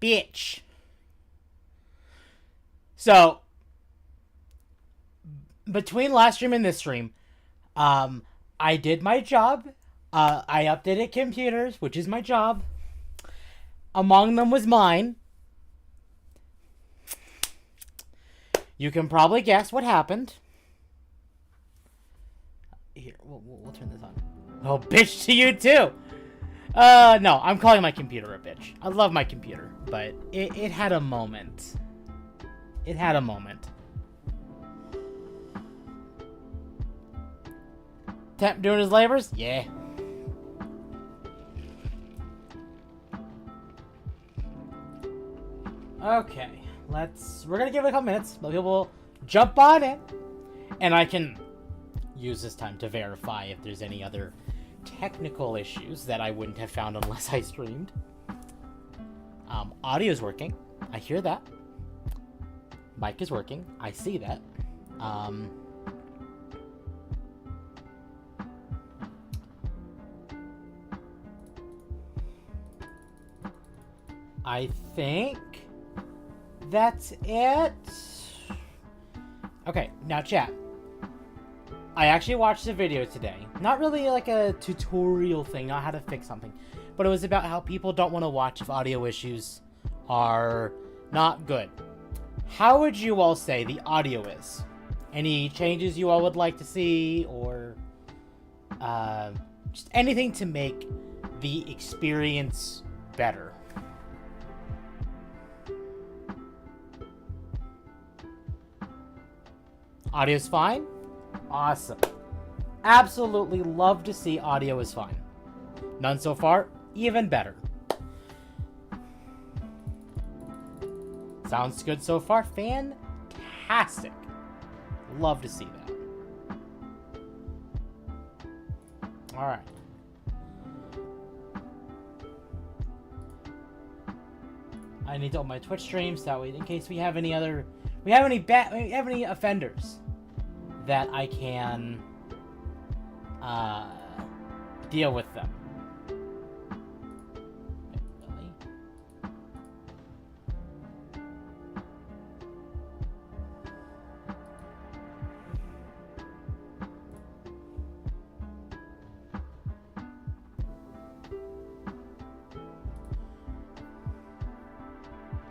Bitch. So, between last stream and this stream, I did my job. I updated computers, which is my job. Among them was mine. You can probably guess what happened. Here, we'll turn this on. Oh, bitch to you too! No, I'm calling my computer a bitch. I love my computer, but it had a moment. It had a moment. Temp doing his labors? Yeah. Okay, we're gonna give it a couple minutes. Let people jump on in, and I can use this time to verify if there's any other technical issues that I wouldn't have found unless I streamed. Audio's working. I hear that. Mic is working. I see that. I think that's it. Okay, now chat. I actually watched a video today. Not really like a tutorial thing on how to fix something, but it was about how people don't want to watch if audio issues are not good. How would you all say the audio is? Any changes you all would like to see, or just anything to make the experience better? Audio's fine? Awesome. Absolutely love to see audio is fine. None so far? Even better. Sounds good so far? Fantastic. Love to see that. Alright. I need to open my Twitch streams that way in case we have any offenders that I can deal with them. Really?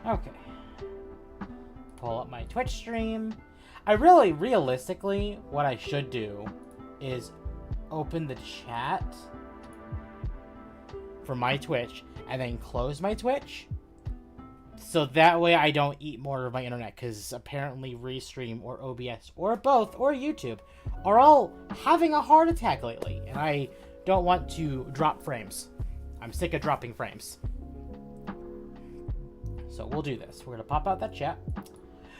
Okay. Pull up my Twitch stream. Realistically, what I should do is open the chat for my Twitch and then close my Twitch. So that way I don't eat more of my internet, because apparently Restream or OBS or both or YouTube are all having a heart attack lately. And I don't want to drop frames. I'm sick of dropping frames. So we'll do this. We're going to pop out that chat.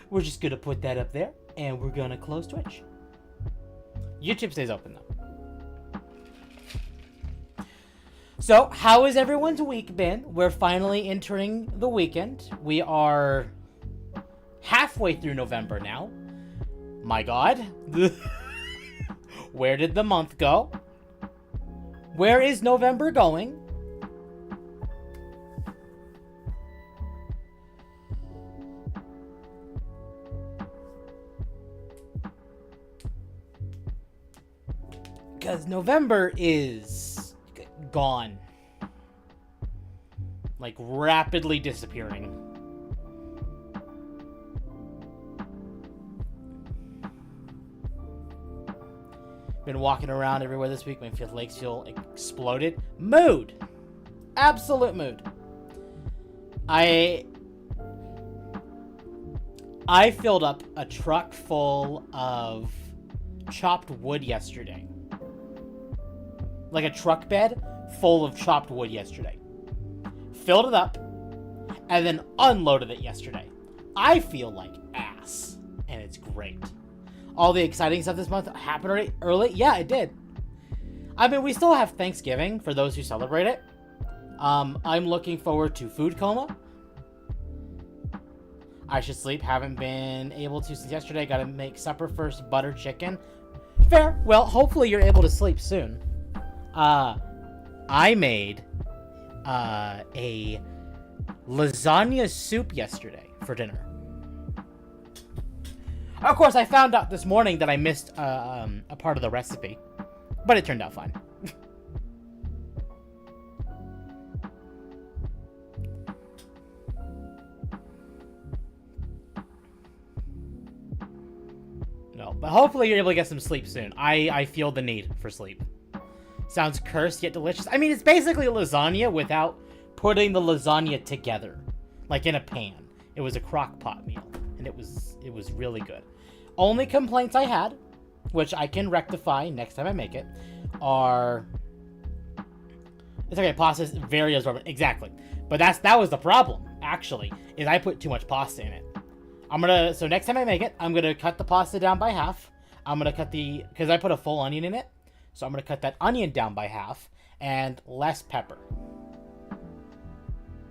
We're just going to put that up there. And we're going to close Twitch. YouTube stays open, though. So, how has everyone's week been? We're finally entering the weekend. We are halfway through November now. My God. Where did the month go? Where is November going? Because November is gone. Like, rapidly disappearing. Been walking around everywhere this week. My legs feel exploded. Mood! Absolute mood. I filled up a truck full of chopped wood yesterday. Like a truck bed full of chopped wood yesterday. Filled it up, and then unloaded it yesterday. I feel like ass, and it's great. All the exciting stuff this month happened already early? Yeah, it did. I mean, we still have Thanksgiving for those who celebrate it. I'm looking forward to food coma. I should sleep. Haven't been able to since yesterday. Gotta make supper first. Butter chicken. Fair. Well, hopefully you're able to sleep soon. I made a lasagna soup yesterday for dinner. Of course, I found out this morning that I missed a part of the recipe, but it turned out fine. No, but hopefully you're able to get some sleep soon. I feel the need for sleep. Sounds cursed yet delicious. I mean, it's basically lasagna without putting the lasagna together, like in a pan. It was a crock pot meal, and it was really good. Only complaints I had, which I can rectify next time I make it, are... It's okay, pasta's very absorbent. Exactly. But that was the problem, actually, is I put too much pasta in it. So next time I make it, I'm gonna cut the pasta down by half. I'm gonna cut because I put a full onion in it, so I'm gonna cut that onion down by half, and less pepper.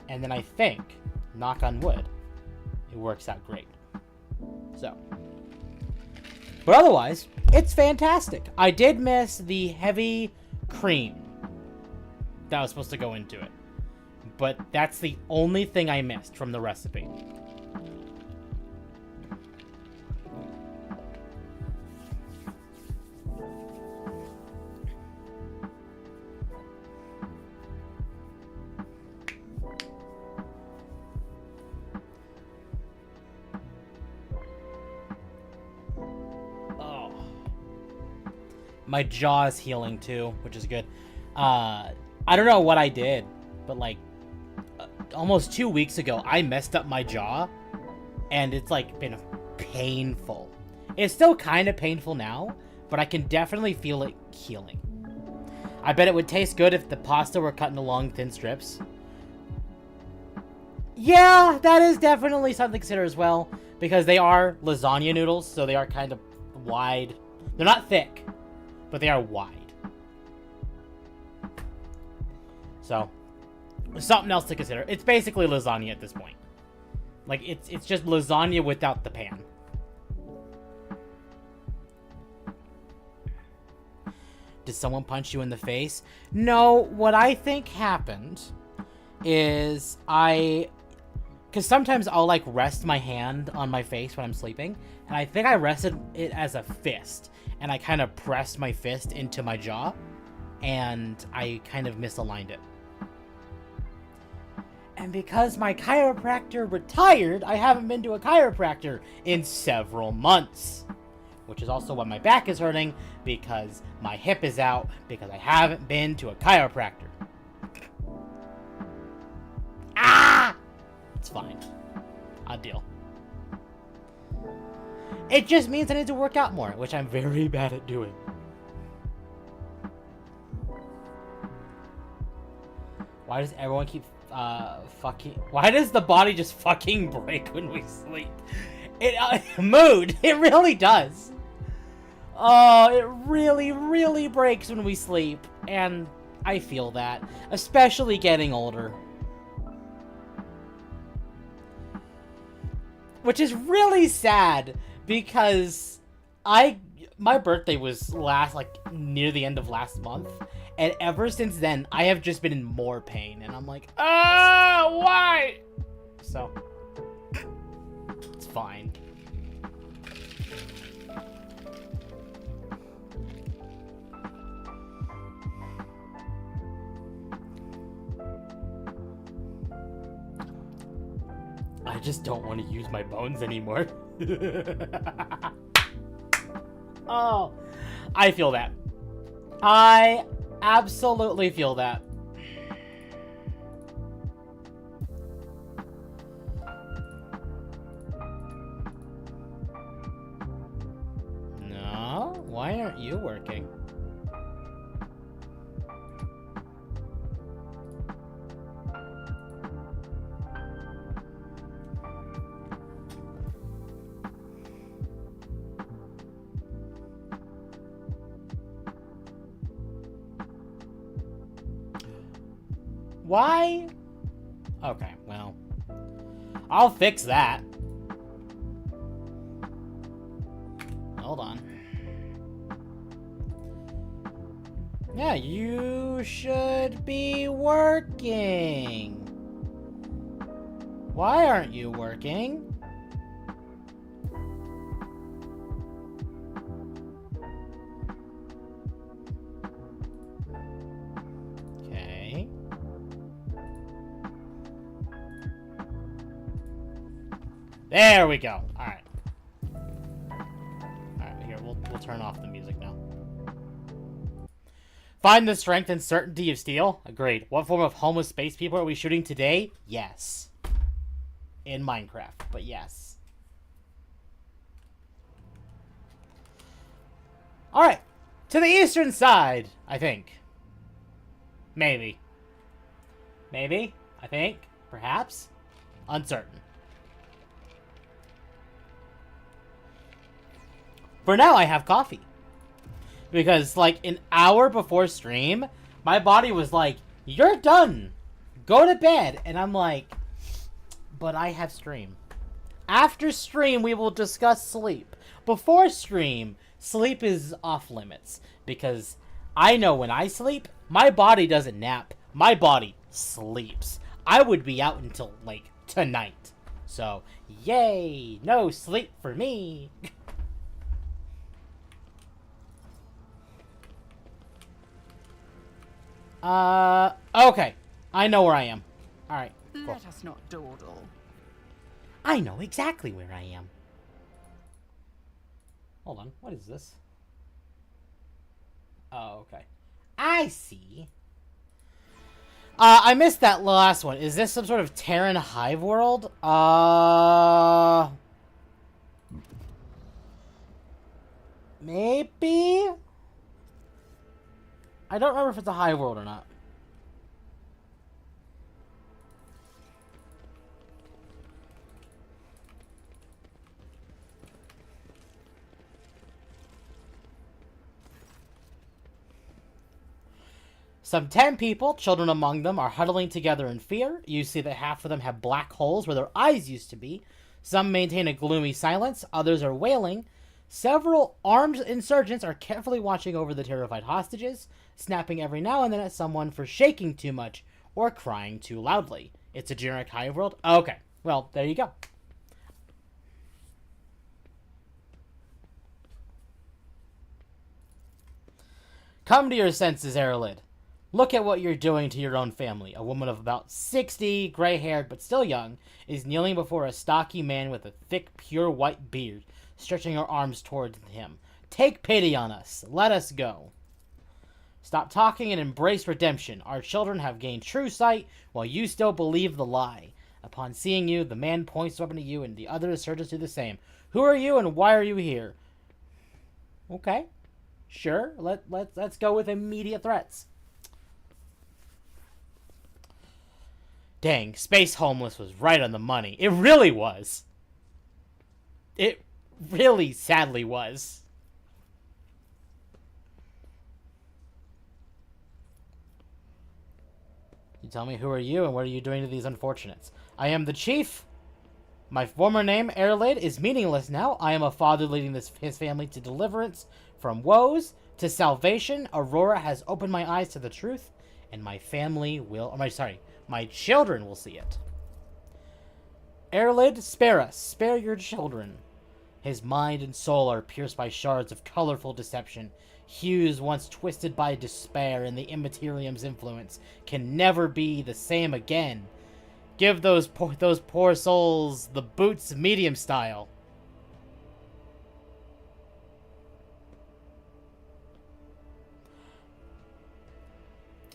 And then I think, knock on wood, it works out great. So. But otherwise, it's fantastic. I did miss the heavy cream that was supposed to go into it. But that's the only thing I missed from the recipe. My jaw is healing too, which is good. I don't know what I did, but like almost 2 weeks ago, I messed up my jaw, and it's like been painful. It's still kind of painful now, but I can definitely feel it healing. I bet it would taste good if the pasta were cut into long, thin strips. Yeah, that is definitely something to consider as well, because they are lasagna noodles, so they are kind of wide. They're not thick, but they are wide. So, something else to consider. It's basically lasagna at this point. Like, it's just lasagna without the pan. Did someone punch you in the face? No, what I think happened is because sometimes I'll like rest my hand on my face when I'm sleeping, and I think I rested it as a fist, and I kind of pressed my fist into my jaw, and I kind of misaligned it. And because my chiropractor retired, I haven't been to a chiropractor in several months. Which is also why my back is hurting, because my hip is out, because I haven't been to a chiropractor. Ah! It's fine. I'll deal. It just means I need to work out more, which I'm very bad at doing. Why does everyone keep why does the body just fucking break when we sleep? Mood! It really does. Oh, it really, really breaks when we sleep. And I feel that. Especially getting older. Which is really sad, because my birthday was near the end of last month, and ever since then, I have just been in more pain, and I'm like, why? So, it's fine. I just don't want to use my bones anymore. Oh, I feel that. I absolutely feel that. No? Why aren't you working? Why? Okay, well, I'll fix that. Hold on. Yeah, you should be working. Why aren't you working? There we go. Alright. Alright, here, we'll turn off the music now. Find the strength and certainty of steel. Agreed. What form of homeless space people are we shooting today? Yes. In Minecraft, but yes. Alright. To the eastern side, I think. Maybe. Maybe? I think? Perhaps? Uncertain. For now, I have coffee. Because, like, an hour before stream, my body was like, you're done. Go to bed. And I'm like, but I have stream. After stream, we will discuss sleep. Before stream, sleep is off limits. Because I know when I sleep, my body doesn't nap. My body sleeps. I would be out until, like, tonight. So, yay. No sleep for me. Okay. I know where I am. Alright, cool. Let us not dawdle. I know exactly where I am. Hold on, what is this? Oh, okay. I see. I missed that last one. Is this some sort of Terran hive world? Maybe? I don't remember if it's a hive world or not. Some 10 people, children among them, are huddling together in fear. You see that half of them have black holes where their eyes used to be. Some maintain a gloomy silence. Others are wailing. Several armed insurgents are carefully watching over the terrified hostages, snapping every now and then at someone for shaking too much or crying too loudly. It's a generic hive world? Okay. Well, there you go. Come to your senses, Erlid. Look at what you're doing to your own family. A woman of about 60, gray-haired but still young, is kneeling before a stocky man with a thick, pure white beard, stretching her arms towards him. Take pity on us. Let us go. Stop talking and embrace redemption. Our children have gained true sight, while you still believe the lie. Upon seeing you, the man points the weapon at you, and the other insurgents do the same. Who are you, and why are you here? Okay. Sure. Let's go with immediate threats. Dang, Space Homeless was right on the money. It really was. It really, sadly, was. You tell me, who are you and what are you doing to these unfortunates? I am the chief. My former name, Erlid, is meaningless now. I am a father leading his family to deliverance from woes to salvation. Aurora has opened my eyes to the truth, and my family will... my children will see it. Erlid, spare us. Spare your children. His mind and soul are pierced by shards of colorful deception. Hues once twisted by despair and the Immaterium's influence can never be the same again. Give those poor souls the boots medium style.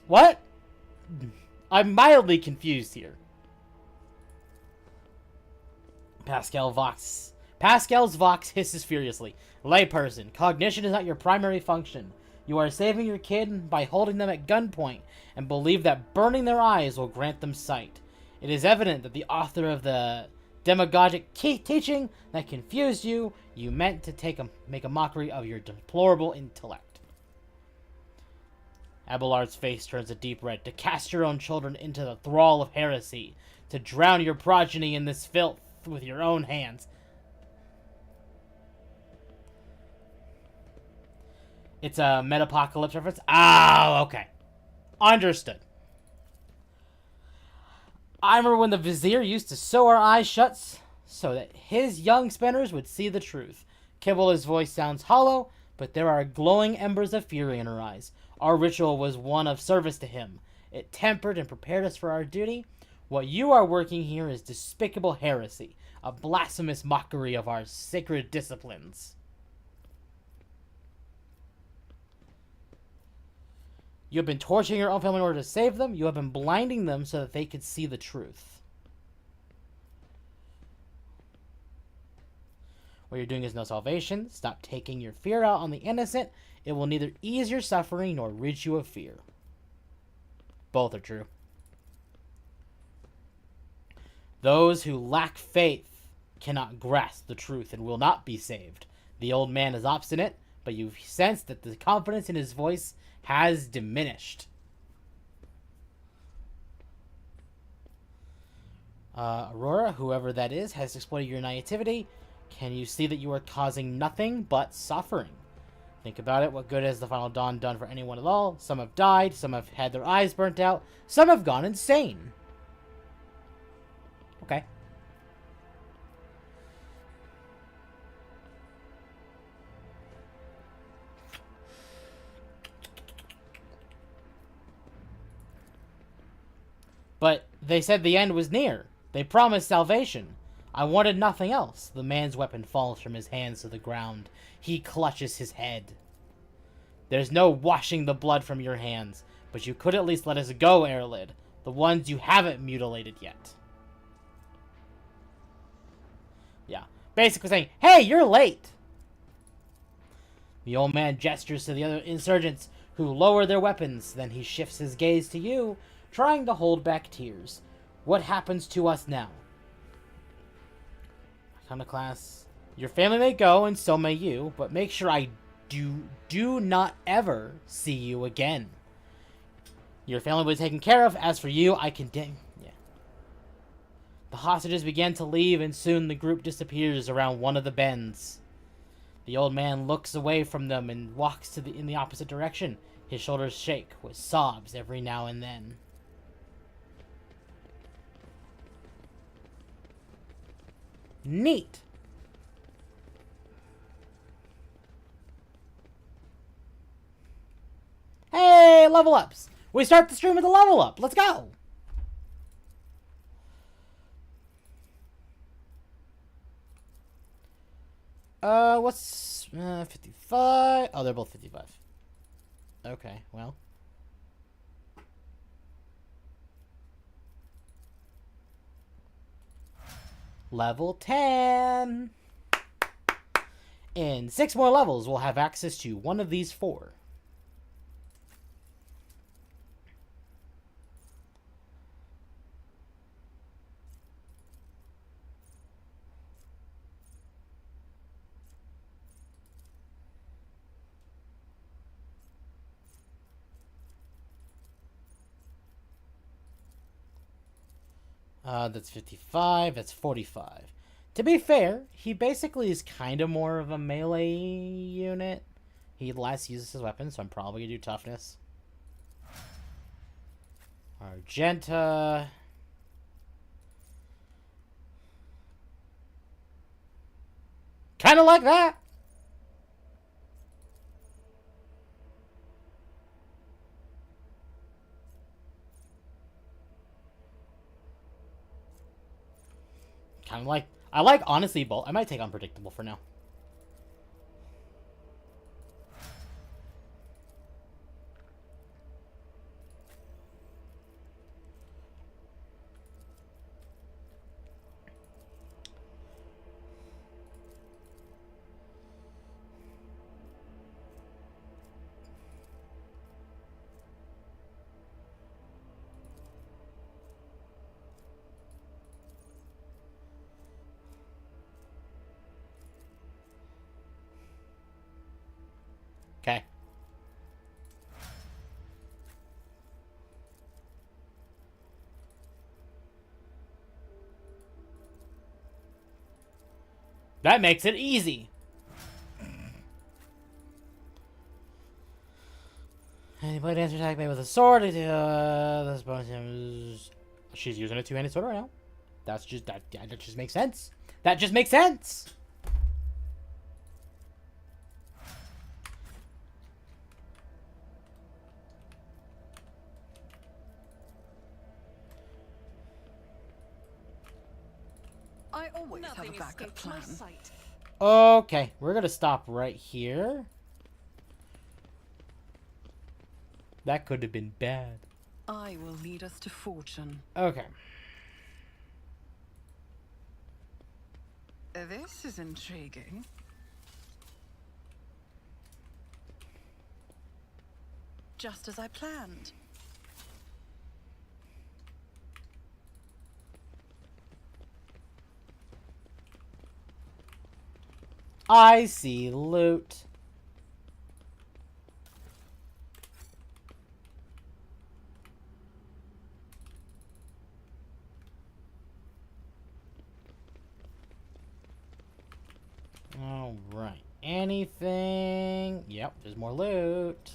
What? I'm mildly confused here. Pascal's Vox hisses furiously. Layperson, cognition is not your primary function. You are saving your kid by holding them at gunpoint and believe that burning their eyes will grant them sight. It is evident that the author of the demagogic teaching that confused you, you meant to make a mockery of your deplorable intellect. Abelard's face turns a deep red. To cast your own children into the thrall of heresy. To drown your progeny in this filth with your own hands. It's a Metapocalypse reference? Oh, okay. Understood. I remember when the Vizier used to sew our eyes shut so that his young spinners would see the truth. Kibble's voice sounds hollow, but there are glowing embers of fury in her eyes. Our ritual was one of service to him. It tempered and prepared us for our duty. What you are working here is despicable heresy, a blasphemous mockery of our sacred disciplines. You have been torturing your own family in order to save them. You have been blinding them so that they could see the truth. What you're doing is no salvation. Stop taking your fear out on the innocent. It will neither ease your suffering nor rid you of fear. Both are true. Those who lack faith cannot grasp the truth and will not be saved. The old man is obstinate, but you sense that the confidence in his voice has diminished. Aurora, whoever that is, has exploited your naivety. Can you see that you are causing nothing but suffering? Think about it. What good has the final dawn done for anyone at all? Some have died. Some have had their eyes burnt out. Some have gone insane. Okay. But they said the end was near. They promised salvation. I wanted nothing else. The man's weapon falls from his hands to the ground. He clutches his head. There's no washing the blood from your hands, but you could at least let us go, Erlid. The ones you haven't mutilated yet. Yeah. Basically saying, hey, you're late. The old man gestures to the other insurgents, who lower their weapons. Then he shifts his gaze to you, trying to hold back tears. What happens to us now? Iconoclast. Your family may go, and so may you, but make sure I do not ever see you again. Your family will be taken care of. As for you, I can... Yeah. The hostages begin to leave, and soon the group disappears around one of the bends. The old man looks away from them and walks in the opposite direction. His shoulders shake with sobs every now and then. Neat. Hey, level ups. We start the stream with a level up. Let's go. What's 55? Oh, they're both 55. Okay, well. Level 10. In 6 more levels, we'll have access to one of these 4. That's 55. That's 45. To be fair, he basically is kind of more of a melee unit. He less uses his weapon, so I'm probably going to do toughness. Argenta. Kind of like that. Kind of like... I like, honestly, both. I might take Unpredictable for now. Okay. That makes it easy. Anybody to answer attack made with a sword. This bonus. She's using a two-handed sword right now. That just makes sense. That just makes sense. I always have a backup plan. Okay, we're gonna stop right here. That could have been bad. I will lead us to fortune. Okay. This is intriguing. Just as I planned. I see loot. Alright. Anything? Yep, there's more loot.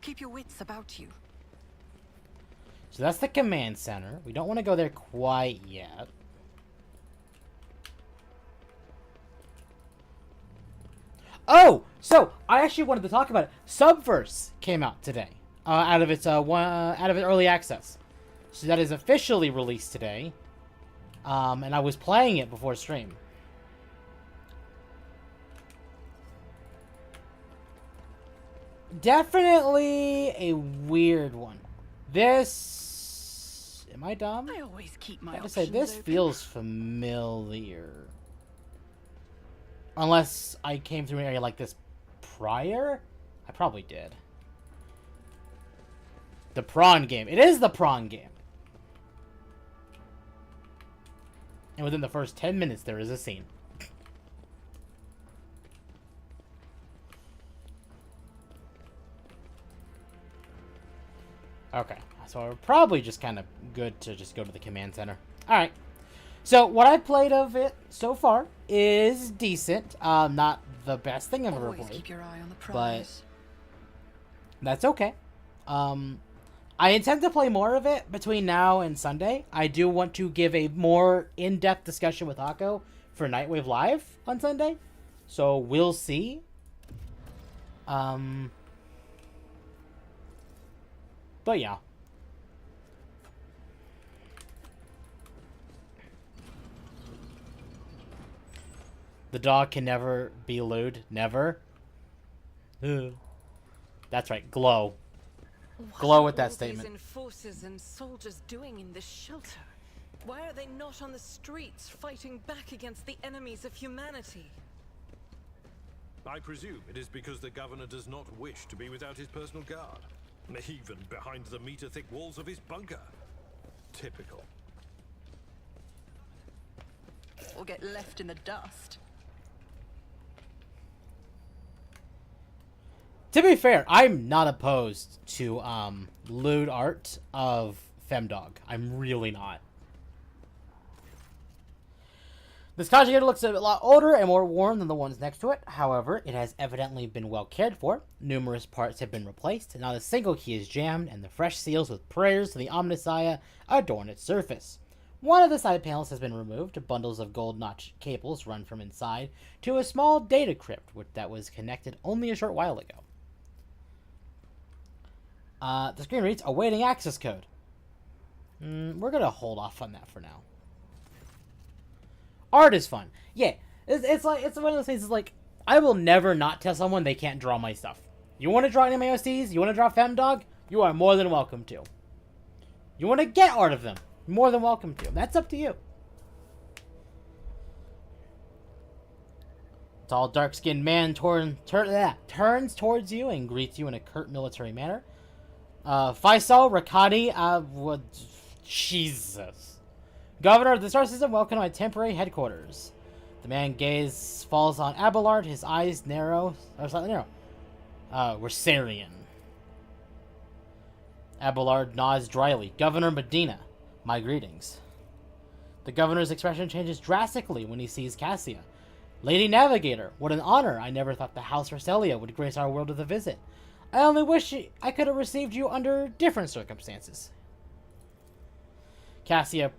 Keep your wits about you. So that's the command center. We don't want to go there quite yet. Oh! So, I actually wanted to talk about it. Subverse came out today. Out of its early access. So that is officially released today. And I was playing it before stream. Definitely a weird one. This... Am I dumb? I always keep my I have to options say, this open. feels familiar. Unless I came through an area like this prior? I probably did. The prawn game. It is the prawn game. And within the first 10 minutes, there is a scene. Okay. So we're probably just kind of good to just go to the command center. Alright. So, what I played of it so far is decent. Not the best thing I've ever Always played. keep your eye on the prize. That's okay. I intend to play more of it between now and Sunday. I do want to give a more in-depth discussion with Akko for Nightwave Live on Sunday. So we'll see. But yeah. The dog can never be lewd. Never. That's right. Glow. Glow with that statement. What are all these enforcers and soldiers doing in this shelter? Why are they not on the streets fighting back against the enemies of humanity? I presume it is because the governor does not wish to be without his personal guard, even behind the meter-thick walls of his bunker. Typical. Or get left in the dust. To be fair, I'm not opposed to lewd art of Femdog. I'm really not. This conjugator looks a lot older and more worn than the ones next to it. However, it has evidently been well cared for. Numerous parts have been replaced. Not a single key is jammed, and the fresh seals with prayers to the Omnissiah adorn its surface. One of the side panels has been removed. Bundles of gold-notched cables run from inside to a small data crypt that was connected only a short while ago. The screen reads, awaiting access code. We're going to hold off on that for now. Art is fun. Yeah, it's one of those things, it's like, I will never not tell someone they can't draw my stuff. You want to draw anime OSTs? You want to draw Femdog? You are more than welcome to. You want to get art of them? More than welcome to. That's up to you. Tall, dark-skinned man turns towards you and greets you in a curt military manner. Faisal Rakani, Jesus. Governor of the Star System, welcome to my temporary headquarters. The man's gaze falls on Abelard, his eyes narrow, or slightly narrow. Rosarian. Abelard nods dryly. Governor Medina, my greetings. The governor's expression changes drastically when he sees Cassia. Lady Navigator, what an honor. I never thought the House Roselia would grace our world with a visit. I only wish I could have received you under different circumstances. Cassia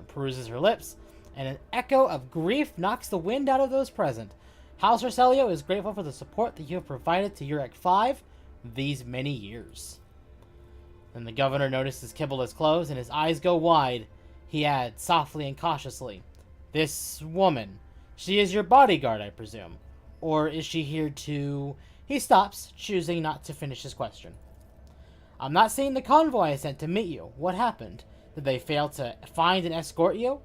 peruses her lips, and an echo of grief knocks the wind out of those present. House Roselio is grateful for the support that you have provided to Urek 5 these many years. Then the governor notices Kibble is closed, and his eyes go wide. He adds, softly and cautiously, This woman, she is your bodyguard, I presume? Or is she here to... He stops, choosing not to finish his question. I'm not seeing the convoy I sent to meet you. What happened? Did they fail to find and escort you?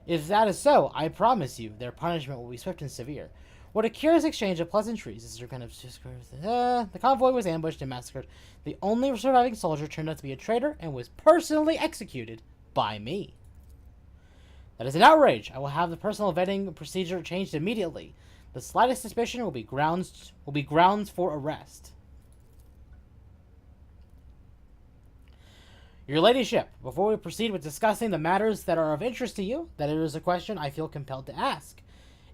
If that is so, I promise you, their punishment will be swift and severe. What a curious exchange of pleasantries. This is kind of the convoy was ambushed and massacred. The only surviving soldier turned out to be a traitor and was personally executed by me. That is an outrage. I will have the personal vetting procedure changed immediately. The slightest suspicion will be grounds for arrest. Your ladyship, before we proceed with discussing the matters that are of interest to you, that is a question I feel compelled to ask.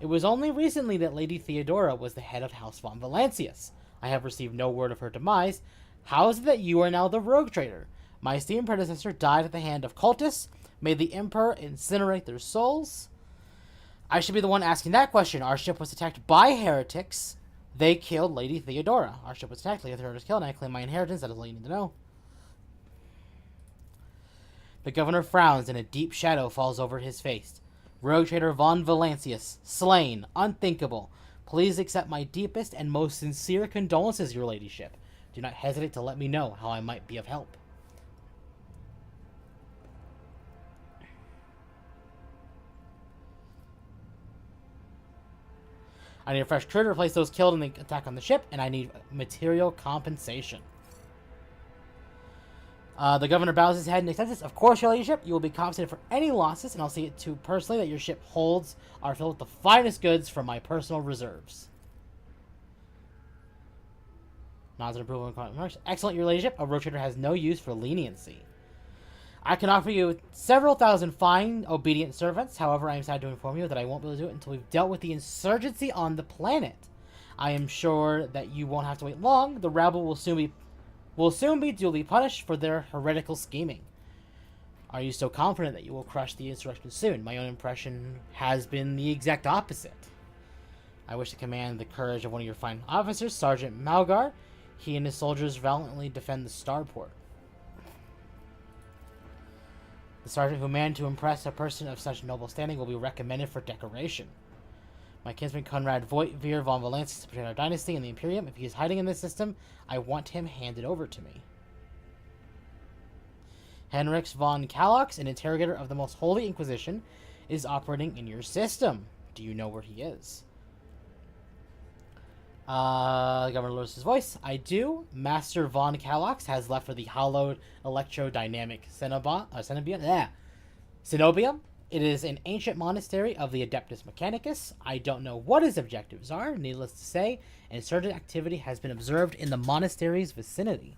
It was only recently that Lady Theodora was the head of House von Valancius. I have received no word of her demise. How is it that you are now the rogue trader? My esteemed predecessor died at the hand of cultists. May the Emperor incinerate their souls. I should be the one asking that question. Our ship was attacked by heretics. They killed Lady Theodora. Our ship was attacked. Lady Theodora was killed, and I claim my inheritance. That is all you need to know. The governor frowns, and a deep shadow falls over his face. Rogue trader von Valancius, slain, unthinkable. Please accept my deepest and most sincere condolences, your ladyship. Do not hesitate to let me know how I might be of help. I need a fresh crew to replace those killed in the attack on the ship, and I need material compensation. The governor bows his head and accepts this. Of course, your ladyship, you will be compensated for any losses, and I'll see it to personally that your ship holds are filled with the finest goods from my personal reserves. Nods and approval and remarks. Excellent, your ladyship. A rogue trader has no use for leniency. I can offer you several thousand fine, obedient servants. However, I am sad to inform you that I won't be able to do it until we've dealt with the insurgency on the planet. I am sure that you won't have to wait long. The rabble will soon be duly punished for their heretical scheming. Are you so confident that you will crush the insurrection soon? My own impression has been the exact opposite. I wish to command the courage of one of your fine officers, Sergeant Malgar. He and his soldiers valiantly defend the starport. The sergeant who managed to impress a person of such noble standing will be recommended for decoration. My kinsman Conrad Voigtveer von Valancius to protect our dynasty and the Imperium. If he is hiding in this system, I want him handed over to me. Henrix von Kalox, an interrogator of the Most Holy Inquisition, is operating in your system. Do you know where he is? The governor lowers his voice. I do. Master von Kalox has left for the hallowed electrodynamic Cenobium. It is an ancient monastery of the Adeptus Mechanicus. I don't know what his objectives are. Needless to say, insurgent activity has been observed in the monastery's vicinity.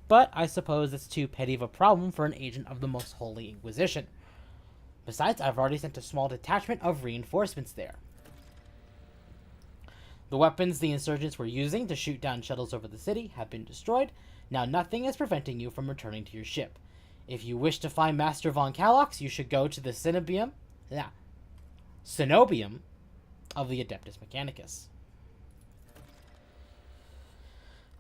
But I suppose it's too petty of a problem for an agent of the Most Holy Inquisition. Besides, I've already sent a small detachment of reinforcements there. The weapons the insurgents were using to shoot down shuttles over the city have been destroyed. Now nothing is preventing you from returning to your ship. If you wish to find Master von Kalox, you should go to the Cenobium of the Adeptus Mechanicus.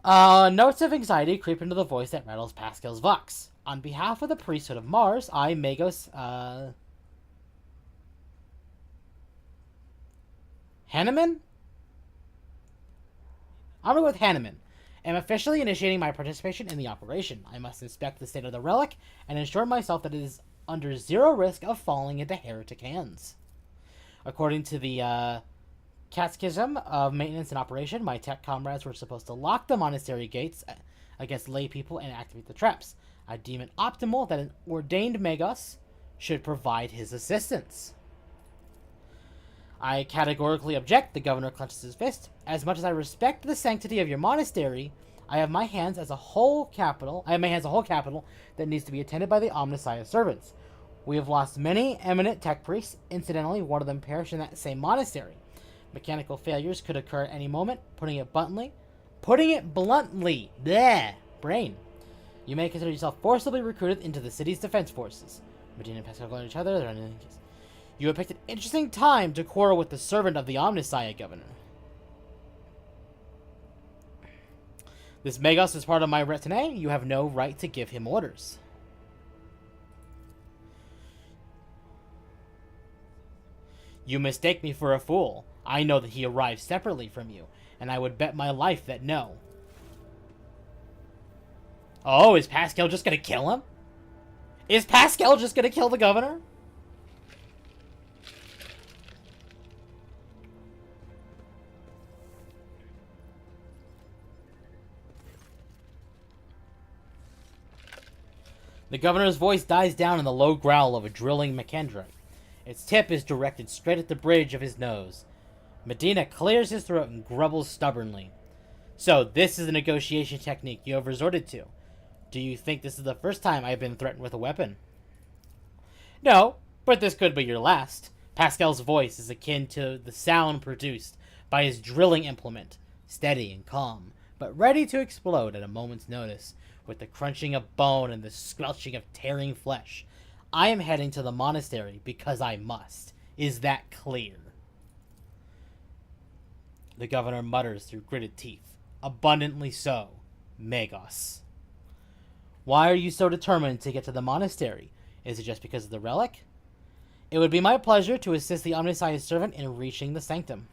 Notes of anxiety creep into the voice that rattles Pascal's vox. On behalf of the priesthood of Mars, I, Magos, Hanneman? I'm going to go with Hanneman. Am officially initiating my participation in the operation. I must inspect the state of the relic and ensure myself that it is under zero risk of falling into heretic hands. According to the Catechism of Maintenance and Operation, my tech comrades were supposed to lock the monastery gates against lay people and activate the traps. I deem it optimal that an ordained Magos should provide his assistance. I categorically object, the governor clenches his fist. As much as I respect the sanctity of your monastery, I have my hands as a whole capital that needs to be attended by the Omnissiah servants. We have lost many eminent tech priests. Incidentally, one of them perished in that same monastery. Mechanical failures could occur at any moment. Putting it bluntly, bleh, brain. You may consider yourself forcibly recruited into the city's defense forces. Medina and Pascal go at each other. They're in case. You have picked an interesting time to quarrel with the servant of the Omnissiah, Governor. This Magos is part of my retinue. You have no right to give him orders. You mistake me for a fool. I know that he arrived separately from you, and I would bet my life that no. Oh, is Pascal just gonna kill him? Is Pascal just gonna kill the governor? The governor's voice dies down in the low growl of a drilling McKendrick. Its tip is directed straight at the bridge of his nose. Medina clears his throat and grumbles stubbornly. So, this is the negotiation technique you have resorted to. Do you think this is the first time I have been threatened with a weapon? No, but this could be your last. Pascal's voice is akin to the sound produced by his drilling implement, steady and calm, but ready to explode at a moment's notice, with the crunching of bone and the squelching of tearing flesh. I am heading to the monastery because I must. Is that clear? The governor mutters through gritted teeth. Abundantly so, Magos. Why are you so determined to get to the monastery? Is it just because of the relic? It would be my pleasure to assist the omniscient servant in reaching the sanctum.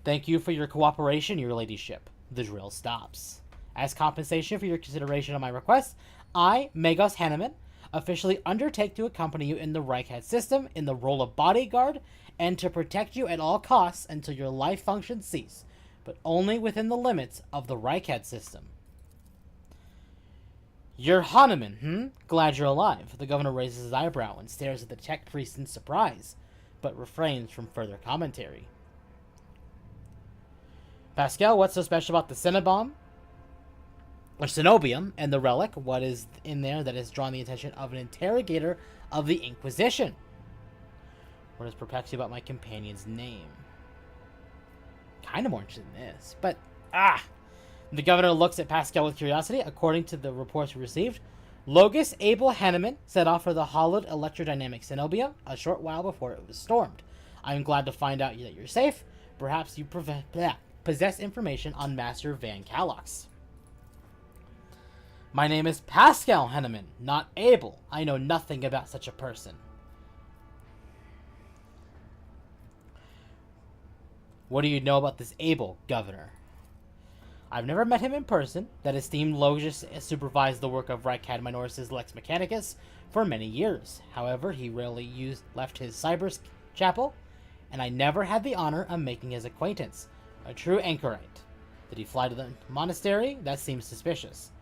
Thank you for your cooperation, your ladyship. The drill stops. As compensation for your consideration of my request, I, Magos Hanneman, officially undertake to accompany you in the Reichhead system in the role of bodyguard and to protect you at all costs until your life functions cease, but only within the limits of the Reichhead system. You're Hanneman, Glad you're alive. The governor raises his eyebrow and stares at the tech priest in surprise, but refrains from further commentary. Pascal, what's so special about the Cinnabomb? Or Cenobium and the relic? What is in there that has drawn the attention of an interrogator of the Inquisition? What does perplex you about my companion's name? Kind of more interested in this, but The governor looks at Pascal with curiosity. According to the reports we received, Logus Abel Hanneman set off for the hollowed electrodynamic Cenobium a short while before it was stormed. I am glad to find out that you're safe. Perhaps you possess information on Master Van Calox. My name is Pascal Hanneman, not Abel. I know nothing about such a person. What do you know about this Abel, Governor? I've never met him in person. That esteemed Logus supervised the work of Reichhead Minoris' Lex Mechanicus for many years. However, he rarely left his Cybers chapel, and I never had the honor of making his acquaintance. A true anchorite. Did he fly to the monastery? That seems suspicious.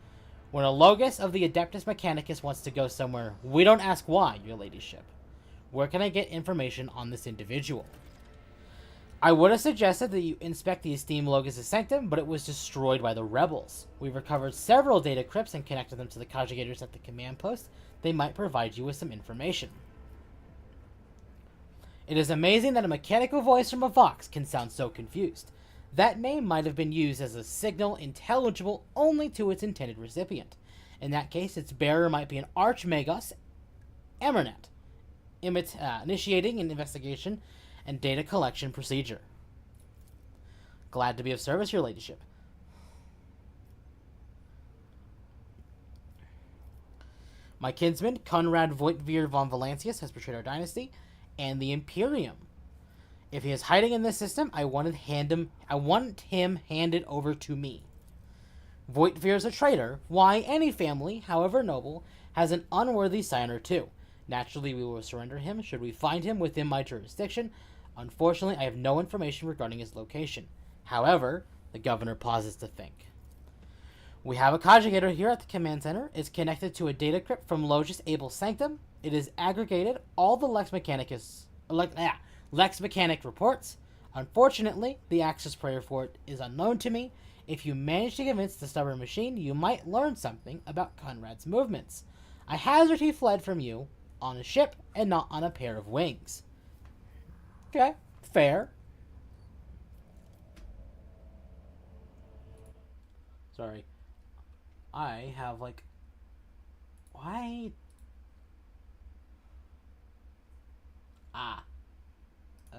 When a Logus of the Adeptus Mechanicus wants to go somewhere, we don't ask why, your ladyship. Where can I get information on this individual? I would have suggested that you inspect the esteemed Logus' sanctum, but it was destroyed by the rebels. We've recovered several data crypts and connected them to the conjugators at the command post. They might provide you with some information. It is amazing that a mechanical voice from a Vox can sound so confused. That name might have been used as a signal intelligible only to its intended recipient. In that case, its bearer might be an Archmagos Emernet, initiating an investigation and data collection procedure. Glad to be of service, your ladyship. My kinsman, Conrad Voigtveer von Valancius, has betrayed our dynasty and the Imperium. If he is hiding in this system, I want him handed over to me. Voigtveer is a traitor. Why, any family, however noble, has an unworthy scion or two. Naturally, we will surrender him should we find him within my jurisdiction. Unfortunately, I have no information regarding his location. However, the governor pauses to think. We have a conjugator here at the command center. It's connected to a data crypt from Logus Abel's sanctum. It is aggregated all the Lex Mechanic reports. Unfortunately, the access prayer for it is unknown to me. If you manage to convince the stubborn machine, you might learn something about Conrad's movements. I hazard he fled from you on a ship and not on a pair of wings. Okay, fair. Sorry. I have, why?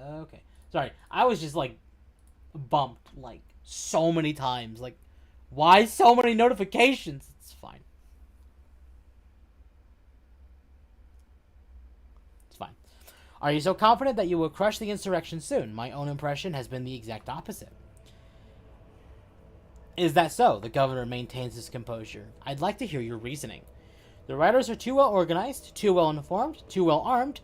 Okay. Sorry. I was just, bumped, so many times. Why so many notifications? It's fine. It's fine. Are you so confident that you will crush the insurrection soon? My own impression has been the exact opposite. Is that so? The governor maintains his composure. I'd like to hear your reasoning. The riders are too well organized, too well informed, too well armed.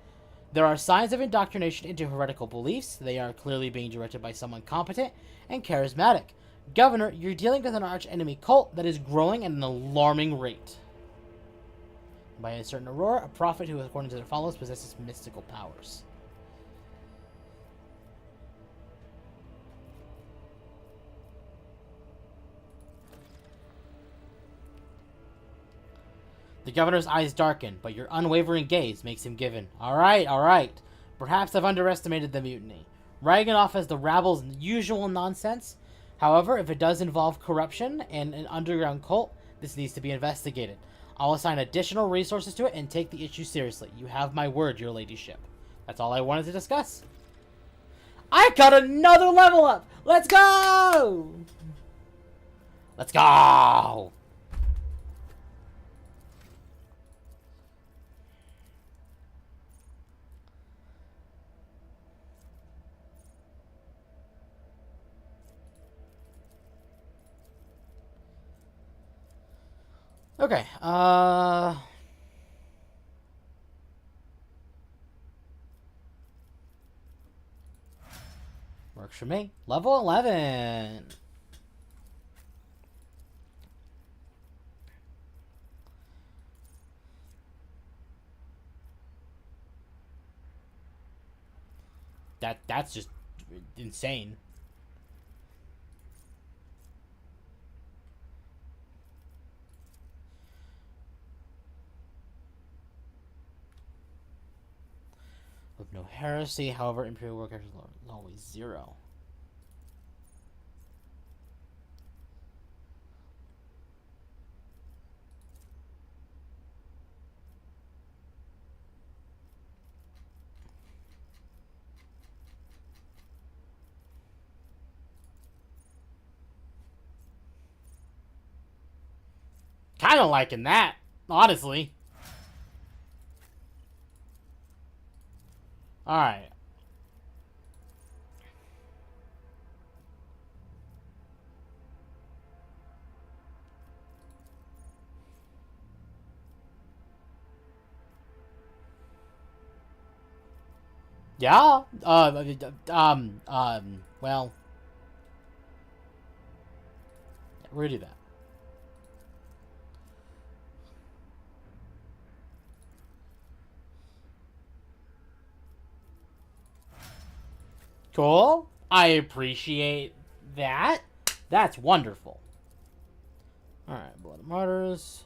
There are signs of indoctrination into heretical beliefs. They are clearly being directed by someone competent and charismatic. Governor, you're dealing with an arch-enemy cult that is growing at an alarming rate. By a certain Aurora, a prophet who, according to their followers, possesses mystical powers. The governor's eyes darken, but your unwavering gaze makes him give in. All right. Perhaps I've underestimated the mutiny. Writing it off as the rabble's usual nonsense. However, if it does involve corruption and an underground cult, this needs to be investigated. I'll assign additional resources to it and take the issue seriously. You have my word, your ladyship. That's all I wanted to discuss. I got another level up! Let's go! Let's go! Okay, works for me. Level 11. That's just insane. With no heresy, however, Imperial work is always 0. Kind of liking that, honestly. Alright. Yeah? Well. We're gonna do that. Cool. I appreciate that. That's wonderful. Alright, Blood of Martyrs.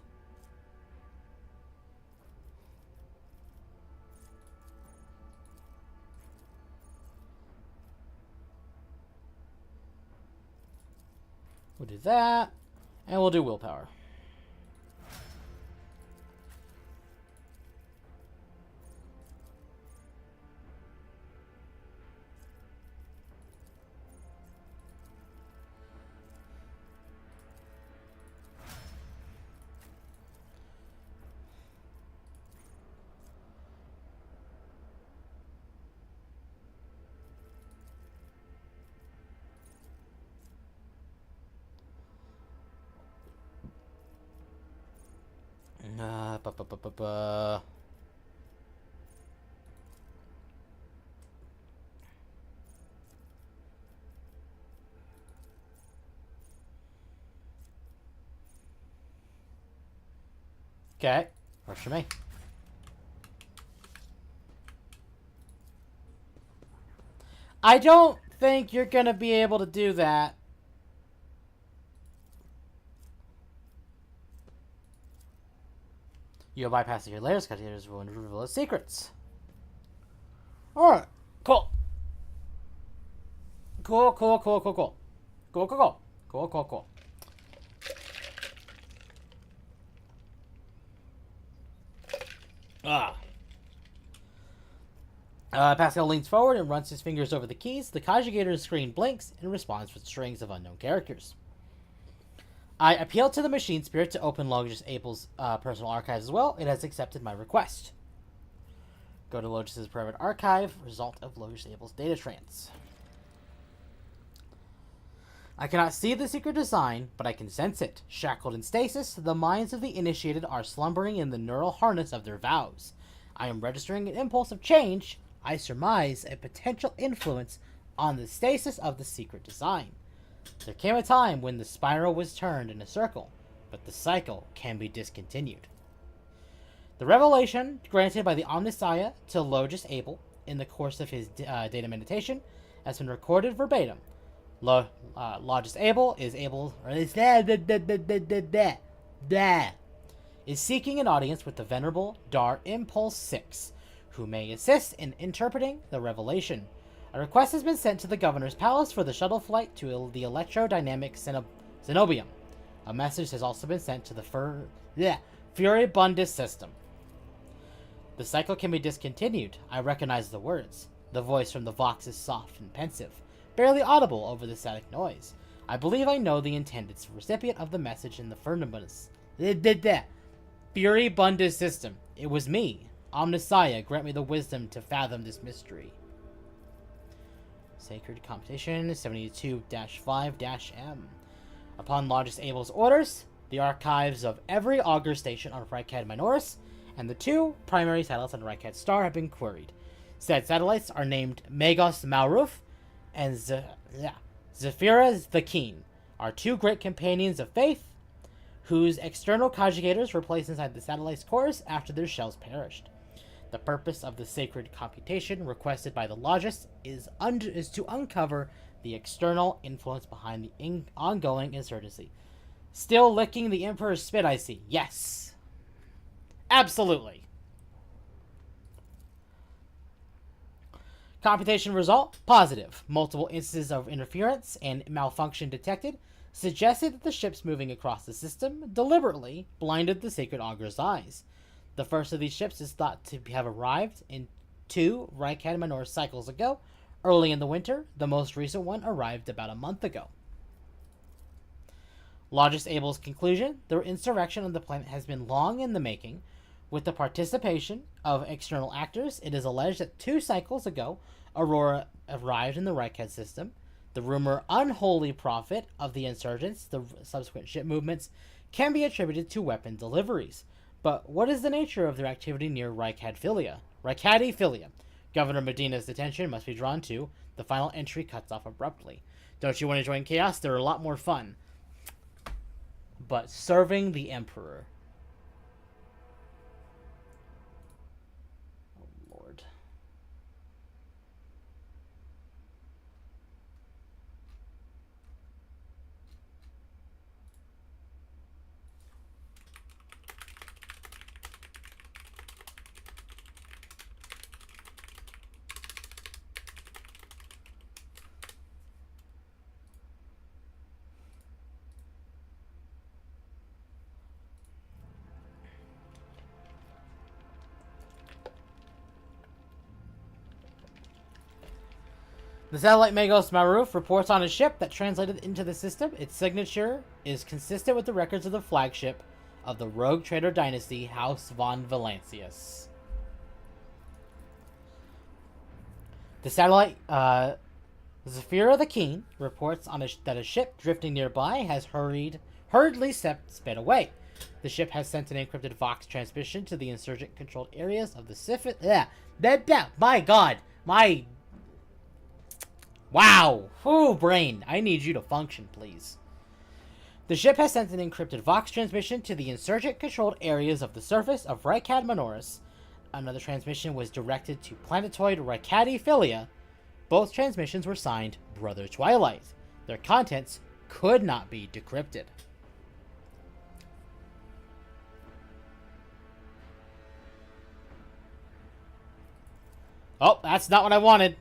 We'll do that. And we'll do Willpower. Ba, ba, ba, ba, ba. Okay, works for me. I don't think you're gonna be able to do that. You'll bypass your layers, because layers will reveal its secrets. Alright, cool. Cool. Pascal leans forward and runs his fingers over the keys. The conjugator's screen blinks and responds with strings of unknown characters. I appeal to the machine spirit to open Logis Abel's personal archives as well. It has accepted my request. Go to Lotus's private archive. Result of Lotus Abel's data trance. I cannot see the secret design, but I can sense it. Shackled in stasis, the minds of the initiated are slumbering in the neural harness of their vows. I am registering an impulse of change. I surmise a potential influence on the stasis of the secret design. There came a time when the spiral was turned in a circle, but the cycle can be discontinued. The revelation granted by the Omnissiah to Lotus Abel in the course of his data meditation has been recorded verbatim. Lotus Abel is seeking an audience with the venerable Dar Impulse 6, who may assist in interpreting the revelation. A request has been sent to the governor's palace for the shuttle flight to the electrodynamic Zenobium. A message has also been sent to the Furibundus system. The cycle can be discontinued. I recognize the words. The voice from the Vox is soft and pensive, barely audible over the static noise. I believe I know the intended recipient of the message in the Furibundus system. It was me. Omnissiah, grant me the wisdom to fathom this mystery. Sacred Competition 72-5-M. Upon Lotus Abel's orders, the archives of every augur station on Rykad Minoris and the 2 primary satellites on Rykad Star have been queried. Said satellites are named Magos Malruf and Zephyra the Keen, are 2 great companions of faith, whose external conjugators were placed inside the satellite's cores after their shells perished. The purpose of the sacred computation requested by the Logis is to uncover the external influence behind the ongoing insurgency. Still licking the Emperor's spit, I see. Yes. Absolutely. Computation result, positive. Multiple instances of interference and malfunction detected suggested that the ships moving across the system deliberately blinded the sacred augur's eyes. The first of these ships is thought to have arrived in 2 Rykad Minor cycles ago, early in the winter. The most recent one arrived about a month ago. Lotus Abel's conclusion, the insurrection on the planet has been long in the making. With the participation of external actors, it is alleged that 2 cycles ago, Aurora arrived in the Rykad system. The rumor unholy prophet of the insurgents, the subsequent ship movements, can be attributed to weapon deliveries. But what is the nature of their activity near Rykadiphilia? Governor Medina's detention must be drawn to. The final entry cuts off abruptly. Don't you want to join chaos? They're a lot more fun. But serving the Emperor. Oh, Lord. The satellite Magos Maruf reports on a ship that translated into the system. Its signature is consistent with the records of the flagship of the rogue trader dynasty, House von Valancius. The satellite Zephyra the Keen reports on that a ship drifting nearby has hurriedly sped away. The ship has sent an encrypted Vox transmission to the insurgent-controlled areas of the Sifit. My God, my... Wow! Ooh, brain. I need you to function, please. The ship has sent an encrypted Vox transmission to the insurgent-controlled areas of the surface of Rykad Minoris. Another transmission was directed to planetoid Rykadiphilia. Both transmissions were signed Brother Twilight. Their contents could not be decrypted. Oh, that's not what I wanted.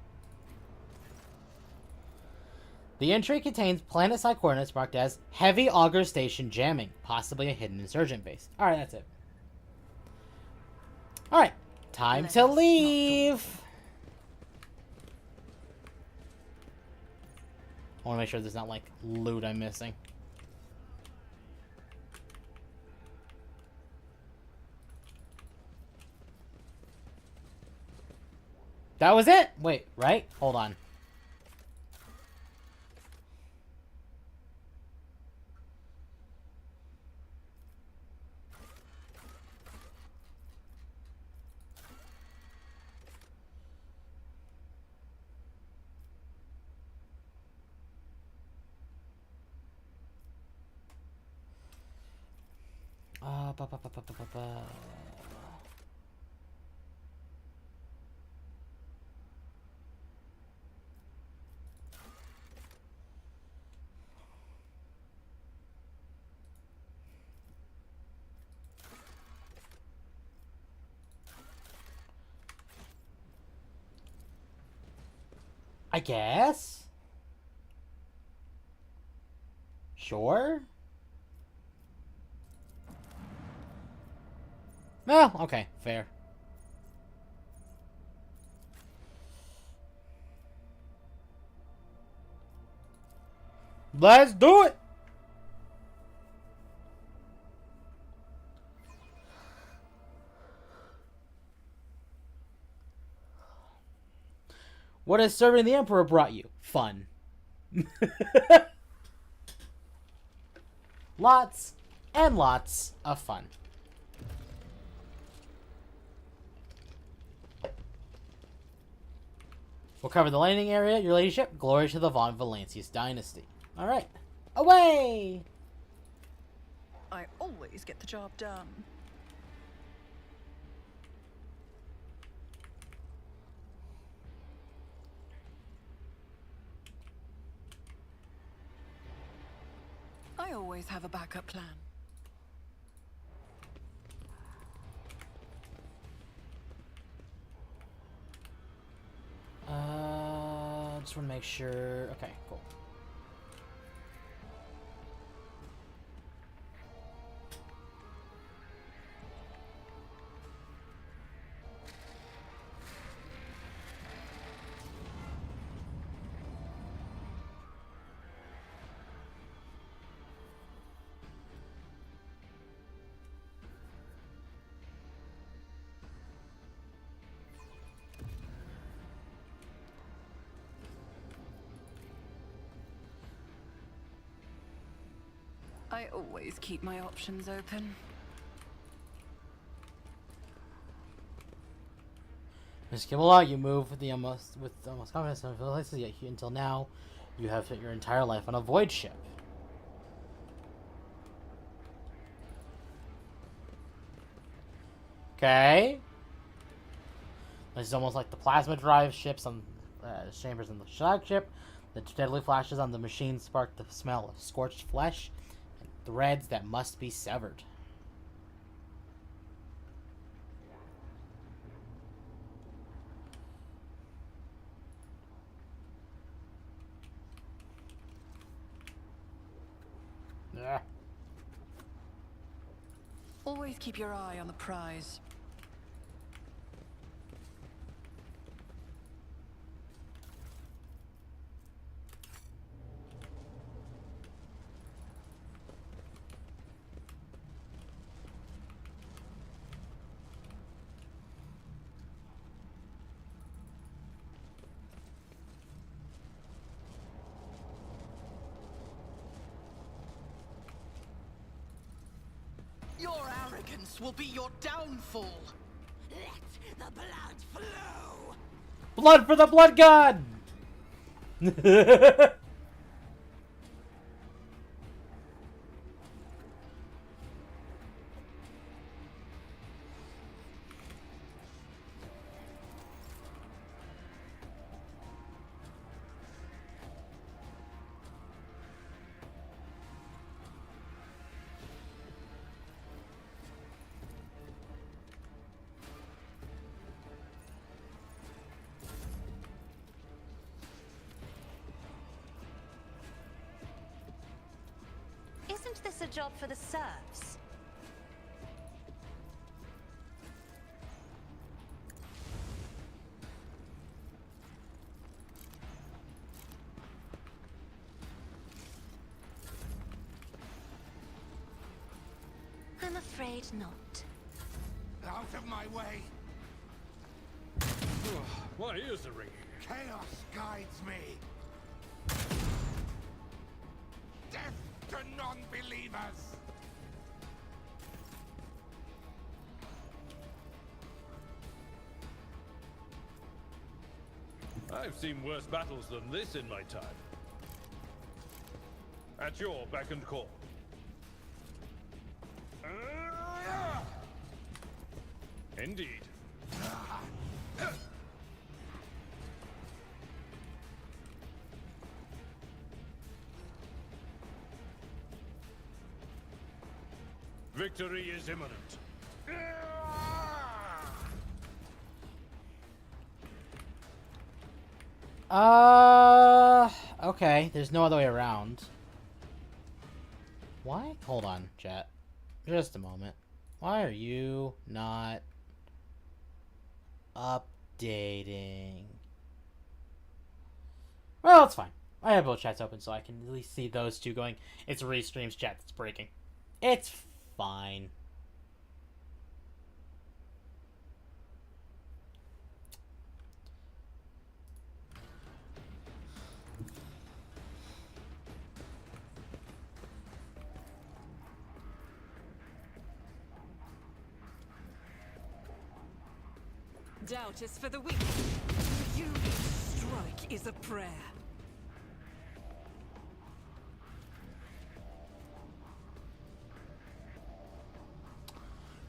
The entry contains planet-side coordinates marked as Heavy Augur Station Jamming, possibly a hidden insurgent base. Alright, that's it. Alright, time to leave! I want to make sure there's not, like, loot I'm missing. That was it? Wait, right? Hold on. Ba, ba, ba, ba, ba, ba, ba. I guess? Sure? Well, okay, fair. Let's do it! What has serving the Emperor brought you? Fun. Lots and lots of fun. We'll cover the landing area, your ladyship. Glory to the Von Valancius dynasty. Alright. Away! I always get the job done. I always have a backup plan. Just want to make sure. Okay, cool. I always keep my options open. Miss Kimmelot, you move with almost confidence and places, yet until now, you have spent your entire life on a void ship. Okay. This is almost like the plasma drive ships on chambers in the flagship. The deadly flashes on the machine spark the smell of scorched flesh and threads that must be severed. Ugh. Always keep your eye on the prize. Your arrogance will be your downfall. Let the blood flow. Blood for the blood god! Isn't this a job for the serfs? I'm afraid not. Out of my way. My ears are ringing. Chaos guides me. Death to non-believers. I've seen worse battles than this in my time. At your beck and call. Indeed. Victory is imminent. Okay, there's no other way around. Why? Hold on, chat. Just a moment. Why are you not updating? Well, it's fine. I have both chats open, so I can at least see those two going. It's Restream's chat that's breaking. It's fine. Doubt is for the weak. For you, strike is a prayer.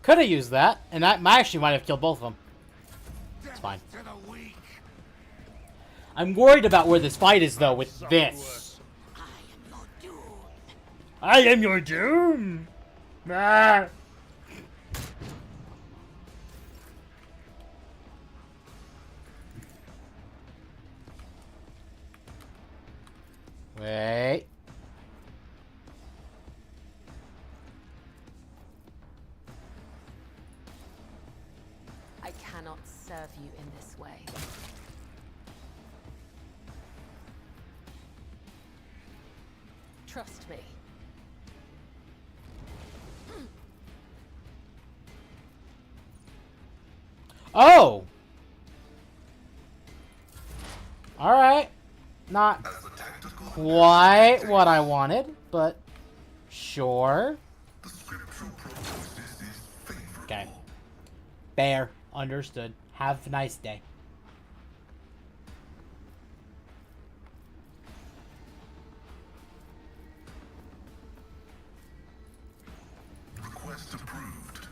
Could have used that, and that actually might have killed both of them. It's fine. To the weak. I'm worried about where this fight is, though, with this. I am your doom! Ah. Wait. I cannot serve you in this way. Trust me. Oh! Alright. Not quite what I wanted, but sure. Okay. Fair. Understood. Have a nice day. Request approved.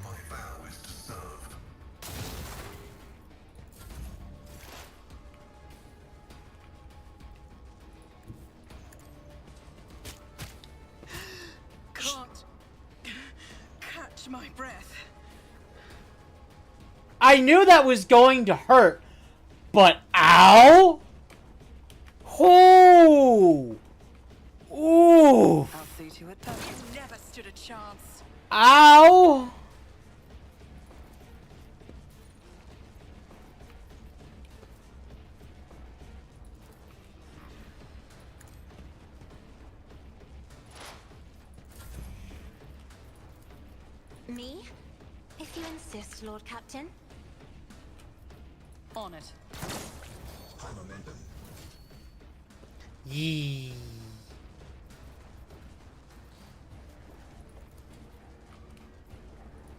My vow is to serve. Can't catch my breath. I knew that was going to hurt, but ow! Ooh! Ooh! I'll see to it. You never stood a chance. Ow! Me? If you insist, Lord Captain. On it. High momentum. Yee.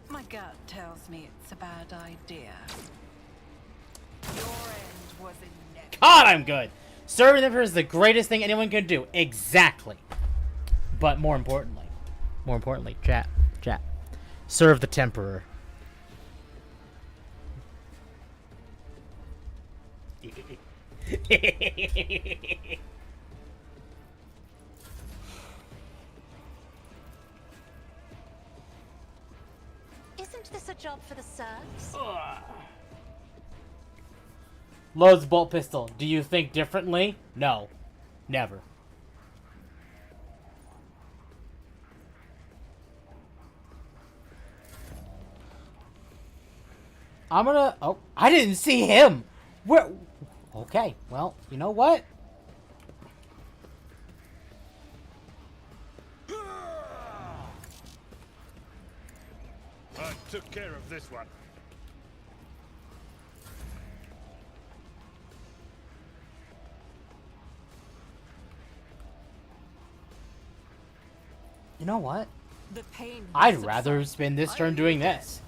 My gut tells me it's a bad idea. Your end was inevitable. God, I'm good! Serving the Emperor is the greatest thing anyone can do. Exactly. But more importantly, chat. Serve the Temperer. Isn't this a job for the serfs? Loads bolt pistol. Do you think differently? No. Never. I'm gonna... Oh, I didn't see him! Where... Okay, well, you know what? took care of this one. You know what? The pain. I'd will rather subside. spend this I turn doing need it. this.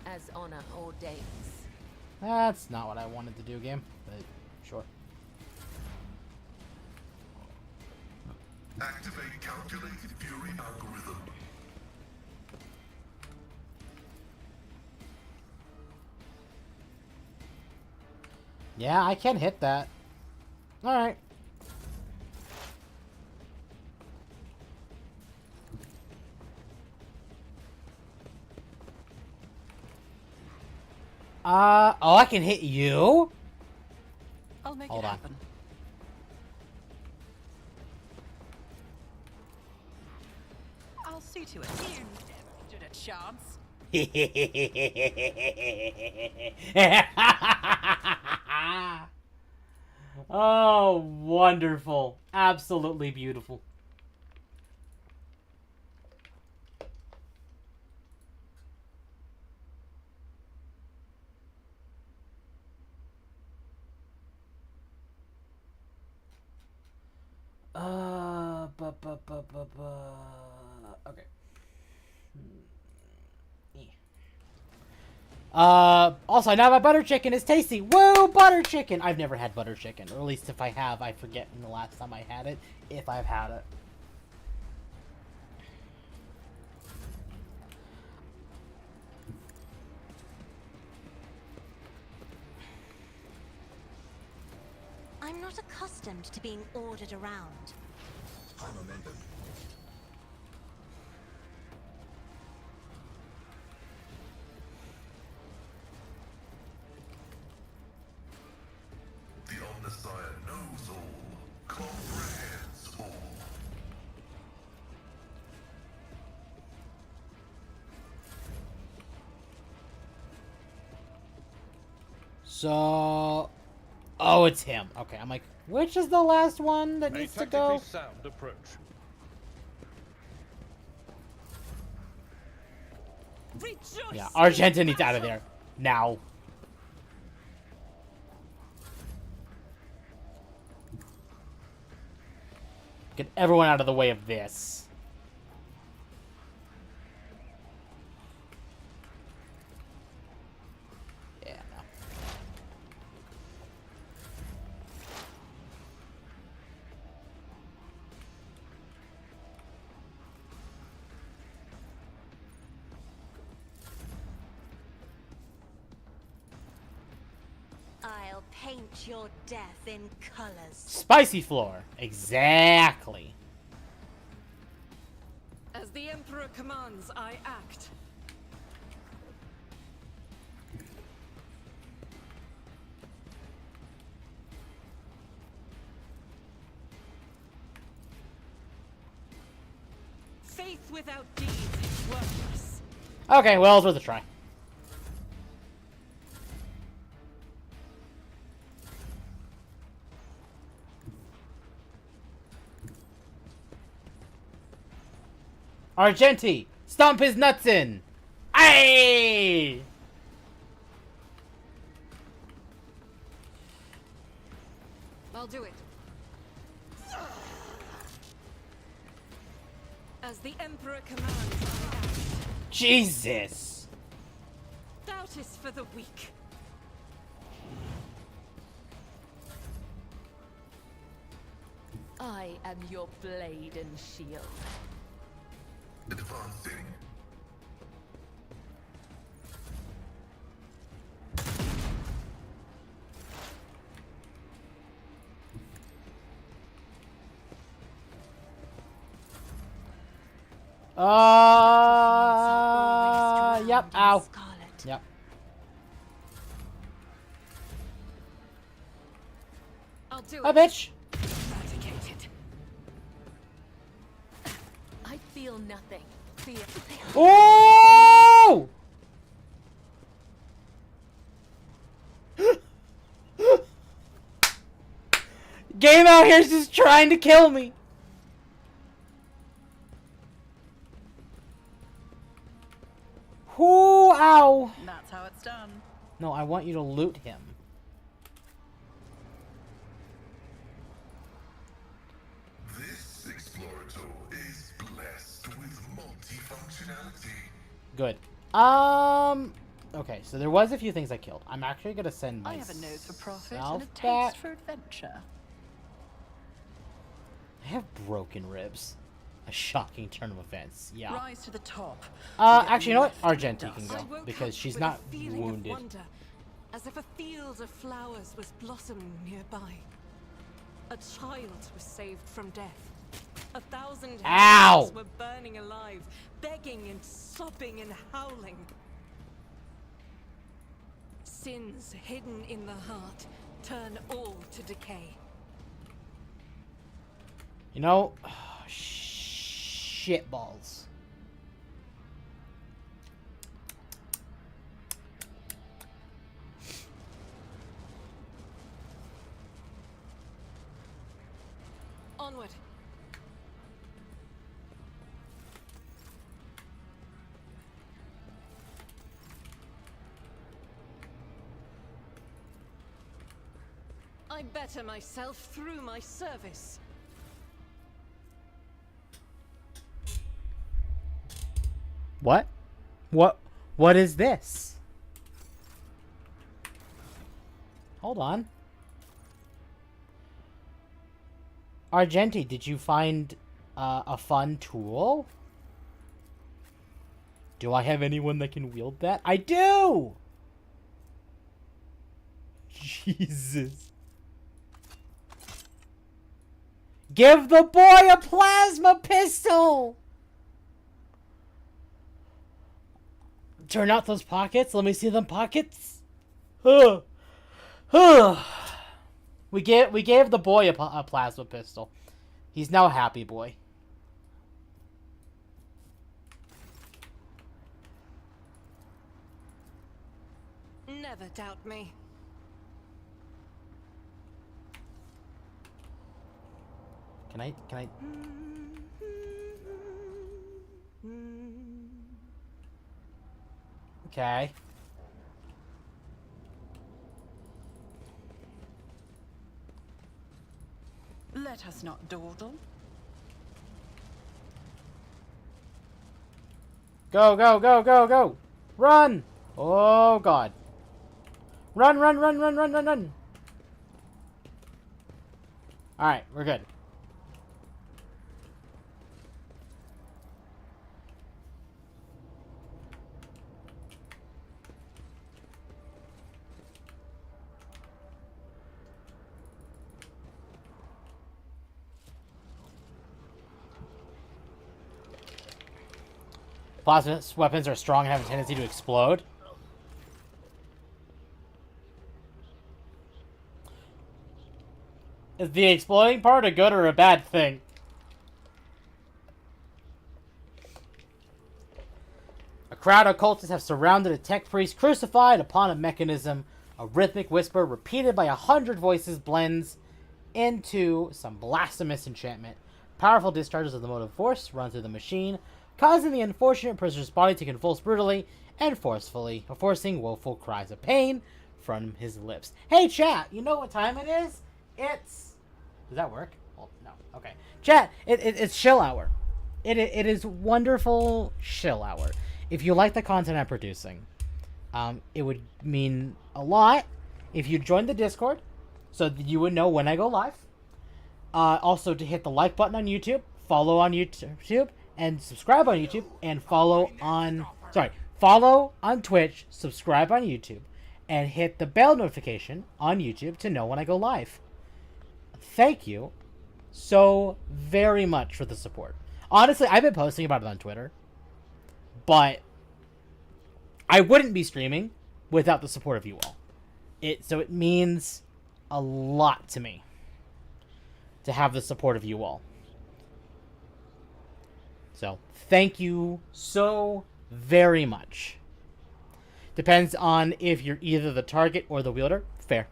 As honor ordains. That's not what I wanted to do, game, but sure. Activate calculated fury algorithm. Yeah, I can hit that. Alright. Oh, I can hit you? I'll make Hold it on. happen. I'll see to it. You never stood a chance. Oh, wonderful. Absolutely beautiful. Okay. Also, now my butter chicken is tasty. Woo, butter chicken! I've never had butter chicken, or at least if I have, I forget when the last time I had it, if I've had it. I'm not accustomed to being ordered around. High momentum. The Omnissiah knows all, comprehends all. So... Oh, it's him. Okay, I'm like, which is the last one that A needs to tactically go? sound approach. Rejoice! Yeah, Argenta needs out of there. Now. Get everyone out of the way of this. Yeah, no. I'll paint your death in colors. Spicy floor. Exactly. As the Emperor commands, I act. Faith without deeds is worthless. Okay, well, it's worth a try. Argenti! Stomp his nuts in! Aye! I'll do it. As the Emperor commands, I act. Jesus! Doubt is for the weak. I am your blade and shield. Advancing. Yep, ow. Scarlet. Yep. I'll do Hi, it. bitch! Eradicated. I feel nothing. Fear. Oh! Game out here is just trying to kill me. Whoo, ow. That's how it's done. No, I want you to loot him. This explorator is blessed with multifunctionality. Good. Okay, so there was a few things I killed. I'm actually gonna send I myself have a nose for profit and a back. taste for adventure. I have broken ribs. A shocking turn of events. Yeah. Rise to the top. Actually, you know what? Argenti can I go woke because up she's with not a feeling wounded. Of wonder, as if a field of flowers was blossoming nearby. A child was saved from death. 1,000 Ow! hands were burning alive, begging and sobbing and howling. Sins hidden in the heart turn all to decay. You know, shitballs. Onward. I better myself through my service. What? What is this? Hold on. Argenti, did you find a fun tool? Do I have anyone that can wield that? I do! Jesus. Give the boy a plasma pistol! Turn out those pockets. Let me see them pockets. We gave the boy a plasma pistol. He's now a happy boy. Never doubt me. Can I? Okay. Let us not dawdle. Go, go, go, go, go! Run! Oh, God. Run, run, run, run, run, run, run! Alright, we're good. Plasma weapons are strong and have a tendency to explode. Is the exploding part a good or a bad thing? A crowd of cultists have surrounded a tech priest crucified upon a mechanism. A rhythmic whisper repeated by 100 voices blends into some blasphemous enchantment. Powerful discharges of the motive force run through the machine, causing the unfortunate prisoner's body to convulse brutally and forcefully, forcing woeful cries of pain from his lips. Hey, chat, you know what time it is? It's... Does that work? Well, no. Okay. Chat, it's chill hour. It is wonderful chill hour. If you like the content I'm producing, it would mean a lot if you joined the Discord so that you would know when I go live. Also, to hit the like button on YouTube, follow on YouTube, and subscribe on YouTube, and follow on Twitch, subscribe on YouTube, and hit the bell notification on YouTube to know when I go live. Thank you so very much for the support. Honestly, I've been posting about it on Twitter, but I wouldn't be streaming without the support of you all. So it means a lot to me to have the support of you all. So, thank you so very much. Depends on if you're either the target or the wielder. Fair.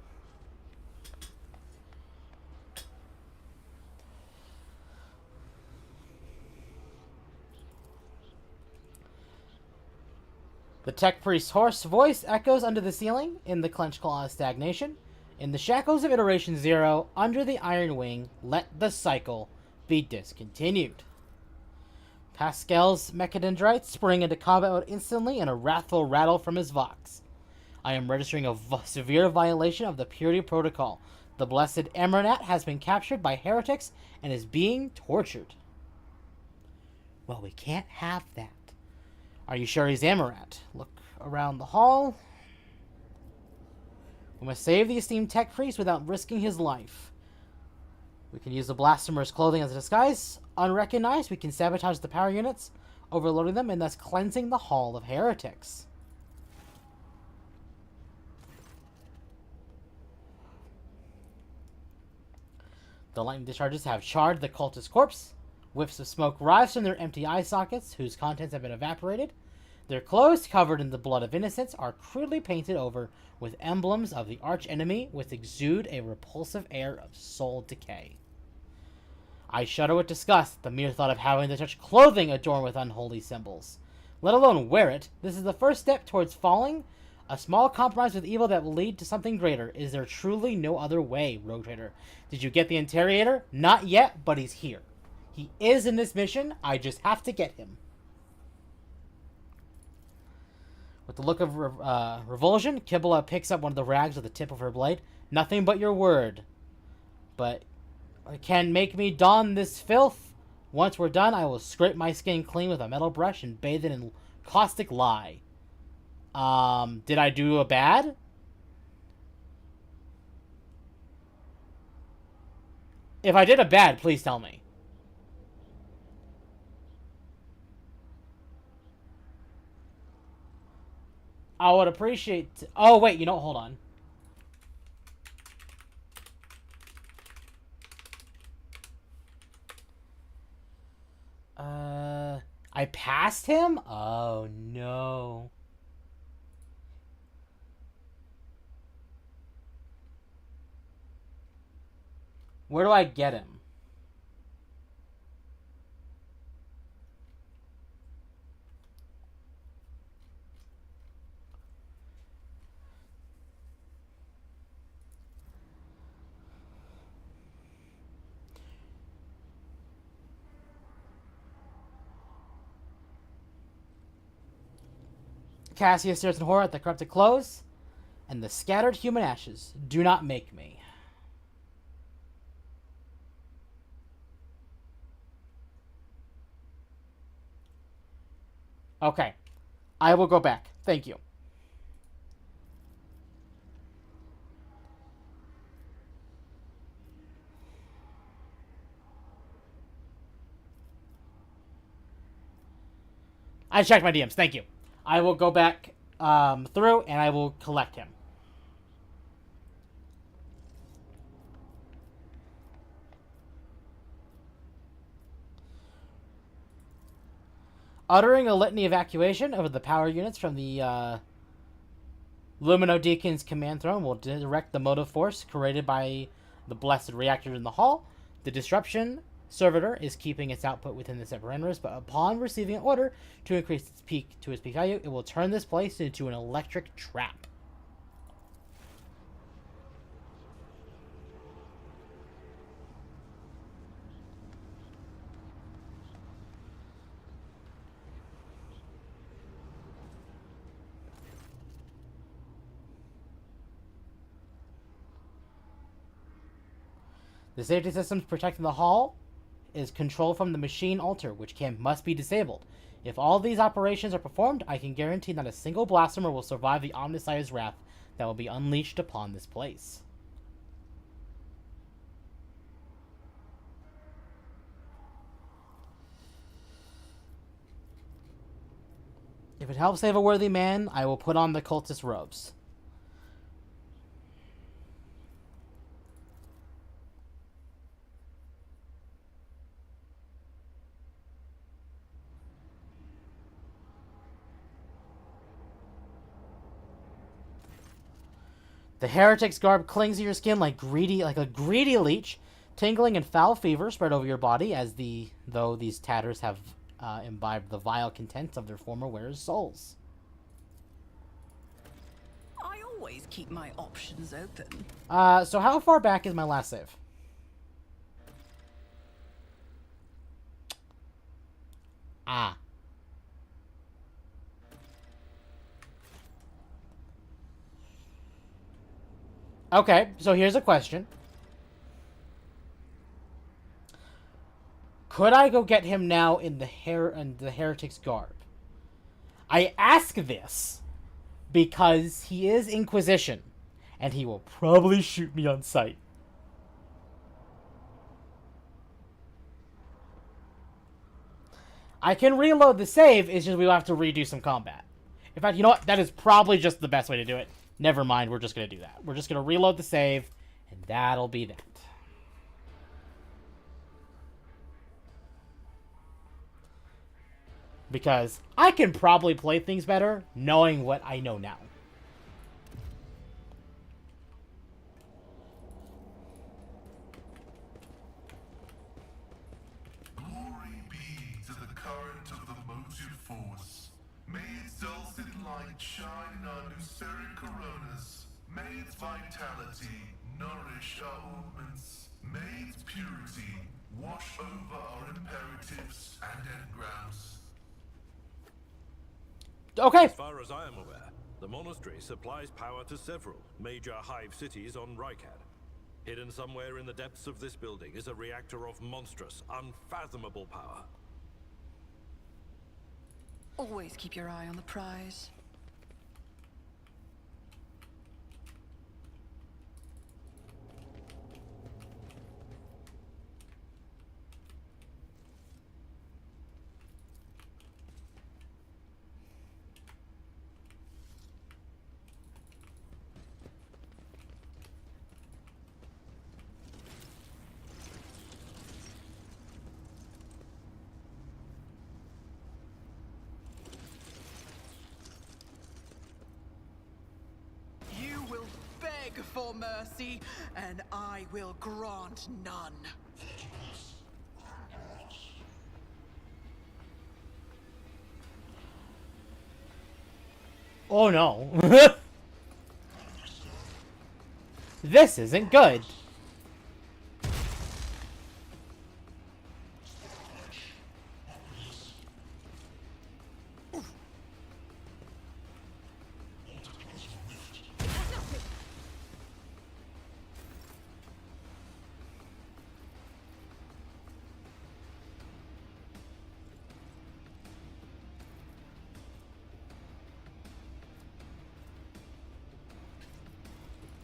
The tech priest's hoarse voice echoes under the ceiling in the clenched claw of stagnation. In the shackles of Iteration 0, under the Iron Wing, let the cycle be discontinued. Pascal's mechadendrites spring into combat mode instantly in a wrathful rattle from his vox. I am registering a severe violation of the Purity Protocol. The blessed Emranat has been captured by heretics and is being tortured. Well, we can't have that. Are you sure he's Amaranth? Look around the hall. We must save the esteemed tech priest without risking his life. We can use the Blasphemer's clothing as a disguise. Unrecognized, we can sabotage the power units, overloading them and thus cleansing the hall of heretics. The lightning discharges have charred the cultist corpse. Whiffs of smoke rise from their empty eye sockets, whose contents have been evaporated. Their clothes, covered in the blood of innocents, are crudely painted over with emblems of the archenemy, which exude a repulsive air of soul decay. I shudder with disgust at the mere thought of having to touch clothing adorned with unholy symbols. Let alone wear it. This is the first step towards falling. A small compromise with evil that will lead to something greater. Is there truly no other way, Rogue Trader? Did you get the Interrogator? Not yet, but he's here. He is in this mission. I just have to get him. With the look of revulsion, Kibble picks up one of the rags with the tip of her blade. Nothing but your word. But can make me don this filth? Once we're done, I will scrape my skin clean with a metal brush and bathe it in caustic lye. Did I do a bad? If I did a bad, please tell me. I would appreciate... Oh, wait, you know, hold on. I passed him? Oh, no. Where do I get him? Cassia stares in horror at the corrupted clothes and the scattered human ashes. Do not make me. Okay. I will go back. Thank you. I checked my DMs. Thank you. I will go back through and I will collect him. Uttering a litany evacuation over the power units from the Lumino Deacon's command throne will direct the motive force created by the blessed reactor in the hall. The disruption servitor is keeping its output within the set parameters, but upon receiving an order to increase its peak to its peak value, it will turn this place into an electric trap. The safety systems protecting the hall is controlled from the machine altar, which must be disabled. If all these operations are performed, I can guarantee not a single blasphemer will survive the Omnissiah's wrath that will be unleashed upon this place. If it helps save a worthy man, I will put on the cultist robes. The heretic's garb clings to your skin like a greedy leech. Tingling and foul fever spread over your body though these tatters have imbibed the vile contents of their former wearers' souls. always keep my options open. So how far back is my last save? Ah. Okay, so here's a question. Could I go get him now in the heretic's garb? I ask this because he is Inquisition, and he will probably shoot me on sight. I can reload the save, it's just we'll have to redo some combat. In fact, you know what? That is probably just the best way to do it. Never mind, we're just going to do that. We're just going to reload the save, and that'll be that. Because I can probably play things better knowing what I know now. Glory be to the current of the motive force. May its dulcet light shine in our luceric coronas. May its vitality nourish our augments. May its purity wash over our imperatives and engrams. Okay. As far as I am aware, the monastery supplies power to several major hive cities on Rykad. Hidden somewhere in the depths of this building is a reactor of monstrous, unfathomable power. Always keep your eye on the prize. For mercy, and I will grant none. Oh no. This isn't good.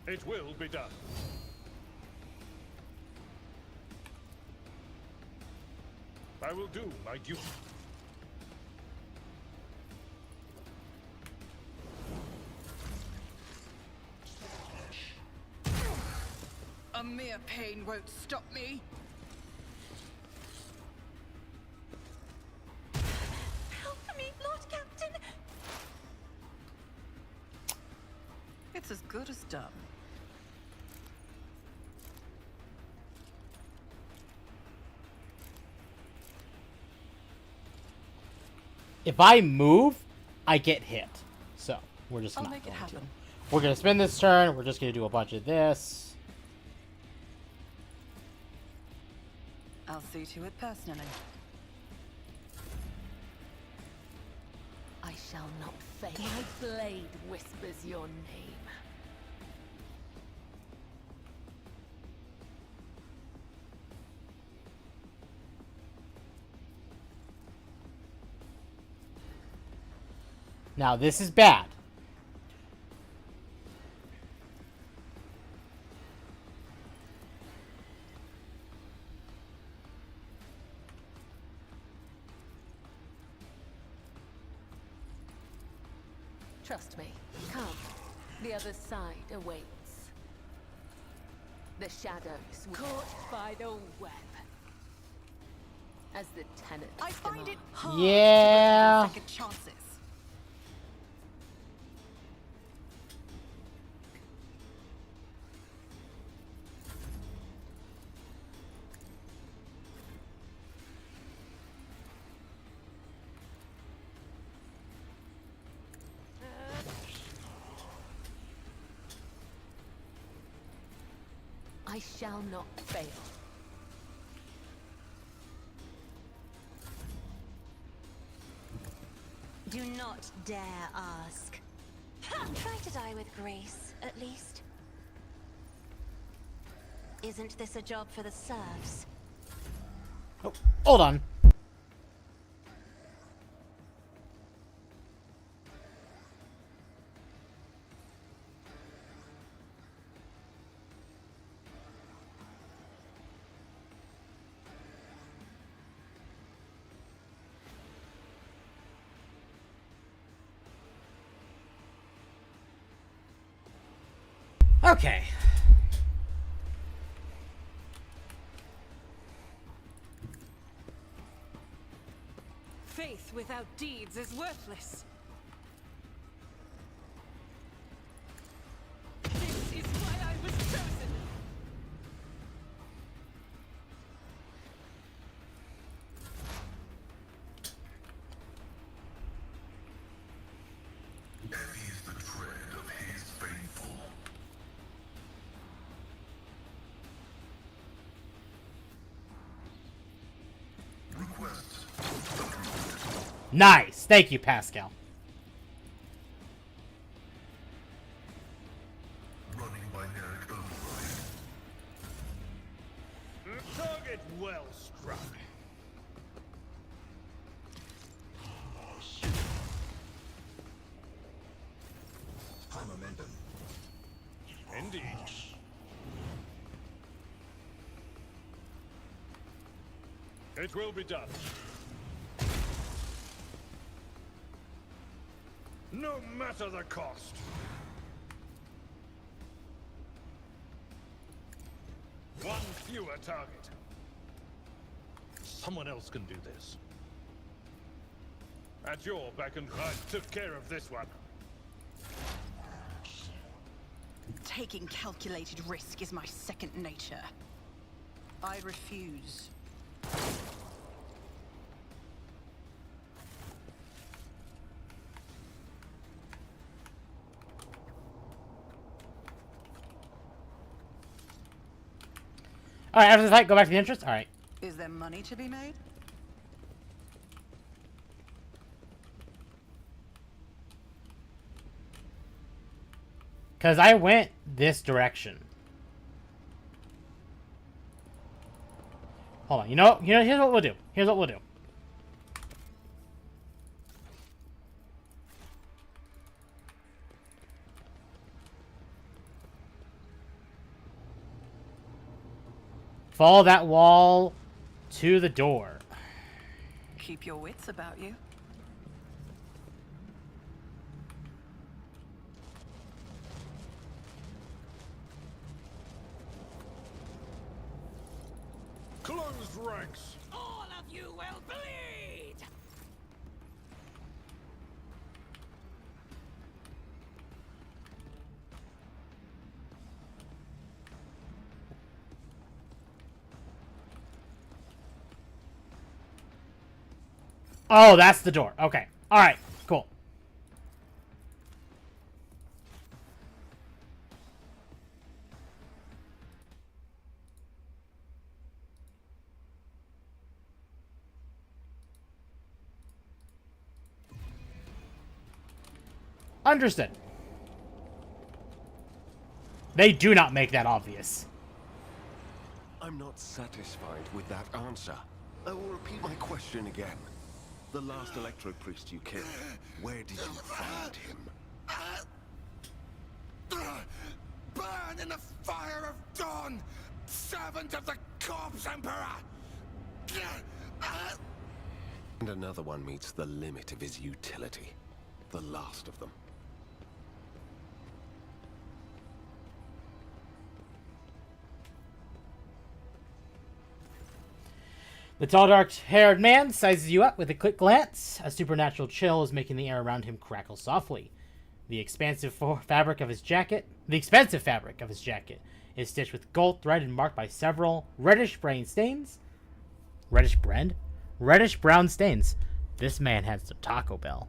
It will be done. I will do my duty. A mere pain won't stop me. Help me, Lord Captain! It's as good as done. If I move, I get hit. So, we're just I'll not make it going happen. to. We're going to spend this turn. We're just going to do a bunch of this. I'll see to it personally. I shall not fail. My blade whispers your name. Now, this is bad. Trust me. Come. The other side awaits. The shadows caught by the web. As the tenants I find it demand. hard Yeah. to take second chances. I shall not fail. Do not dare ask. Try to die with grace, at least. Isn't this a job for the serfs? Oh, hold on. Okay. Faith without deeds is worthless. This is why I was chosen. Heavy is the tread of his faithful. Request approved. Nice. Thank you, Pascal. Running binaric override. Target well struck. High momentum. Indeed. It will be done. No matter the cost. One fewer target. Someone else can do this. At your beck and I took care of this one. Taking calculated risk is my second nature. I refuse. All right, after the fight, go back to the entrance. All right. Is there money to be made? Because I went this direction. Hold on. You know, here's what we'll do. Here's what we'll do. Follow that wall to the door. Keep your wits about you. Closed ranks. All of you will bleed! Oh, that's the door. Okay. All right. Cool. Understood. They do not make that obvious. I'm not satisfied with that answer. I will repeat my question again. The last Electro Priest you killed, where did you find him? Burn in the fire of dawn, servant of the Corpse Emperor! And another one meets the limit of his utility. The last of them. The tall, dark-haired man sizes you up with a quick glance. A supernatural chill is making the air around him crackle softly. The expensive fabric of his jacket is stitched with gold thread and marked by several reddish-brown stains. Reddish-brown stains. This man had some Taco Bell.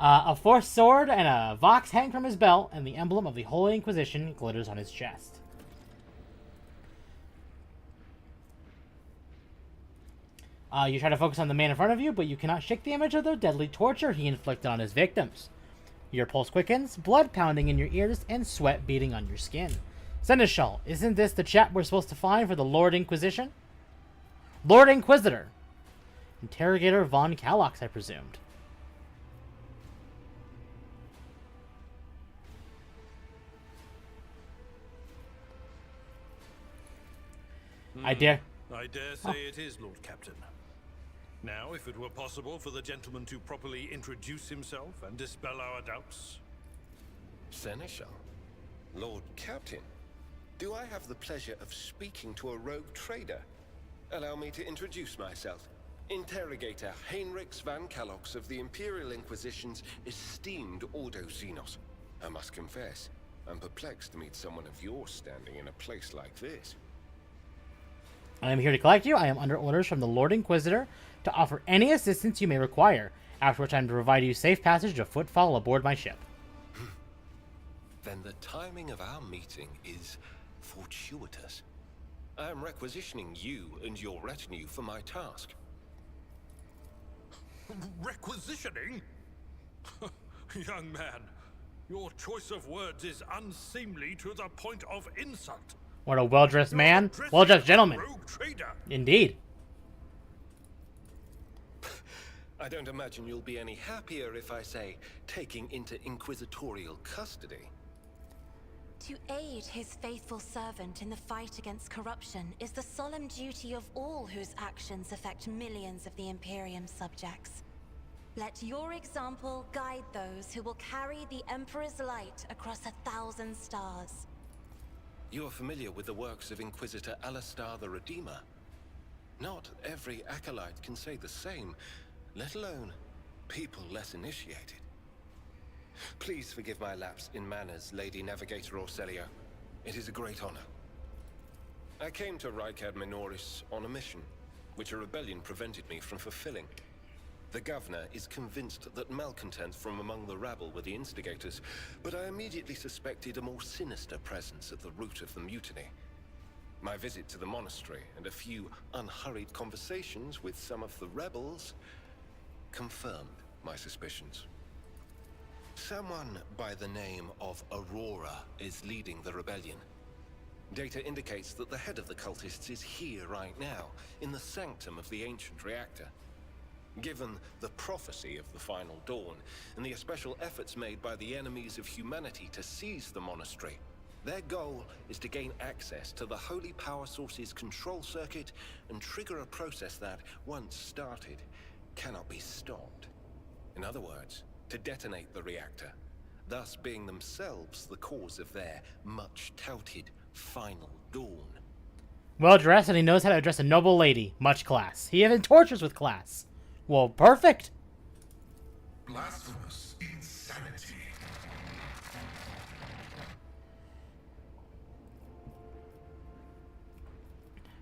A forced sword and a vox hang from his belt, and the emblem of the Holy Inquisition glitters on his chest. You try to focus on the man in front of you, but you cannot shake the image of the deadly torture he inflicted on his victims. Your pulse quickens, blood pounding in your ears, and sweat beating on your skin. Seneschal, isn't this the chap we're supposed to find for the Lord Inquisition? Lord Inquisitor. Interrogator von Kalox, I presumed. I dare say it is, Lord Captain. Now, if it were possible for the gentleman to properly introduce himself and dispel our doubts. Seneschal? Lord Captain? Do I have the pleasure of speaking to a rogue trader? Allow me to introduce myself. Interrogator Heinrichs van Kalox of the Imperial Inquisition's esteemed Ordo Xenos. I must confess, I'm perplexed to meet someone of your standing in a place like this. I am here to collect you. I am under orders from the Lord Inquisitor to offer any assistance you may require, after which I am to provide you safe passage to footfall aboard my ship. Then the timing of our meeting is fortuitous. I am requisitioning you and your retinue for my task. Requisitioning? Young man, your choice of words is unseemly to the point of insult. What a well-dressed man. Well-dressed gentleman. Rogue trader. Indeed. I don't imagine you'll be any happier if I say taking into inquisitorial custody. To aid his faithful servant in the fight against corruption is the solemn duty of all whose actions affect millions of the Imperium's subjects. Let your example guide those who will carry the Emperor's light across 1,000 stars. You are familiar with the works of Inquisitor Alistar the Redeemer. Not every acolyte can say the same, let alone people less initiated. Please forgive my lapse in manners, Lady Navigator Orselio. It is a great honor. I came to Rykad Minoris on a mission, which a rebellion prevented me from fulfilling. The governor is convinced that malcontents from among the rabble were the instigators, but I immediately suspected a more sinister presence at the root of the mutiny. My visit to the monastery and a few unhurried conversations with some of the rebels confirmed my suspicions. Someone by the name of Aurora is leading the rebellion. Data indicates that the head of the cultists is here right now, in the sanctum of the ancient reactor. Given the prophecy of the final dawn, and the special efforts made by the enemies of humanity to seize the monastery, their goal is to gain access to the holy power source's control circuit and trigger a process that, once started, cannot be stopped. In other words, to detonate the reactor, thus being themselves the cause of their much-touted final dawn. Well-dressed, and he knows how to address a noble lady. Much class. He even tortures with class. Well, perfect. Blasphemous insanity.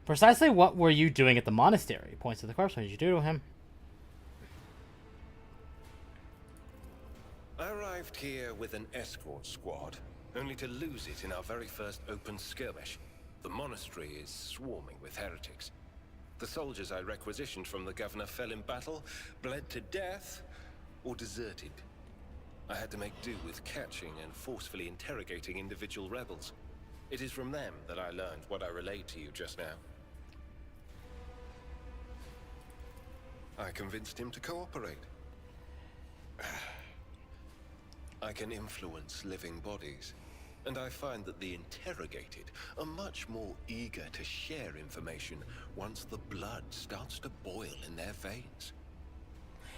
Precisely what were you doing at the monastery? Points to the corpse. What did you do to him? I arrived here with an escort squad, only to lose it in our very first open skirmish. The monastery is swarming with heretics. The soldiers I requisitioned from the governor fell in battle, bled to death, or deserted. I had to make do with catching and forcefully interrogating individual rebels. It is from them that I learned what I relayed to you just now. I convinced him to cooperate. I can influence living bodies, and I find that the interrogated are much more eager to share information once the blood starts to boil in their veins.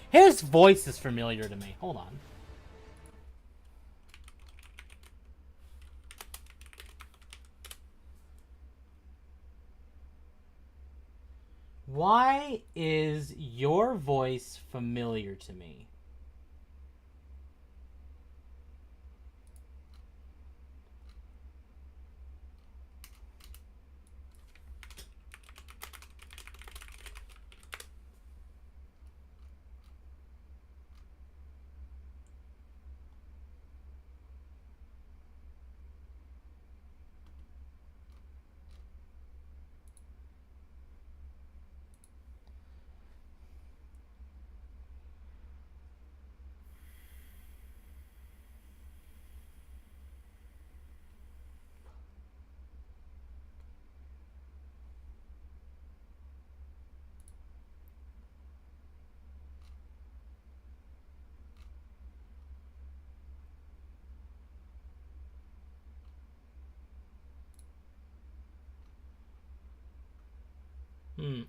His voice is familiar to me. Hold on. Why is your voice familiar to me?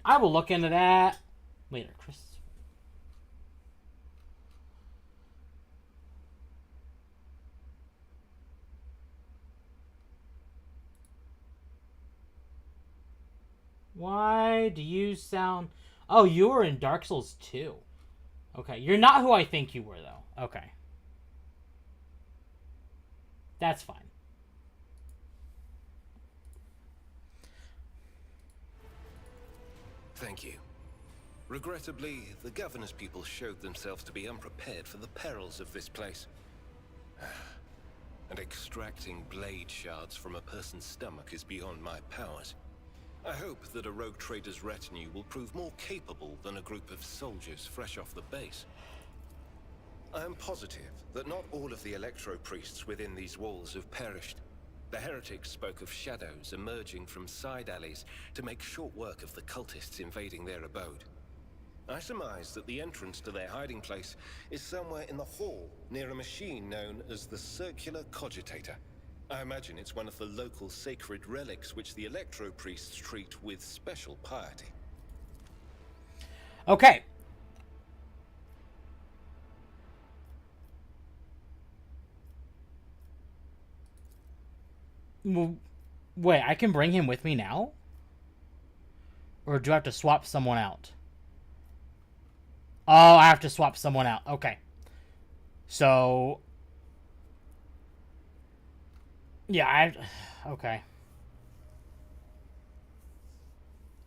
I will look into that later, Chris. Why do you sound... Oh, you were in Dark Souls 2. Okay, you're not who I think you were, though. Okay. That's fine. Thank you. Regrettably, the governor's people showed themselves to be unprepared for the perils of this place. And extracting blade shards from a person's stomach is beyond my powers. I hope that a rogue trader's retinue will prove more capable than a group of soldiers fresh off the base. I am positive that not all of the electro-priests within these walls have perished. The heretics spoke of shadows emerging from side alleys to make short work of the cultists invading their abode. I surmise that the entrance to their hiding place is somewhere in the hall, near a machine known as the Circular Cogitator. I imagine it's one of the local sacred relics which the electro-priests treat with special piety. Okay. Wait, I can bring him with me now? Or do I have to swap someone out? Oh, I have to swap someone out. Okay. So... Yeah, okay.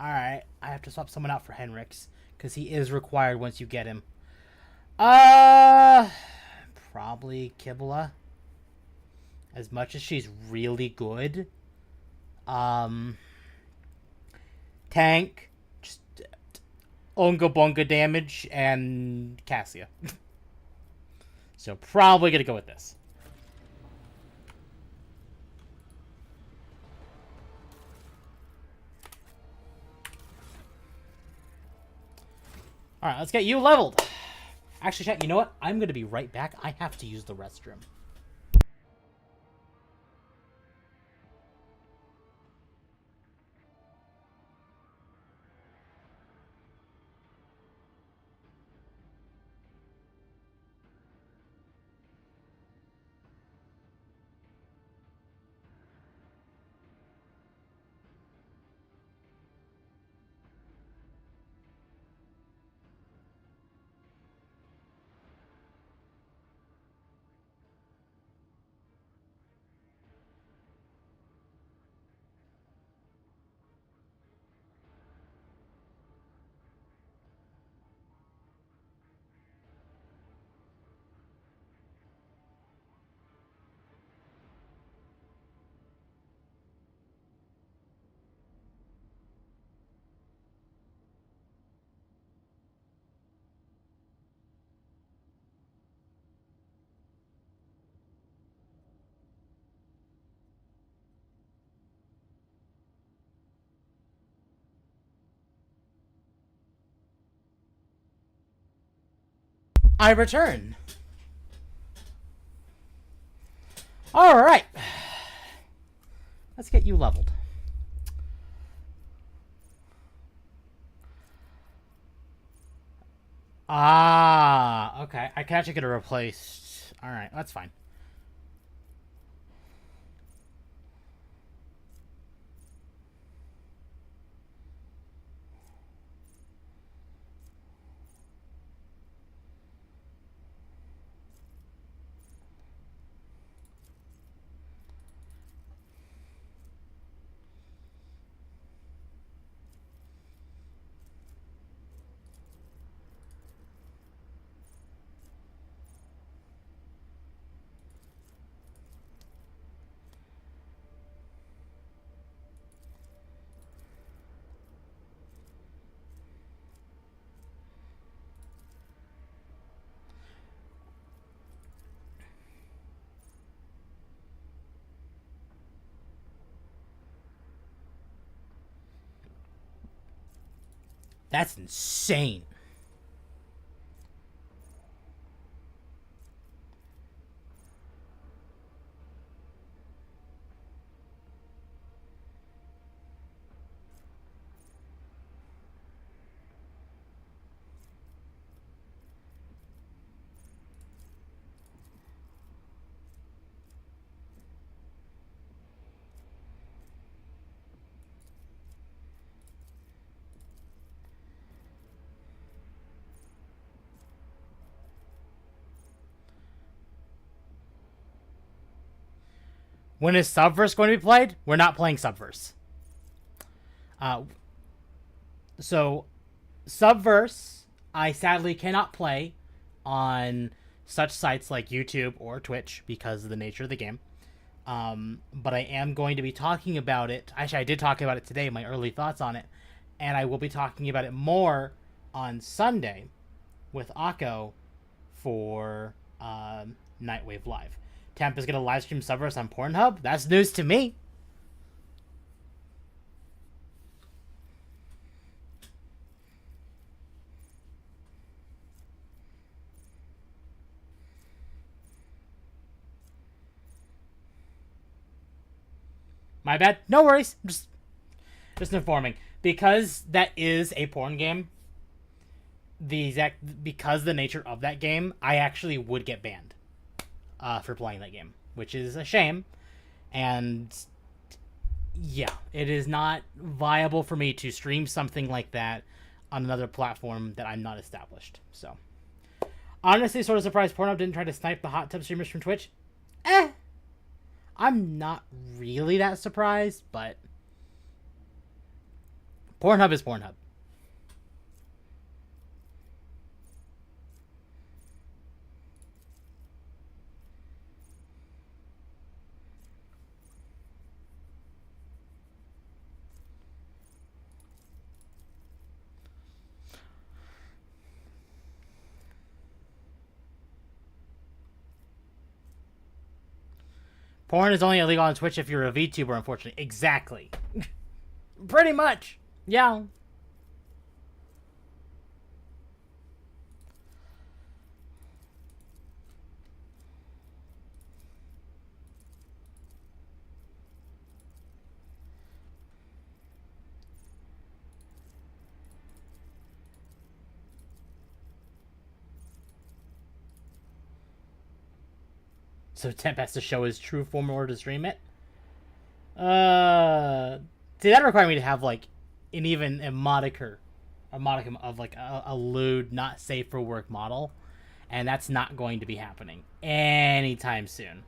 Alright, I have to swap someone out for Henrik's. Because he is required once you get him. Probably Kibla. As much as she's really good. Tank. Just Unga Bunga damage. And Cassia. So probably gonna go with this. Alright, let's get you leveled. Actually, chat, you know what? I'm going to be right back. I have to use the restroom. I return. Alright. Let's get you leveled. Okay. I can actually get it replaced. Alright, that's fine. That's insane. When is Subverse going to be played? We're not playing Subverse. So, Subverse, I sadly cannot play on such sites like YouTube or Twitch because of the nature of the game. But I am going to be talking about it. Actually, I did talk about it today, my early thoughts on it. And I will be talking about it more on Sunday with Akko for Nightwave Live. Temp is going to live stream Subverse on Pornhub. That's news to me. My bad. No worries. Just informing. Because that is a porn game, because the nature of that game, I actually would get banned for playing that game, which is a shame. And yeah, it is not viable for me to stream something like that on another platform that I'm not established. So, honestly, sort of surprised Pornhub didn't try to snipe the hot tub streamers from Twitch. I'm not really that surprised, but Pornhub is Pornhub. Porn is only illegal on Twitch if you're a VTuber, unfortunately. Exactly. Pretty much. Yeah. So Temp has to show his true form in order to stream it? See, that require me to have, like, a modicum of, like, a lewd, not safe for work model. And that's not going to be happening anytime soon.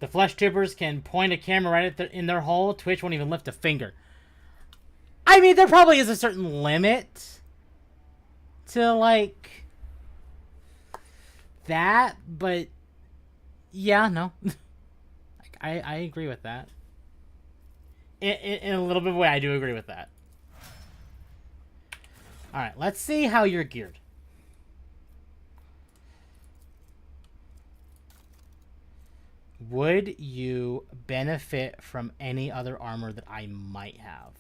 The flesh tubers can point a camera right at in their hole. Twitch won't even lift a finger. I mean, there probably is a certain limit to, like, that, but yeah, no. I agree with that. In a little bit of a way, I do agree with that. Alright, let's see how you're geared. Would you benefit from any other armor that I might have?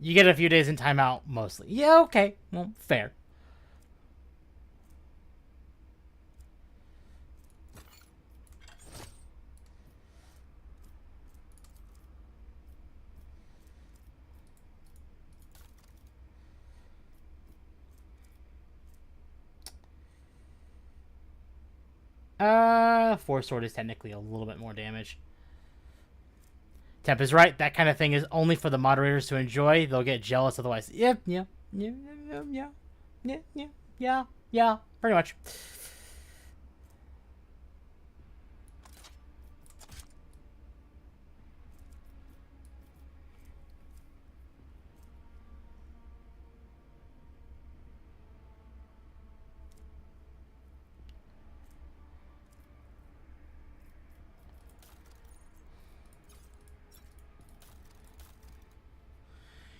You get a few days in timeout, mostly. Yeah, okay. Well, fair. Force Sword is technically a little bit more damage. Temp is right. That kind of thing is only for the moderators to enjoy. They'll get jealous otherwise. Yeah, pretty much.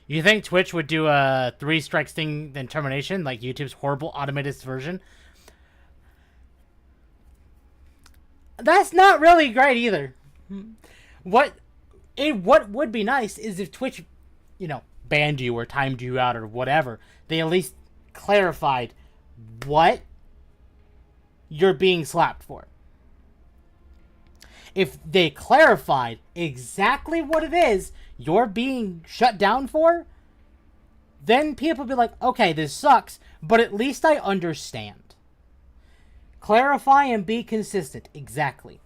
You think Twitch would do a 3 strikes thing then termination, like YouTube's horrible automated version? That's not really great either. What would be nice is if Twitch, banned you or timed you out or whatever. They at least clarified what you're being slapped for. If they clarified exactly what it is you're being shut down for, then people be like, okay, this sucks, but at least I understand. Clarify and be consistent. Exactly.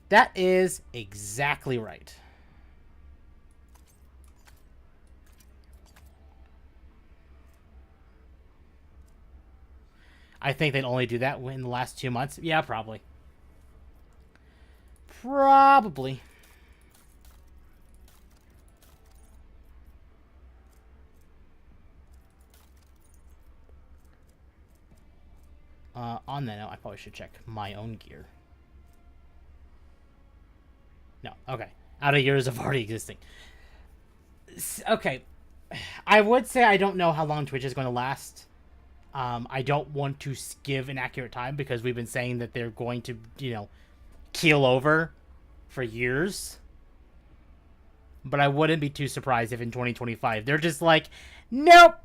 That is exactly right. I think they'd only do that in the last 2 months. Yeah, probably. Probably. On that note, I probably should check my own gear. No, okay. Out of years of already existing. Okay. I would say I don't know how long Twitch is going to last. I don't want to give an accurate time because we've been saying that they're going to, keel over for years. But I wouldn't be too surprised if in 2025 they're just like, nope.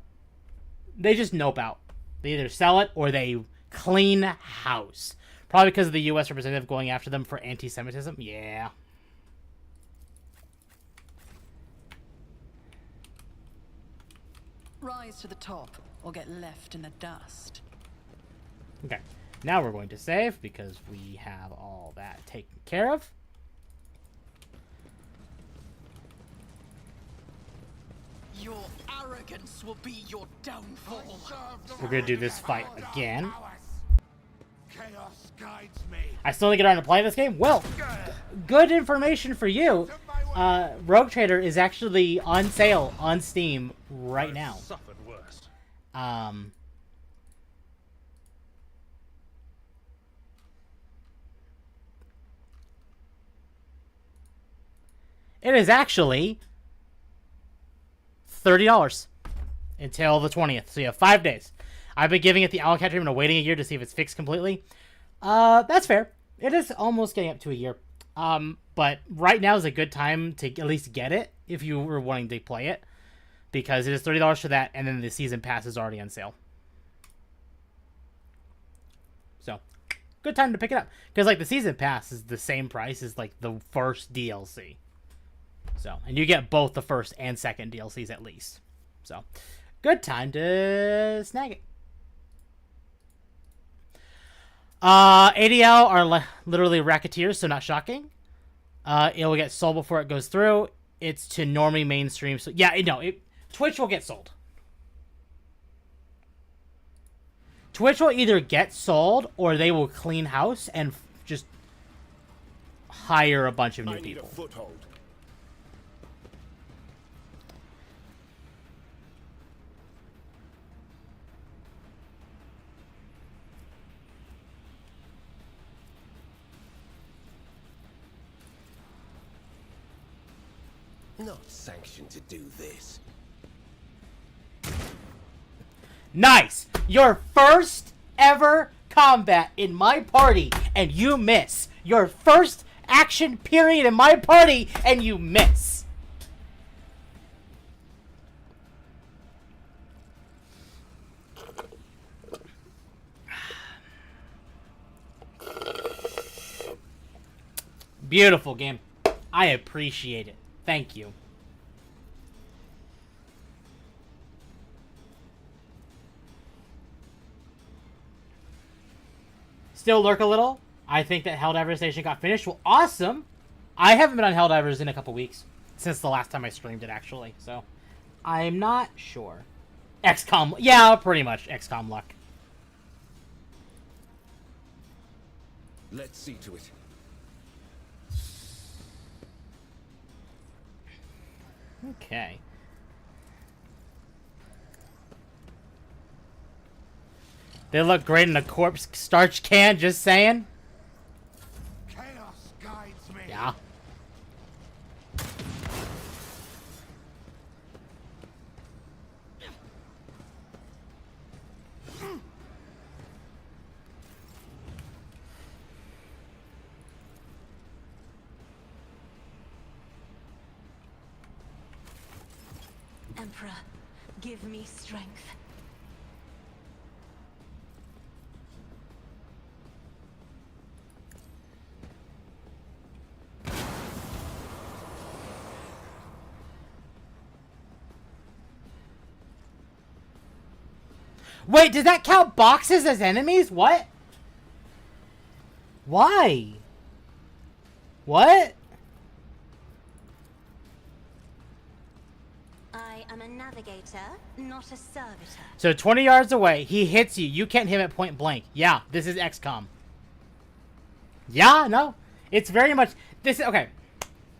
They just nope out. They either sell it or they clean house. Probably because of the U.S. representative going after them for anti-Semitism. Yeah. Rise to the top or get left in the dust. Okay. Now we're going to save because we have all that taken care of. Your arrogance will be your downfall. We're going to do this fight again. Chaos guides me. I still need to get around to play this game? Well, good information for you. Rogue Trader is actually on sale on Steam right now. Suffered worse. It is actually $30 until the 20th. So you have 5 days. I've been giving it the Owlcat treatment and waiting a year to see if it's fixed completely. That's fair. It is almost getting up to a year. But right now is a good time to at least get it if you were wanting to play it. Because it is $30 for that, and then the season pass is already on sale. So, good time to pick it up. Because, the season pass is the same price as, the first DLC. So, and you get both the first and second DLCs at least. So, good time to snag it. ADL are literally racketeers, so not shocking. It will get sold before it goes through. It's to normie mainstream. So, yeah, Twitch will get sold. Twitch will either get sold or they will clean house and just hire a bunch of new people. A foothold. Not sanctioned to do this. Nice! Your first ever combat in my party, and you miss. Your first action period in my party, and you miss. Beautiful game. I appreciate it. Thank you. Still lurk a little. I think that Helldivers Station got finished. Well, awesome. I haven't been on Helldivers in a couple weeks. Since the last time I streamed it, actually. So, I'm not sure. XCOM. Yeah, pretty much XCOM luck. Let's see to it. Okay. They look great in a corpse starch can, just saying. Chaos guides me. Yeah. Emperor, give me strength. Wait, does that count boxes as enemies? What? Why? What? I am a navigator, not a servitor. So 20 yards away, he hits you. You can't hit him at point blank. Yeah, this is XCOM. Yeah, no. It's very much... This is... Okay.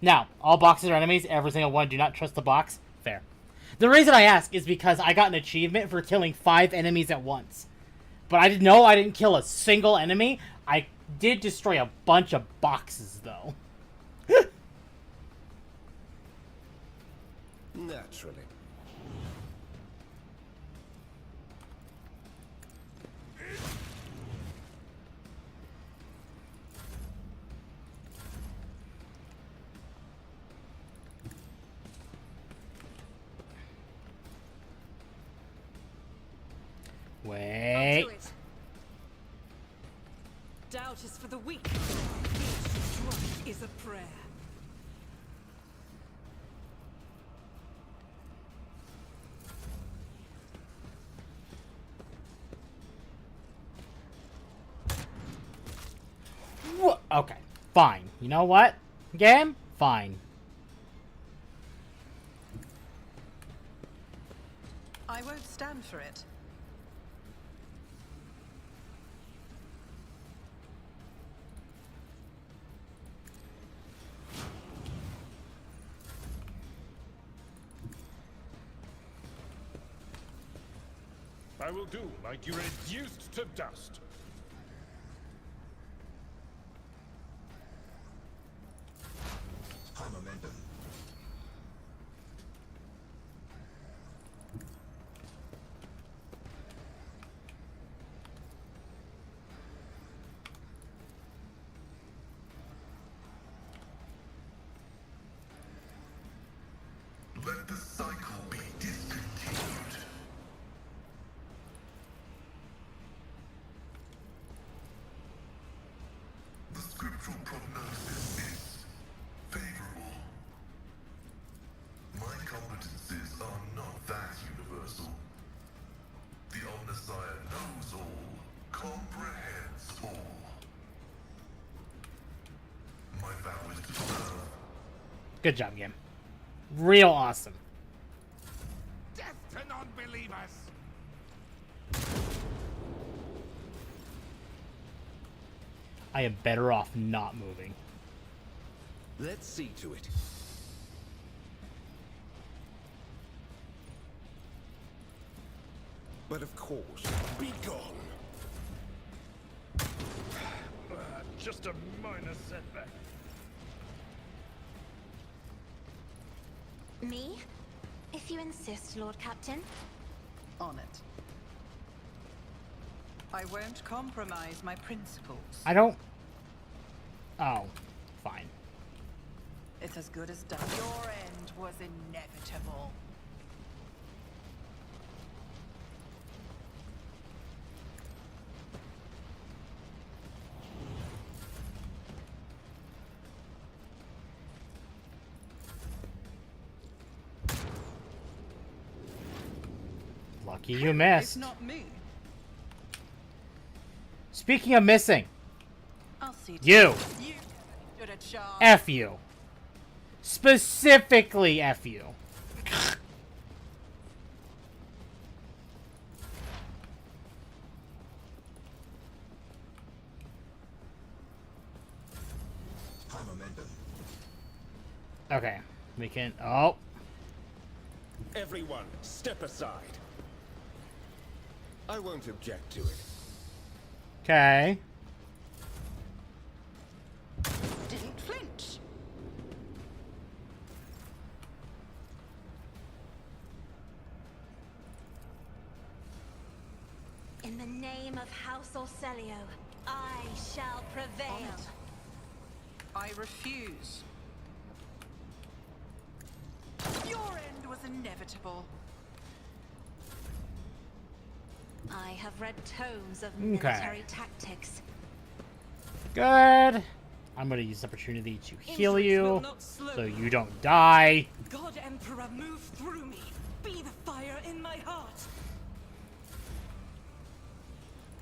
Now, all boxes are enemies. Every single one. Do not trust the box. Fair. The reason I ask is because I got an achievement for killing 5 enemies at once. But I didn't know I didn't kill a single enemy. I did destroy a bunch of boxes, though. Naturally. Wait. I'll do it. Doubt is for the weak. Each strike is a prayer. Okay, fine. You know what? Game? Fine. I won't stand for it. I will do like you reduced to dust. High momentum. Let the cycle be discontinued. The scriptural prognosis is favorable. My competencies are not that universal. The Omnissiah knows all, comprehends all. My vow is to serve. Good job, game. Real awesome. Death to non-believers! I am better off not moving. Let's see to it. But of course, be gone. Just a minor setback. Me? If you insist, Lord Captain. On it. I won't compromise my principles. I don't... Oh, fine. It's as good as done. Your end was inevitable. Lucky you missed. It's not me. Speaking of missing, I'll see to you. You should have charged. F you. Specifically F you. High momentum. Okay, we can... Oh. Everyone, step aside. I won't object to it. Okay. Didn't flinch. In the name of House Orselio, I shall prevail. I refuse. Your end was inevitable. I have read tomes of military tactics. Good. I'm gonna use the opportunity to heal you, so you don't die. God Emperor, move through me. Be the fire in my heart.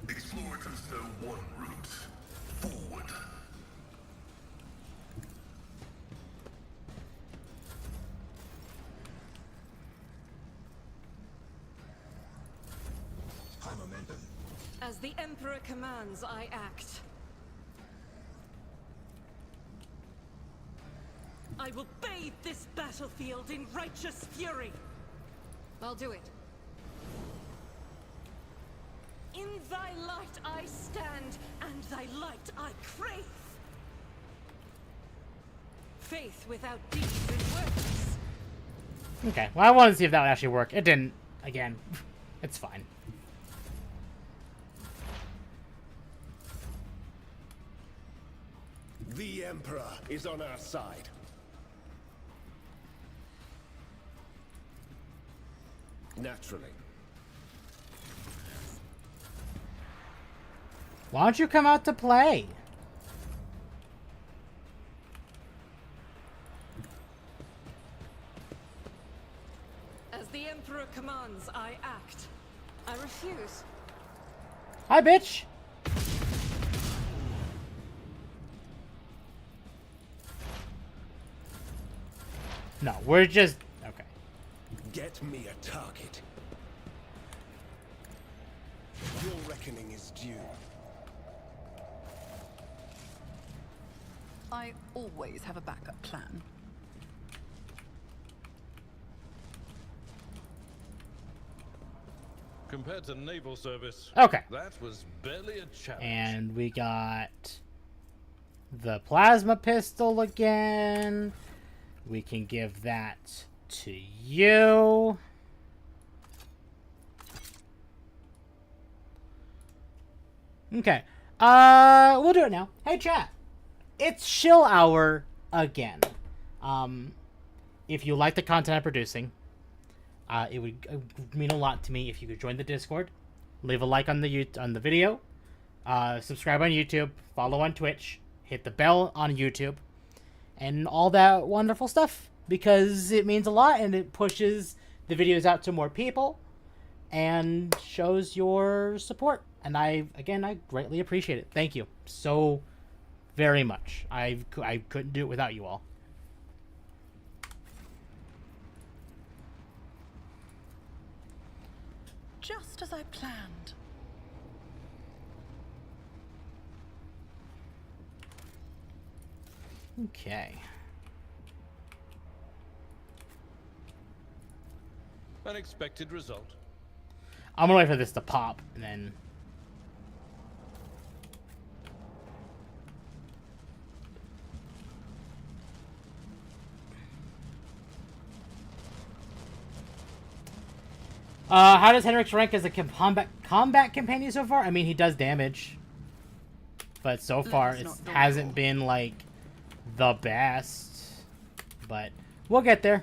Explorators know one route. Forward. High momentum. As the Emperor commands, I act. I will bathe this battlefield in righteous fury. I'll do it. In thy light I stand, and thy light I crave. Faith without deeds is worthless. Okay, well, I wanted to see if that would actually work. It didn't. Again, it's fine. The Emperor is on our side. Naturally. Why don't you come out to play? As the Emperor commands, I act. I refuse. Hi, bitch. No, we're just... Okay. Get me a target. Your reckoning is due. I always have a backup plan. Compared to naval service, Okay. that was barely a challenge. And we got the plasma pistol again. We can give that to you. Okay. We'll do it now. Hey, chat. It's chill hour again. If you like the content I'm producing, it would mean a lot to me if you could join the Discord, leave a like on the video, subscribe on YouTube, follow on Twitch, hit the bell on YouTube, and all that wonderful stuff, because it means a lot and it pushes the videos out to more people and shows your support. And I greatly appreciate it. Thank you so very much. I couldn't do it without you all. Just as I planned. Okay. Unexpected result. I'm gonna wait for this to pop and then. How does Henrik's rank as a combat companion so far? I mean, he does damage, but so far it hasn't been like the best. But we'll get there.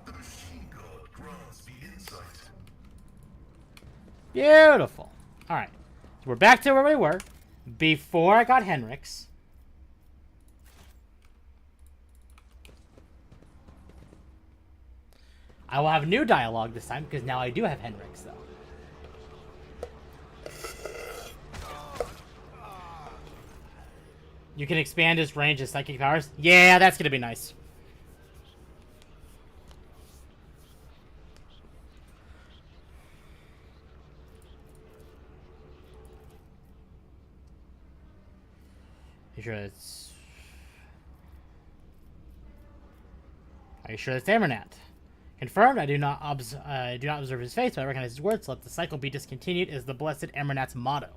The machine god grants me insight. Beautiful. All right, so we're back to where we were before I got Henrik's. I will have new dialogue this time because now I do have Henrik's, though. You can expand his range of psychic powers. Yeah, that's gonna be nice. Are you sure it's... Are you sure that's Amernat? Confirmed. I do not observe his face, but I recognize his words. Let the cycle be discontinued is the blessed Amernat's motto.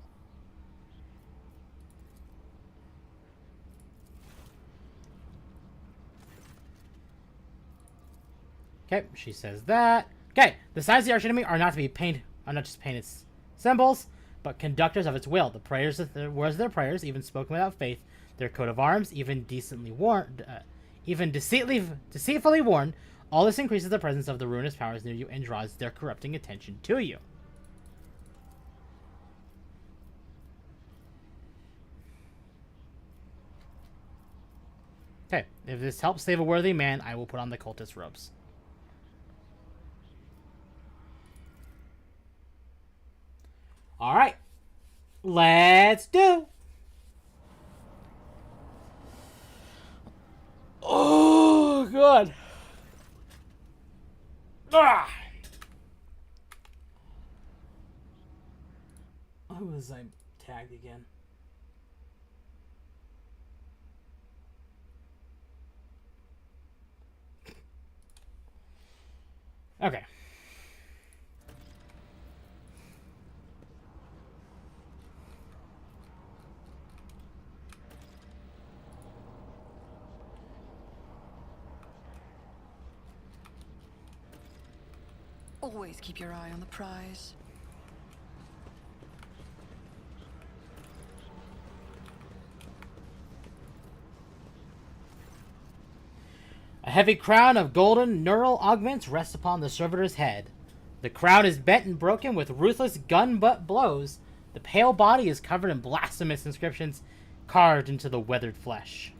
Okay, she says that. Okay, the signs of the arch enemy are not just painted symbols, but conductors of its will. The prayers of their prayers, even spoken without faith, their coat of arms, even deceitfully worn. All this increases the presence of the ruinous powers near you and draws their corrupting attention to you. Okay, if this helps save a worthy man, I will put on the cultist robes. All right, let's do. Oh, God. Ah. Who was I tagged again? Okay. Always keep your eye on the prize. A heavy crown of golden neural augments rests upon the servitor's head. The crown is bent and broken with ruthless gun-butt blows. The pale body is covered in blasphemous inscriptions carved into the weathered flesh.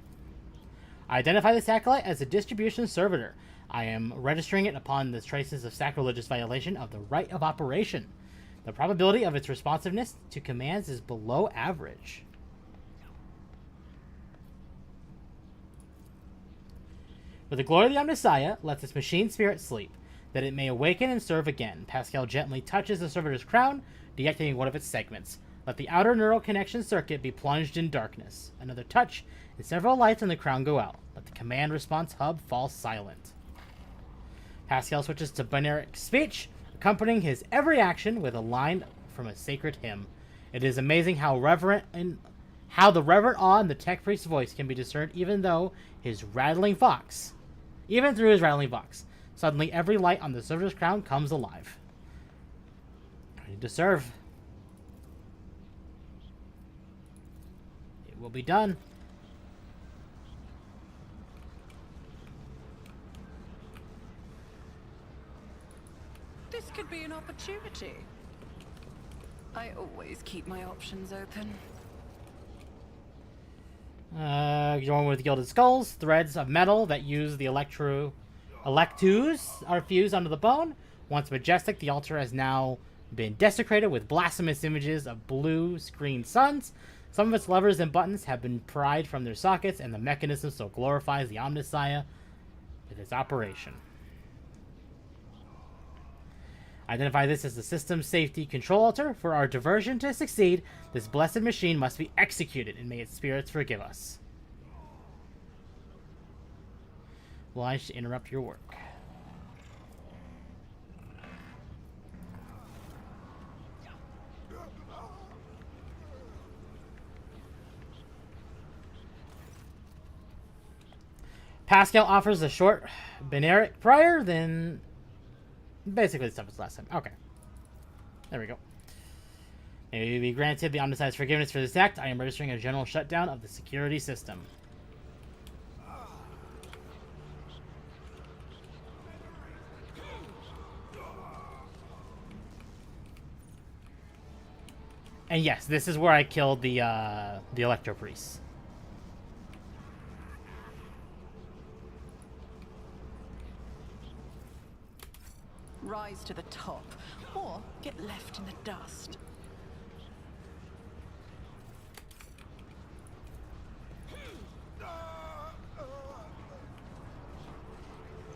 I identify this acolyte as a distribution servitor. I am registering it upon the traces of sacrilegious violation of the right of operation. The probability of its responsiveness to commands is below average. For the glory of the Omnissiah, let this machine spirit sleep, that it may awaken and serve again. Pascal gently touches the servitor's crown, deactivating one of its segments. Let the outer neural connection circuit be plunged in darkness. Another touch, and several lights on the crown go out. Let the command response hub fall silent. Pascal switches to binaric speech, accompanying his every action with a line from a sacred hymn. It is amazing how the reverent awe in the tech priest's voice can be discerned even through his rattling vox. Suddenly, every light on the servitor's crown comes alive. Ready to serve. It will be done. This could be an opportunity. I always keep my options open. Join with gilded skulls, threads of metal that use the electus are fused onto the bone. Once majestic, the altar has now been desecrated with blasphemous images of blue screen suns. Some of its levers and buttons have been pried from their sockets, and the mechanism so glorifies the Omnissiah with its operation. Identify this as the system safety control altar. For our diversion to succeed, this blessed machine must be executed, and may its spirits forgive us. Obliged to interrupt your work. Pascal offers a short binaric prior, then basically the stuff was last time. Okay. There we go. May we be granted the Omnissiah's forgiveness for this act. I am registering a general shutdown of the security system. And yes, this is where I killed the Electro Priest. Rise to the top, or get left in the dust.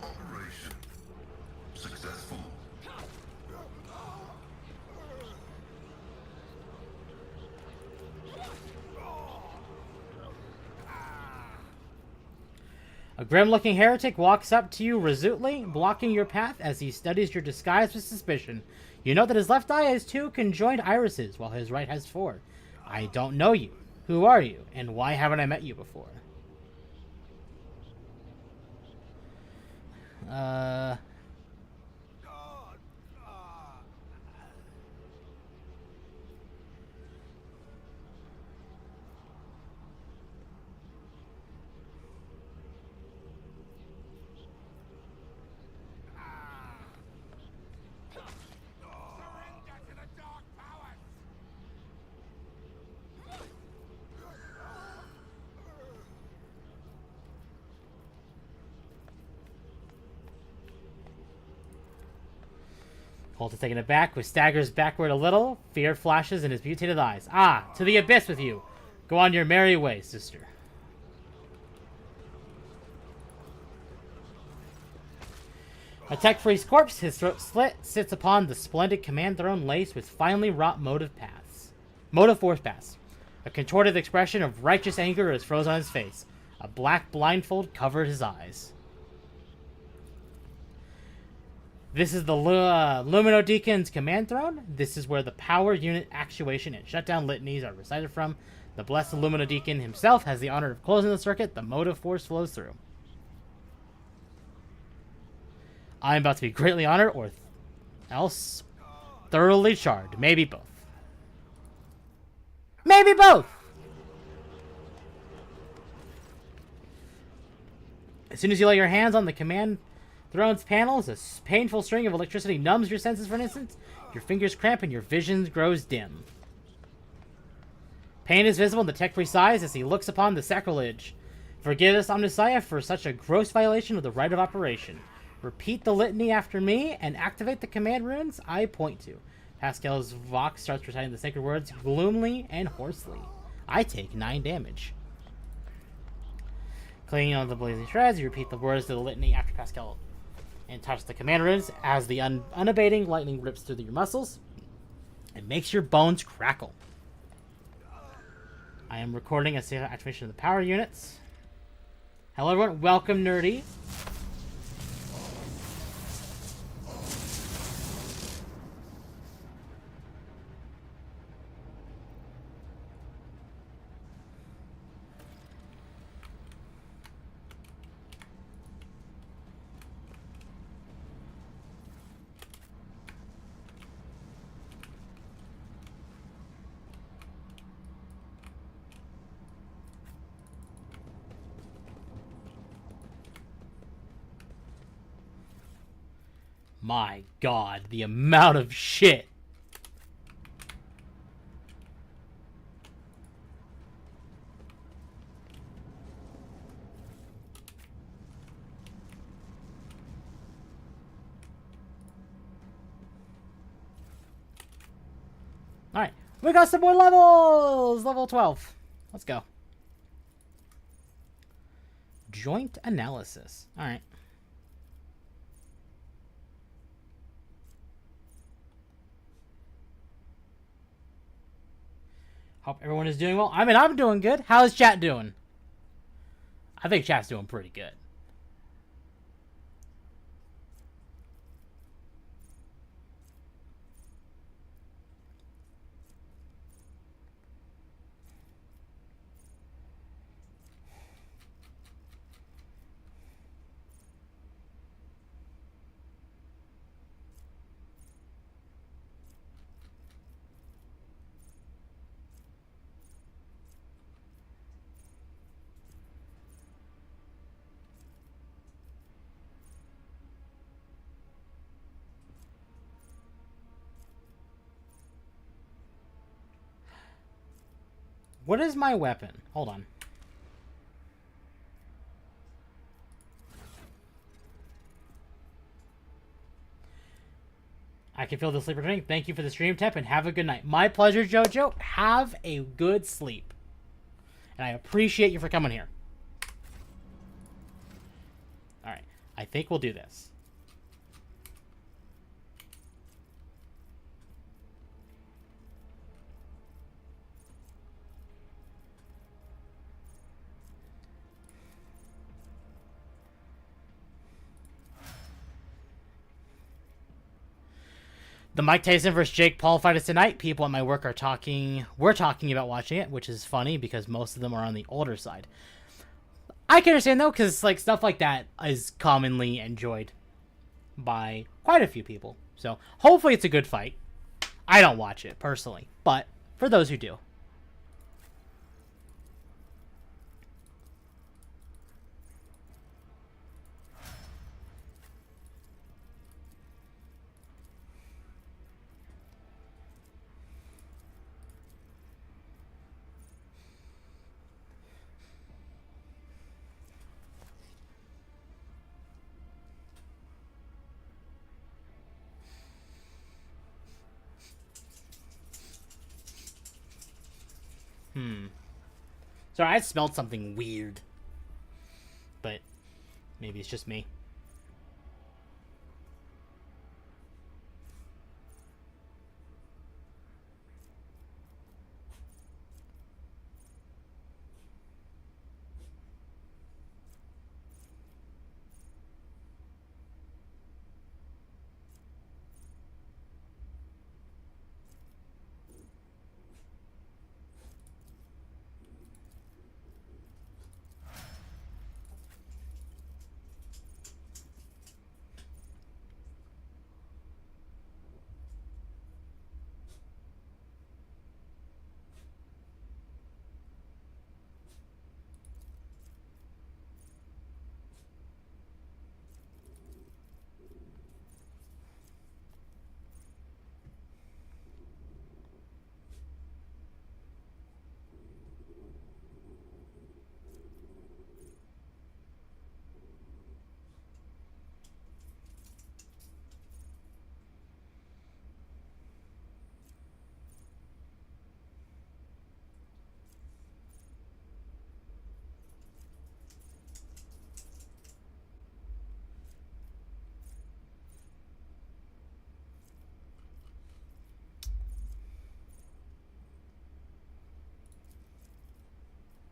Operation successful. A grim-looking heretic walks up to you resolutely, blocking your path as he studies your disguise with suspicion. You know that his left eye has 2 conjoined irises, while his right has 4. I don't know you. Who are you, and why haven't I met you before? Colt is taken aback, with staggers backward a little. Fear flashes in his mutated eyes. Ah, to the abyss with you. Go on your merry way, sister. A tech priest's corpse, his throat slit, sits upon the splendid command throne laced with finely wrought motive force paths. A contorted expression of righteous anger is frozen on his face. A black blindfold covered his eyes. This is the Luminodeacon's command throne. This is where the power unit actuation and shutdown litanies are recited from. The blessed Luminodeacon himself has the honor of closing the circuit. The motive force flows through. I am about to be greatly honored, or else thoroughly charred. Maybe both. Maybe both! As soon as you lay your hands on the command throne's panels, a painful string of electricity numbs your senses for an instant. Your fingers cramp and your vision grows dim. Pain is visible in the tech priest's eyes as he looks upon the sacrilege. Forgive us, Omnissiah, for such a gross violation of the right of operation. Repeat the litany after me and activate the command runes I point to. Pascal's Vox starts reciting the sacred words gloomily and hoarsely. I take 9 damage. Clinging on the blazing shreds, you repeat the words of the litany after Pascal and touch the command runes as the unabating lightning rips through your muscles and makes your bones crackle. I am recording a safe activation of the power units. Hello everyone, welcome Nerdy. My God, the amount of shit. Alright, we got some more levels! Level 12. Let's go. Joint analysis. Alright. Hope everyone is doing well. I mean, I'm doing good. How's chat doing? I think chat's doing pretty good. What is my weapon? Hold on. I can feel the sleep returning. Thank you for the stream, Temp, and have a good night. My pleasure, Jojo. Have a good sleep. And I appreciate you for coming here. Alright. I think we'll do this. The Mike Tyson versus Jake Paul fight is tonight. People at my work are talking. We're talking about watching it, which is funny because most of them are on the older side. I can understand though, because like stuff like that is commonly enjoyed by quite a few people. So hopefully it's a good fight. I don't watch it personally, but for those who do. Sorry, I smelled something weird. But maybe it's just me.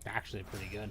Actually pretty good.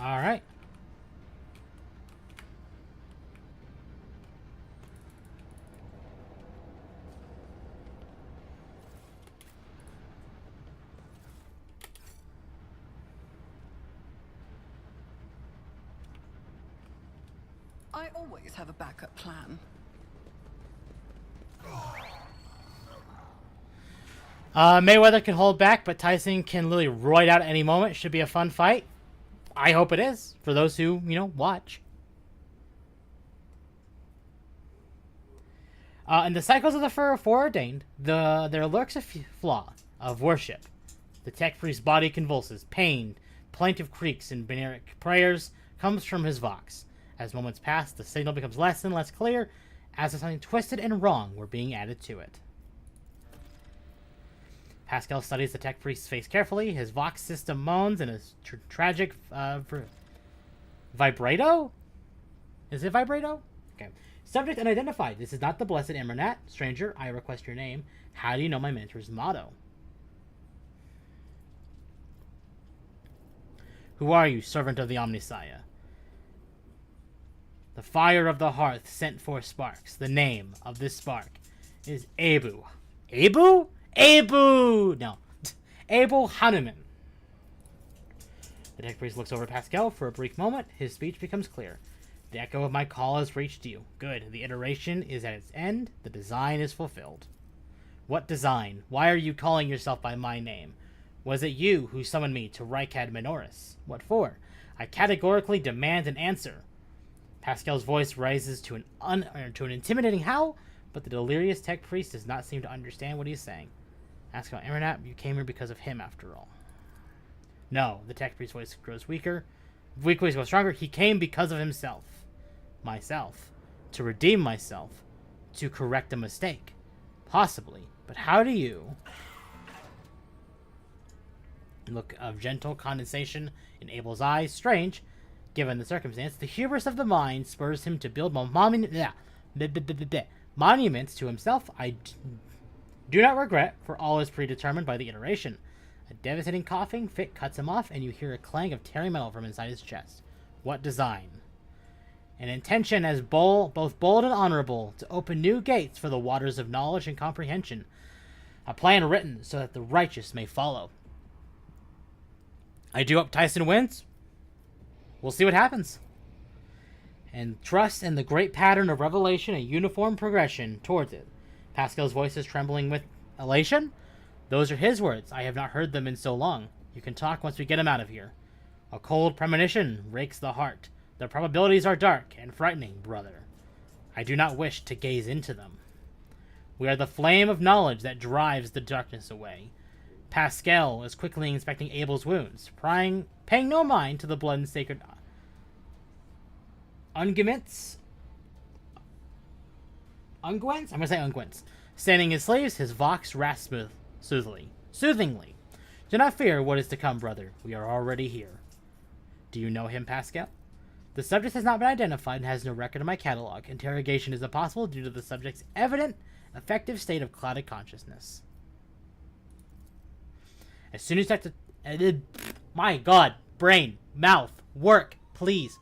All right. I always have a backup plan. Mayweather can hold back, but Tyson can literally roid out at any moment. Should be a fun fight. I hope it is, for those who, watch. In the cycles of the foreordained, there lurks a flaw of worship. The tech priest's body convulses. Pain, plaintive creaks, and beneric prayers comes from his vox. As moments pass, the signal becomes less and less clear, as if something twisted and wrong were being added to it. Pascal studies the tech priest's face carefully. His vox system moans in a tragic vibrato? Is it vibrato? Okay. Subject unidentified. This is not the blessed Imranat. Stranger, I request your name. How do you know my mentor's motto? Who are you, servant of the Omnisaya? The fire of the hearth sent forth sparks. The name of this spark is Abu. Abu? Abu! No. Abu Hanuman. The tech priest looks over Pascal for a brief moment. His speech becomes clear. The echo of my call has reached you. Good. The iteration is at its end. The design is fulfilled. What design? Why are you calling yourself by my name? Was it you who summoned me to Rykad Minoris? What for? I categorically demand an answer. Pascal's voice rises to an intimidating howl, but the delirious tech priest does not seem to understand what he is saying. Ask about Imranat. You came here because of him, after all. No, the tech priest's voice grows weaker. Weakly goes stronger. He came because of himself. Myself. To redeem myself. To correct a mistake. Possibly. But how do you... Look of gentle condensation in Abel's eyes. Strange. Given the circumstance, the hubris of the mind spurs him to build monuments to himself. I do not regret, for all is predetermined by the iteration. A devastating coughing fit cuts him off, and you hear a clang of tearing metal from inside his chest. What design? An intention as both bold and honorable, to open new gates for the waters of knowledge and comprehension. A plan written so that the righteous may follow. I do hope Tyson wins. We'll see what happens. And trust in the great pattern of revelation and uniform progression towards it. Pascal's voice is trembling with elation. Those are his words. I have not heard them in so long. You can talk once we get him out of here. A cold premonition rakes the heart. The probabilities are dark and frightening, brother. I do not wish to gaze into them. We are the flame of knowledge that drives the darkness away. Pascal is quickly inspecting Abel's wounds, paying no mind to the blood and sacred unguents. I'm gonna say unguents. Standing his sleeves, his vox rasps soothingly. Do not fear what is to come, brother. We are already here. Do you know him, Pascal? The subject has not been identified and has no record in my catalog. Interrogation is impossible due to the subject's evident, effective state of clouded consciousness. As soon as my God, brain, mouth, work, please.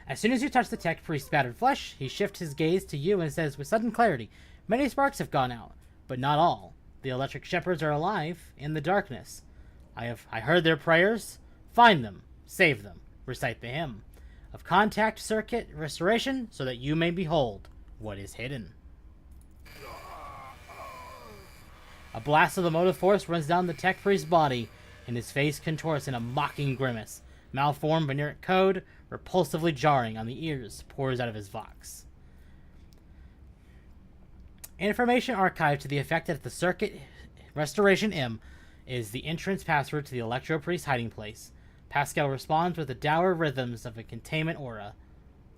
As soon as you touch the tech priest's battered flesh, he shifts his gaze to you and says with sudden clarity, many sparks have gone out, but not all. The electric shepherds are alive in the darkness. I heard their prayers. Find them, save them, recite the hymn of contact circuit restoration so that you may behold what is hidden. A blast of the motive force runs down the tech priest's body, and his face contorts in a mocking grimace. Malformed Veneric code, repulsively jarring on the ears, pours out of his vox. Information archived to the effect that the circuit restoration M is the entrance password to the Electro Priest's hiding place. Pascal responds with the dour rhythms of a containment aura.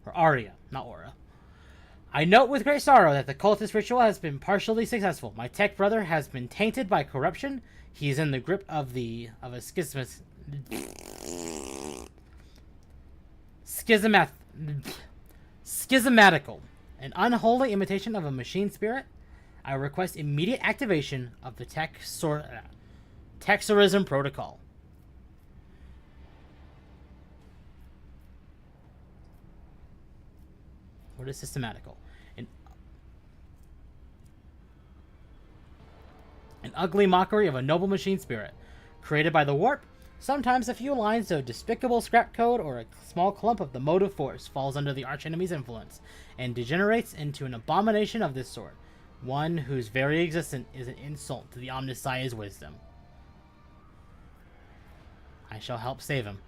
Or aria, not aura. I note with great sorrow that the cultist ritual has been partially successful. My tech brother has been tainted by corruption. He is in the grip of a schismatical, an unholy imitation of a machine spirit. I request immediate activation of the Texorism protocol. What is systematical? An ugly mockery of a noble machine spirit. Created by the warp, sometimes a few lines of despicable scrap code or a small clump of the motive force falls under the archenemy's influence and degenerates into an abomination of this sort, one whose very existence is an insult to the Omnissiah's wisdom. I shall help save him.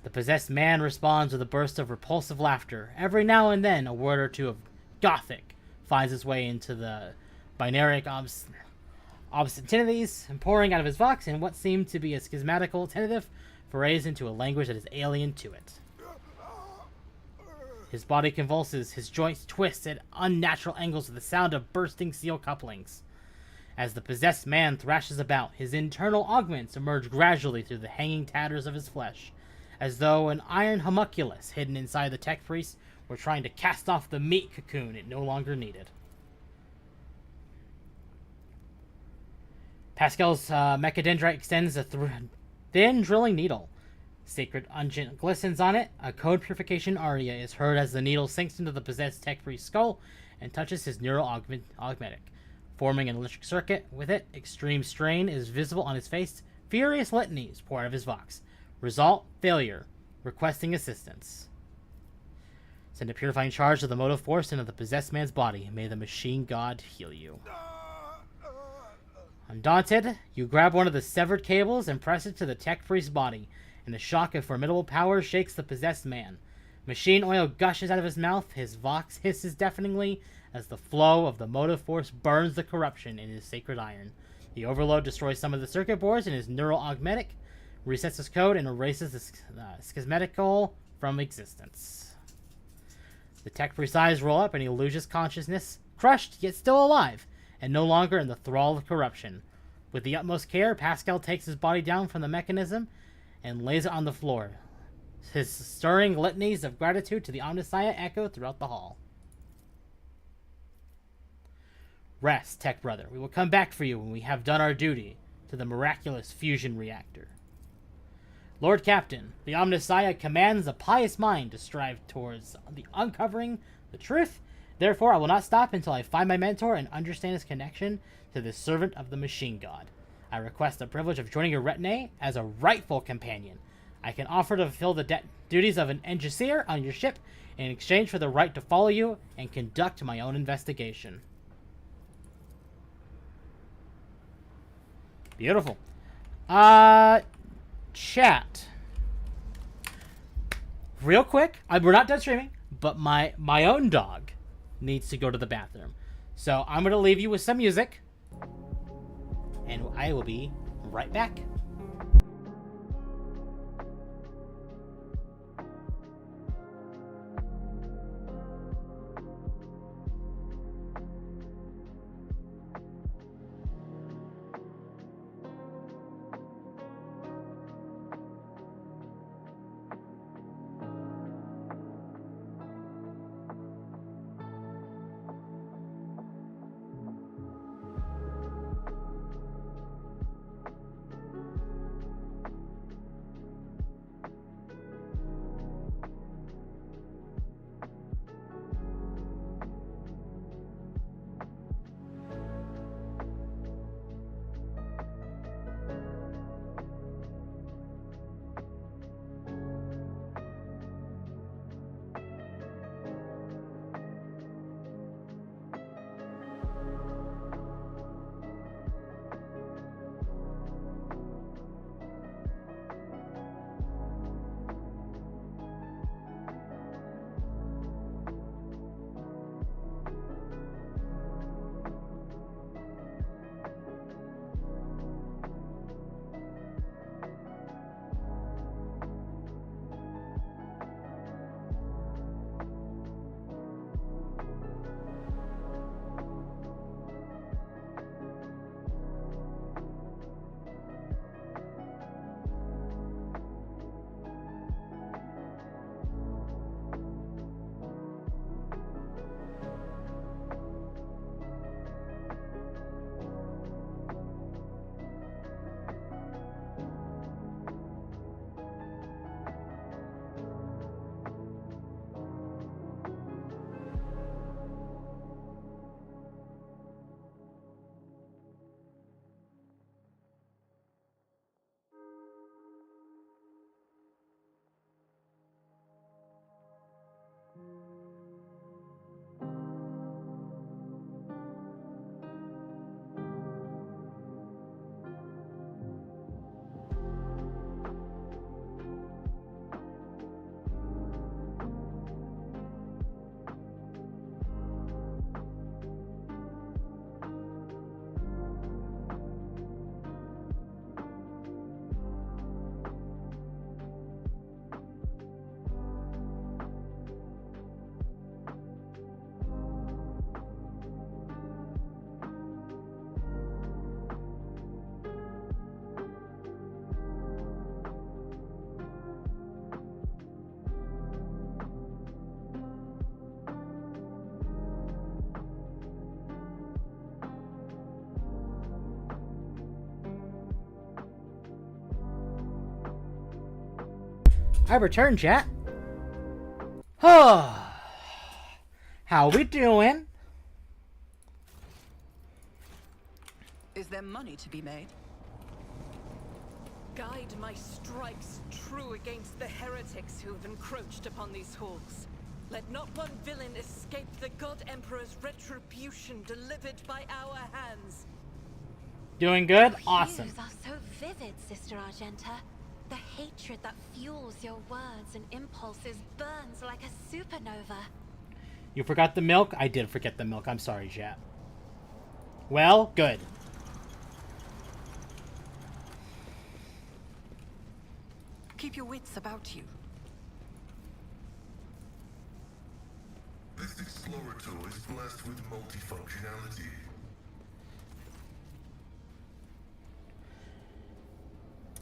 The possessed man responds with a burst of repulsive laughter. Every now and then, a word or two of Gothic finds its way into the binaric obscenities, and pouring out of his vox in what seemed to be a schismatical tentative forays into a language that is alien to it. His body convulses, his joints twist at unnatural angles with the sound of bursting steel couplings. As the possessed man thrashes about, his internal augments emerge gradually through the hanging tatters of his flesh, as though an iron homunculus hidden inside the tech priest were trying to cast off the meat cocoon it no longer needed. Pascal's mechadendrite extends a thin drilling needle. Sacred unguent glistens on it. A code purification aria is heard as the needle sinks into the possessed tech priest's skull and touches his neural augmetic, forming an electric circuit. With it, extreme strain is visible on his face. Furious litanies pour out of his vox. Result, failure. Requesting assistance. Send a purifying charge of the motive force into the possessed man's body. May the machine god heal you. Undaunted, you grab one of the severed cables and press it to the tech priest's body, and a shock of formidable power shakes the possessed man. Machine oil gushes out of his mouth, his vox hisses deafeningly as the flow of the motive force burns the corruption in his sacred iron. The overload destroys some of the circuit boards in his neural augmetic, resets his code, and erases the schismatical from existence. The tech priest's eyes roll up and he loses consciousness, crushed yet still alive, and no longer in the thrall of corruption. With the utmost care, Pascal takes his body down from the mechanism and lays it on the floor. His stirring litanies of gratitude to the Omnissiah echo throughout the hall. Rest, tech brother. We will come back for you when we have done our duty to the miraculous fusion reactor. Lord Captain, the Omnissiah commands a pious mind to strive towards the uncovering the truth Therefore, I will not stop until I find my mentor and understand his connection to the servant of the machine god. I request the privilege of joining your retinue as a rightful companion. I can offer to fulfill the duties of an engineer on your ship in exchange for the right to follow you and conduct my own investigation. Beautiful. Chat. Real quick, we're not done streaming, but my own dog needs to go to the bathroom. So I'm going to leave you with some music, and I will be right back. I return, chat. How we doing? Is there money to be made? Guide my strikes true against the heretics who have encroached upon these halls. Let not one villain escape the God Emperor's retribution delivered by our hands. Doing good? Your Awesome. hues are so vivid, Sister Argenta. The hatred that fuels your words and impulses burns like a supernova. You forgot the milk? I did forget the milk. I'm sorry, chat. Well, good. Keep your wits about you. This explorator is blessed with multifunctionality.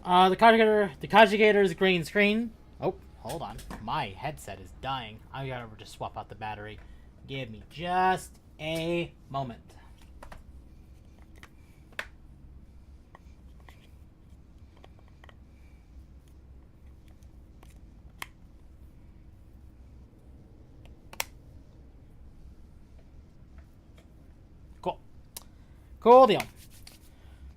The conjugator's green screen. Oh, hold on. My headset is dying. I gotta just swap out the battery. Give me just a moment. Cool deal.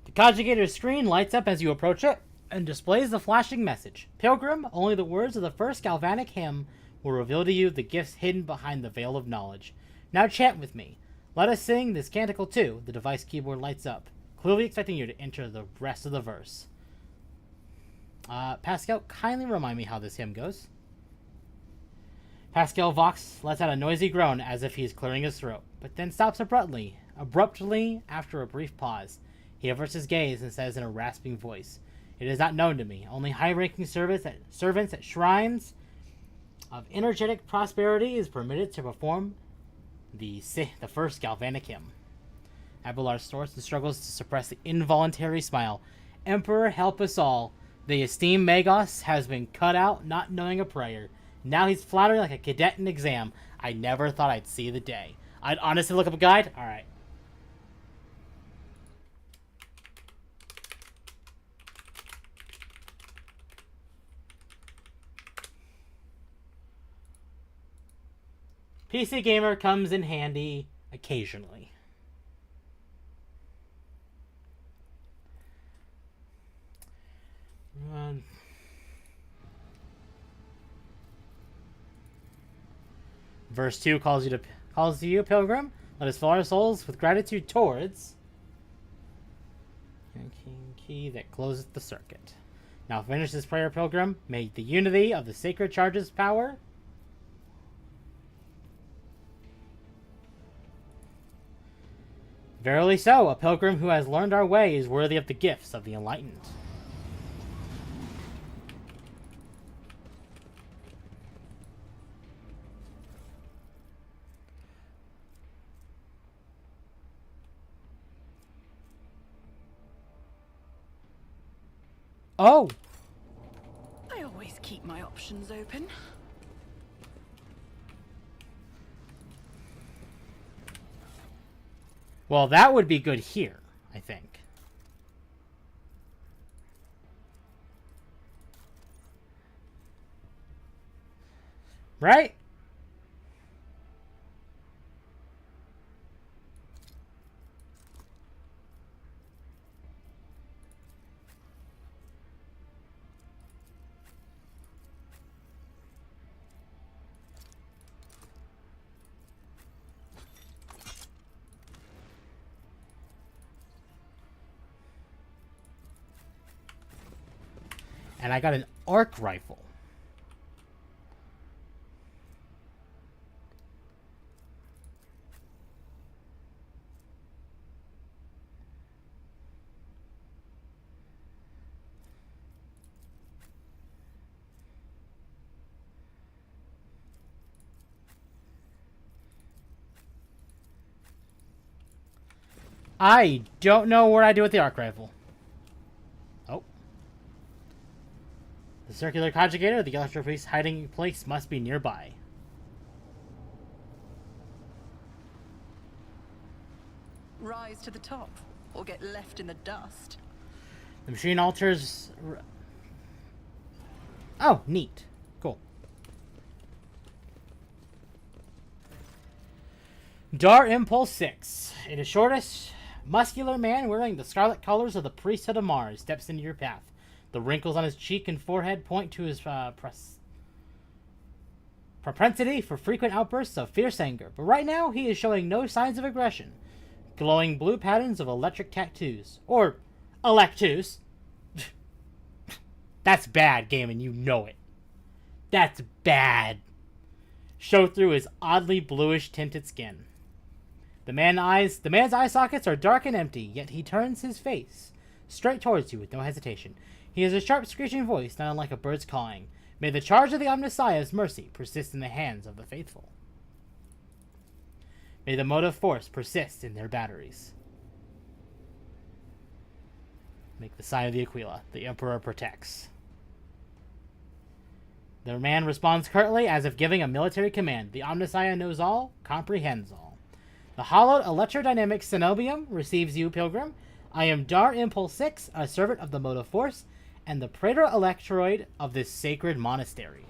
The conjugator screen lights up as you approach it and displays the flashing message. Pilgrim, only the words of the first galvanic hymn will reveal to you the gifts hidden behind the veil of knowledge. Now chant with me. Let us sing this canticle too. The device keyboard lights up, clearly expecting you to enter the rest of the verse. Pascal, kindly remind me how this hymn goes. Pascal Vox lets out a noisy groan as if he is clearing his throat, but then stops abruptly after a brief pause. He averts his gaze and says in a rasping voice, "It is not known to me. Only high-ranking servants at shrines of energetic prosperity is permitted to perform the first galvanic hymn." Abelard snorts and struggles to suppress the involuntary smile. Emperor, help us all. The esteemed Magos has been cut out not knowing a prayer. Now he's floundering like a cadet in exam. I never thought I'd see the day. I'd honestly look up a guide. All right. PC Gamer comes in handy occasionally. Verse 2 calls to you, Pilgrim. Let us fill our souls with gratitude towards the key that closeth the circuit. Now finish this prayer, Pilgrim. May the unity of the sacred charges power Verily so, a pilgrim who has learned our way is worthy of the gifts of the enlightened. Oh! I always keep my options open. Well, that would be good here, I think. Right? And I got an arc rifle. I don't know what I do with the arc rifle. Oh. The circular conjugator, the electropiece hiding place must be nearby. Rise to the top, or get left in the dust. The machine alters... Oh, neat. Cool. Dar Impulse 6. In a shortish, muscular man wearing the scarlet colors of the priesthood of Mars steps into your path. The wrinkles on his cheek and forehead point to his propensity for frequent outbursts of fierce anger. But right now, he is showing no signs of aggression. Glowing blue patterns of electric tattoos. Or electus. That's bad, game, and you know it. That's bad. Show through his oddly bluish tinted skin. The man's eye sockets are dark and empty, yet he turns his face straight towards you with no hesitation. He has a sharp, screeching voice, not unlike a bird's cawing. May the charge of the Omnissiah's mercy persist in the hands of the faithful. May the motive force persist in their batteries. Make the sign of the Aquila. The Emperor protects. The man responds curtly, as if giving a military command. The Omnissiah knows all, comprehends all. The hollowed electrodynamic cenobium receives you, Pilgrim. I am Dar Impulse 6, a servant of the motive force, and the praetor electroid of this sacred monastery.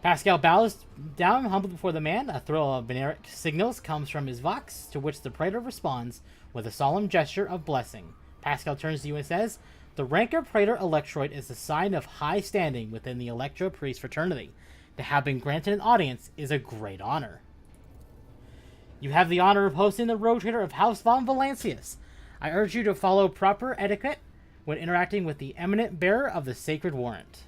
Pascal bows down humbly before the man. A thrill of Veneric signals comes from his vox, to which the Praetor responds with a solemn gesture of blessing. Pascal turns to you and says, "The rank of Praetor Electroid is a sign of high standing within the Electro Priest fraternity. To have been granted an audience is a great honor. You have the honor of hosting the Rogue Trader of House von Valancius. I urge you to follow proper etiquette when interacting with the eminent bearer of the sacred warrant.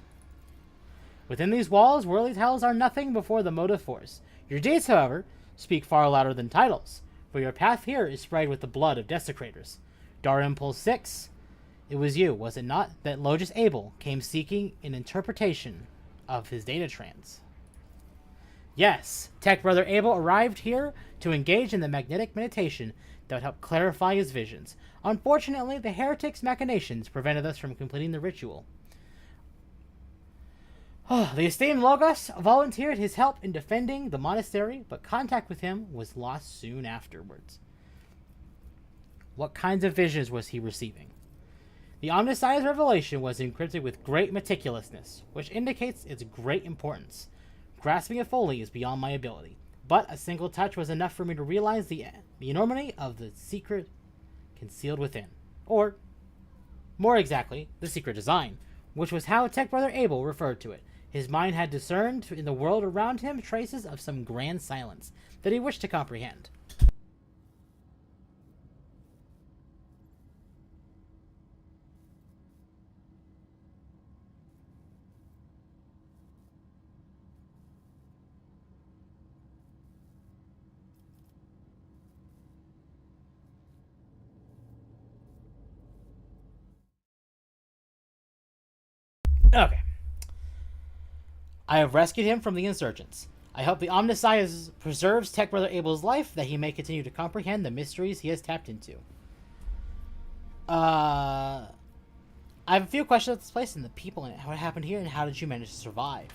Within these walls, worldly titles are nothing before the motive force. Your deeds, however, speak far louder than titles, for your path here is sprayed with the blood of desecrators. Dar Impulse 6, it was you, was it not, that Logis Abel came seeking an interpretation of his data trans?" Yes, Tech Brother Abel arrived here to engage in the magnetic meditation that would help clarify his visions. Unfortunately, the heretic's machinations prevented us from completing the ritual. The esteemed Logos volunteered his help in defending the monastery, but contact with him was lost soon afterwards. What kinds of visions was he receiving? The Omnissiah's revelation was encrypted with great meticulousness, which indicates its great importance. Grasping it fully is beyond my ability, but a single touch was enough for me to realize the enormity of the secret concealed within. Or, more exactly, the secret design, which was how Tech Brother Abel referred to it. His mind had discerned in the world around him traces of some grand silence that he wished to comprehend. Okay. I have rescued him from the insurgents. I hope the Omnissiah preserves Tech Brother Abel's life, that he may continue to comprehend the mysteries he has tapped into. I have a few questions about this place and the people in it. What happened here, and how did you manage to survive?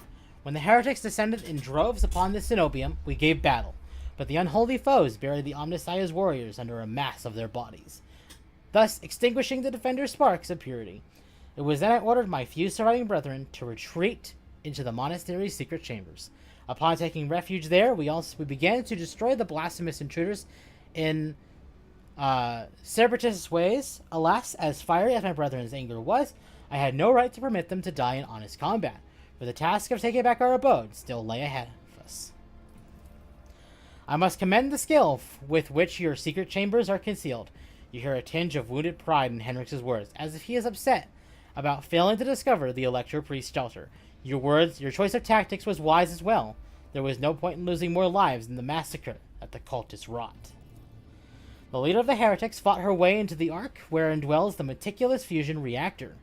When the heretics descended in droves upon the Cenobium, we gave battle, but the unholy foes buried the Omnissiah's warriors under a mass of their bodies, thus extinguishing the defender's sparks of purity. It was then I ordered my few surviving brethren to retreat into the monastery's secret chambers. Upon taking refuge there, we began to destroy the blasphemous intruders in separatist ways. Alas, as fiery as my brethren's anger was, I had no right to permit them to die in honest combat, for the task of taking back our abode still lay ahead of us. I must commend the skill with which your secret chambers are concealed. You hear a tinge of wounded pride in Henrik's words, as if he is upset about failing to discover the Electro Priest's shelter. Your choice of tactics was wise as well. There was no point in losing more lives than the massacre that the cultists wrought. The leader of the heretics fought her way into the Ark, wherein dwells the meticulous fusion reactor.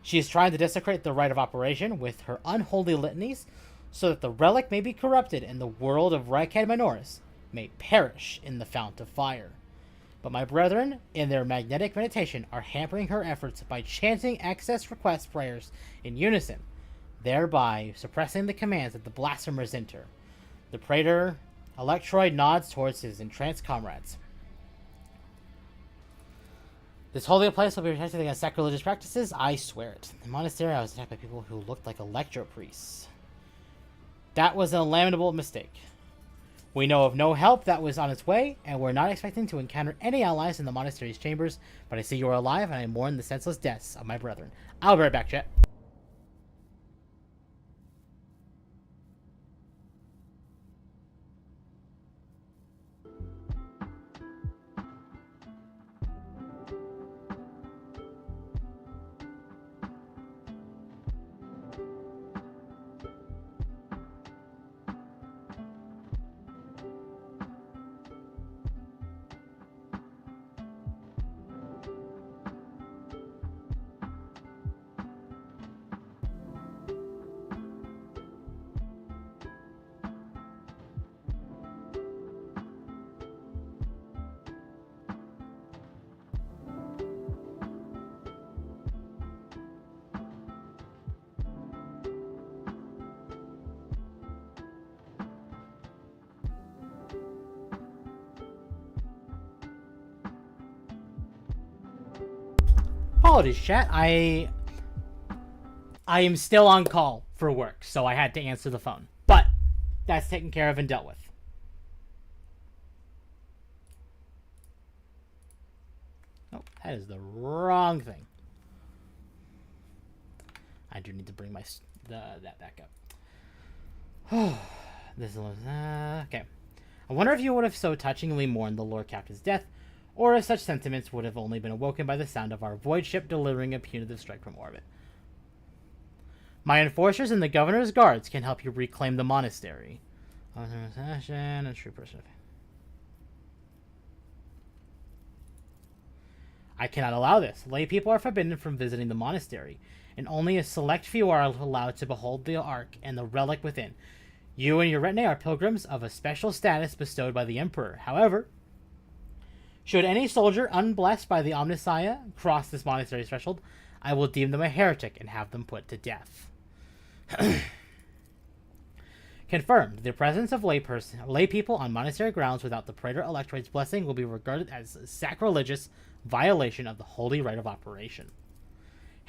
She is trying to desecrate the rite of operation with her unholy litanies, so that the relic may be corrupted and the world of Rykad Minoris may perish in the fount of fire. But my brethren, in their magnetic meditation, are hampering her efforts by chanting access request prayers in unison, thereby suppressing the commands that the blasphemers enter. The Praetor Electroid nods towards his entranced comrades. This holy place will be protected against sacrilegious practices, I swear it. In the monastery, I was attacked by people who looked like electro priests. That was a lamentable mistake. We know of no help that was on its way, and we're not expecting to encounter any allies in the monastery's chambers, but I see you are alive, and I mourn the senseless deaths of my brethren. I'll be right back, chat. Apologies, chat. I I am still on call for work, so I had to answer the phone. But that's taken care of and dealt with. Oh, that is the wrong thing. I do need to bring my that back up. This is okay. I wonder if you would have so touchingly mourned the Lord Captain's death, or if such sentiments would have only been awoken by the sound of our void ship delivering a punitive strike from orbit. My enforcers and the governor's guards can help you reclaim the monastery. A true person. I cannot allow this. Lay people are forbidden from visiting the monastery, and only a select few are allowed to behold the Ark and the relic within. You and your retinue are pilgrims of a special status bestowed by the Emperor. However, should any soldier unblessed by the Omnissiah cross this monastery's threshold, I will deem them a heretic and have them put to death. Confirmed. The presence of lay people on monastery grounds without the Praetor Electorate's blessing will be regarded as a sacrilegious violation of the holy rite of operation.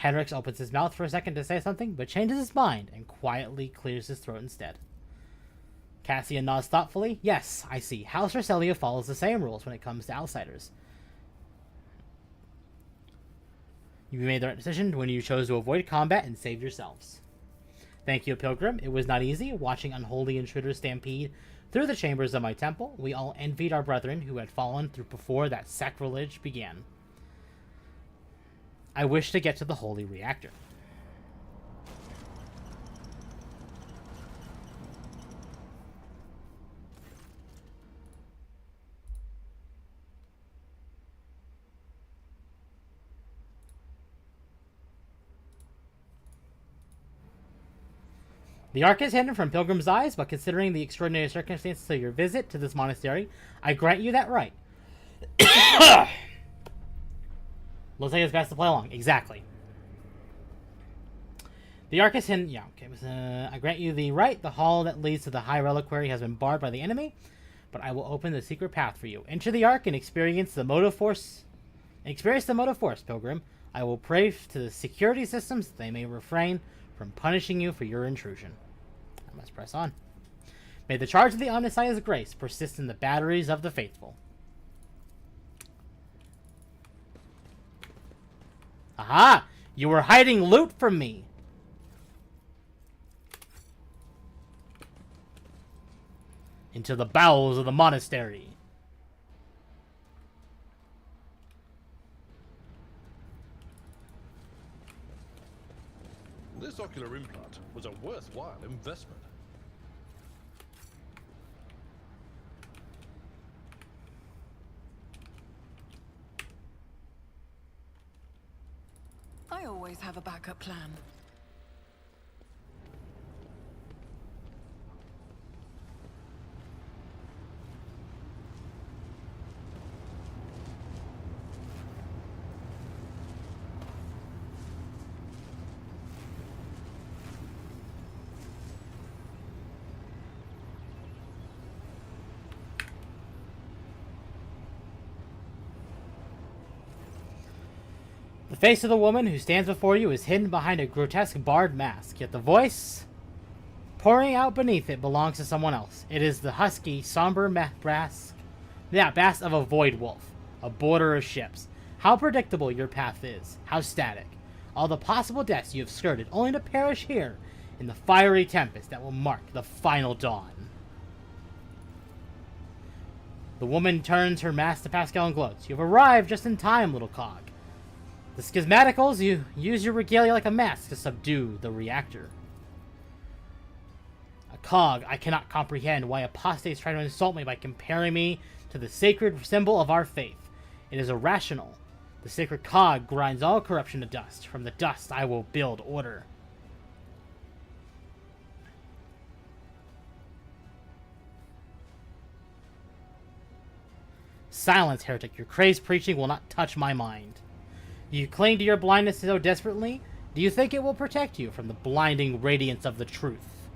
Henrix opens his mouth for a second to say something, but changes his mind and quietly clears his throat instead. Cassian nods thoughtfully. Yes, I see. House Roselia follows the same rules when it comes to outsiders. You made the right decision when you chose to avoid combat and save yourselves. Thank you, Pilgrim. It was not easy watching unholy intruders stampede through the chambers of my temple. We all envied our brethren who had fallen through before that sacrilege began. I wish to get to the holy reactor. The Ark is hidden from pilgrims' eyes, but considering the extraordinary circumstances of your visit to this monastery, I grant you that right. Looks like it's best to play along. Exactly. The Ark is hidden. Yeah, okay. I grant you the right. The hall that leads to the High Reliquary has been barred by the enemy, but I will open the secret path for you. Enter the Ark and experience the motive force. Pilgrim. I will pray to the security systems that they may refrain from punishing you for your intrusion. I must press on. May the charge of the Omnissiah's grace persist in the batteries of the faithful. Aha! You were hiding loot from me! Into the bowels of the monastery. This ocular implant was a worthwhile investment. I always have a backup plan. The face of the woman who stands before you is hidden behind a grotesque barred mask, yet the voice pouring out beneath it belongs to someone else. It is the husky, somber bass of a void wolf, a border of ships. How predictable your path is, how static. All the possible deaths you have skirted, only to perish here in the fiery tempest that will mark the final dawn. The woman turns her mask to Pascal and gloats. You have arrived just in time, little cog. The schismaticals, you use your regalia like a mask to subdue the reactor. A cog, I cannot comprehend why apostates try to insult me by comparing me to the sacred symbol of our faith. It is irrational. The sacred cog grinds all corruption to dust. From the dust I will build order. Silence, heretic. Your crazed preaching will not touch my mind. Do you cling to your blindness so desperately? Do you think it will protect you from the blinding radiance of the truth?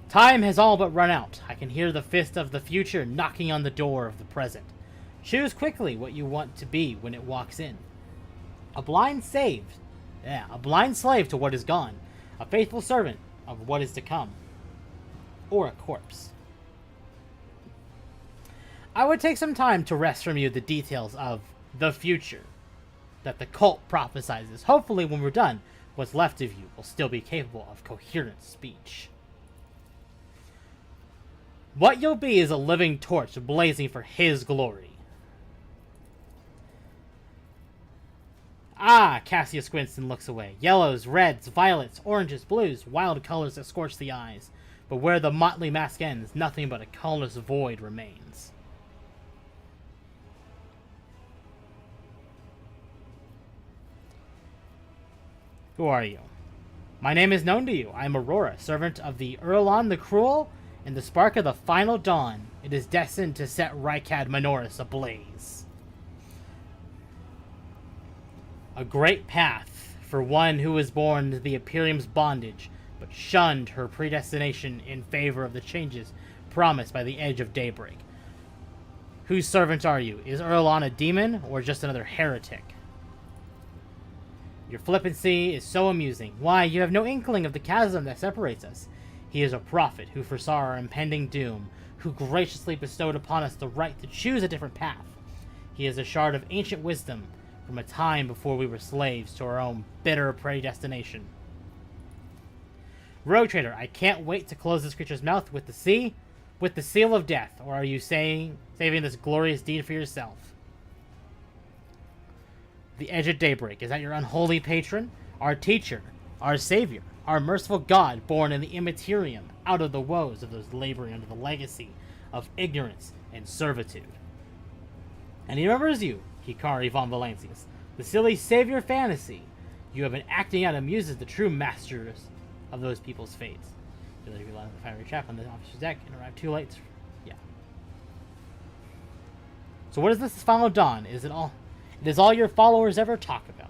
Time has all but run out. I can hear the fist of the future knocking on the door of the present. Choose quickly what you want to be when it walks in. A blind saved Yeah, a blind slave to what is gone. A faithful servant of what is to come. Or a corpse. I would take some time to wrest from you the details of the future that the cult prophesizes. Hopefully, when we're done, what's left of you will still be capable of coherent speech. What you'll be is a living torch blazing for his glory. Ah, Cassius Winston looks away. Yellows, reds, violets, oranges, blues, wild colors that scorch the eyes. But where the motley mask ends, nothing but a colorless void remains. Who are you? My name is known to you. I am Aurora, servant of the Erlon the Cruel, and the spark of the final dawn. It is destined to set Rykad Minoris ablaze. A great path for one who was born to the Imperium's bondage, but shunned her predestination in favor of the changes promised by the edge of daybreak. Whose servant are you? Is Erlon a demon, or just another heretic? Your flippancy is so amusing. Why, you have no inkling of the chasm that separates us. He is a prophet who foresaw our impending doom, who graciously bestowed upon us the right to choose a different path. He is a shard of ancient wisdom from a time before we were slaves to our own bitter predestination. Rogue Trader, I can't wait to close this creature's mouth with the seal of death, or are you saving this glorious deed for yourself? The edge of daybreak, is that your unholy patron? Our teacher, our savior, our merciful God born in the immaterium, out of the woes of those laboring under the legacy of ignorance and servitude. And he remembers you, Hikari von Valancius, the silly savior fantasy you have been acting out amuses the true masters of those people's fates. You'll leave the fiery trap on the officer's deck and arrive too late. Yeah. So what is this final dawn? Is it all? It is all your followers ever talk about.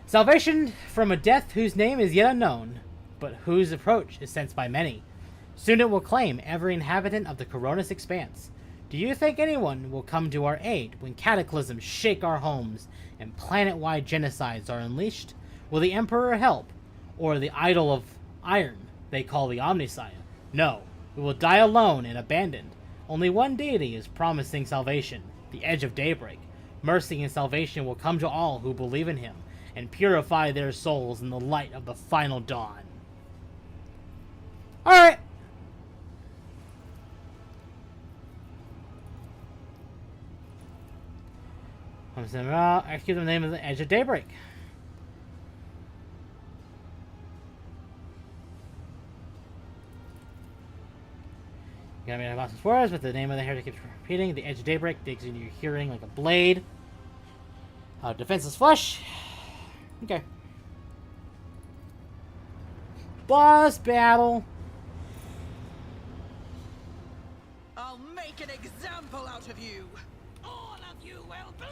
Salvation from a death whose name is yet unknown, but whose approach is sensed by many. Soon it will claim every inhabitant of the Coronis expanse. Do you think anyone will come to our aid when cataclysms shake our homes and planet-wide genocides are unleashed? Will the Emperor help, or the idol of iron they call the Omnissiah? No, we will die alone and abandoned. Only one deity is promising salvation, the edge of daybreak. Mercy and salvation will come to all who believe in him and purify their souls in the light of the final dawn. Alright. Execute the name of the edge of daybreak. You gotta make a boss's words, but the name of the heretic keeps repeating. The edge of daybreak digs into your hearing like a blade. Defenseless flesh. Okay. Boss battle. I'll make an example out of you. All of you will bleed.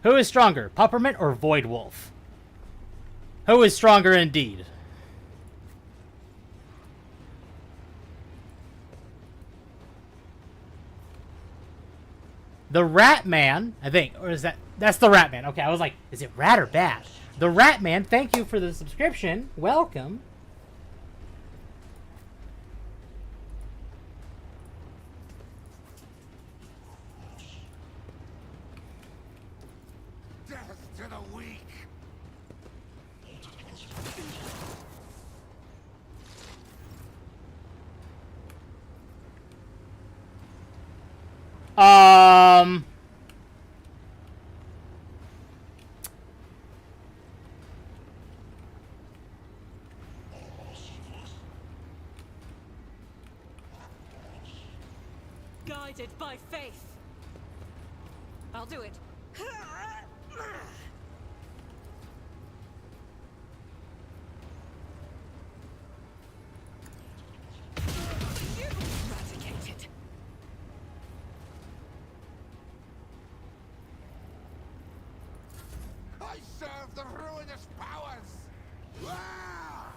Who is stronger, Puppermint or Void Wolf? Who is stronger indeed? The Rat Man, I think, or is that's the Rat Man. Okay, I was like, is it rat or bat? The Rat Man, thank you for the subscription. Welcome. Guided by faith. I'll do it. I serve the ruinous powers! Ah!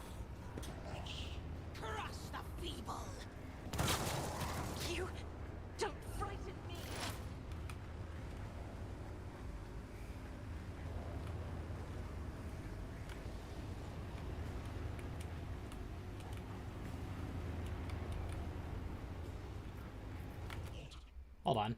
Crush the feeble! You don't frighten me! Hold on.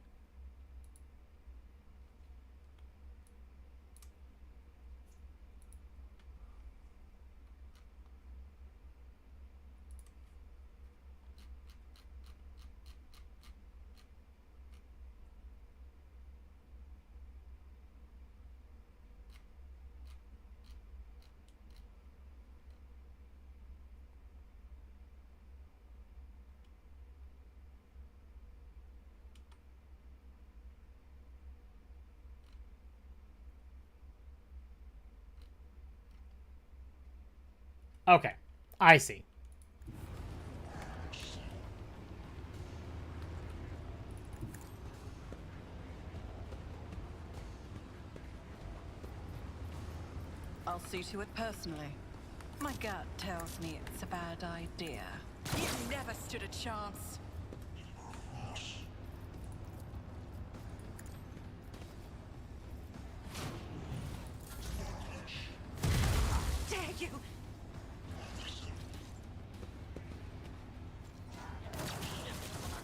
Okay, I see. I'll see to it personally. My gut tells me it's a bad idea. You never stood a chance. Dare you!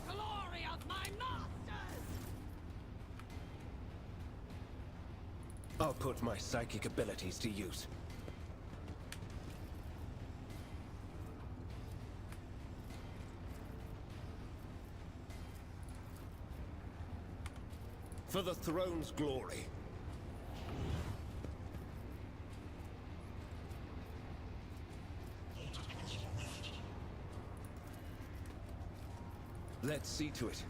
The glory of my masters! I'll put my psychic abilities to use. For the throne's glory. Let's see to it.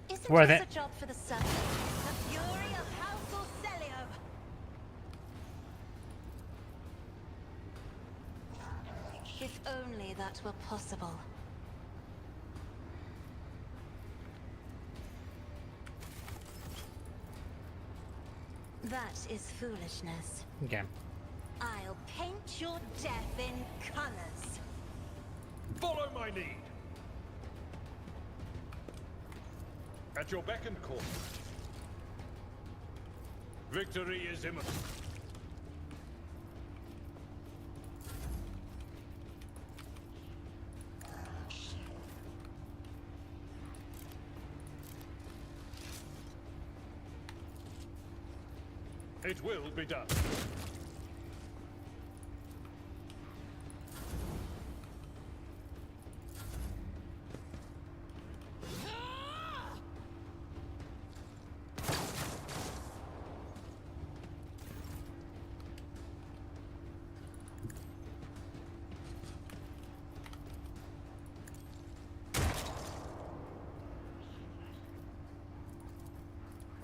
Isn't Worth this it. a job for the sun? The fury of House Orcelio! If only that were possible. That is foolishness. Okay. I'll paint your death in colors. Follow my lead. At your beck and call. Victory is imminent. It will be done.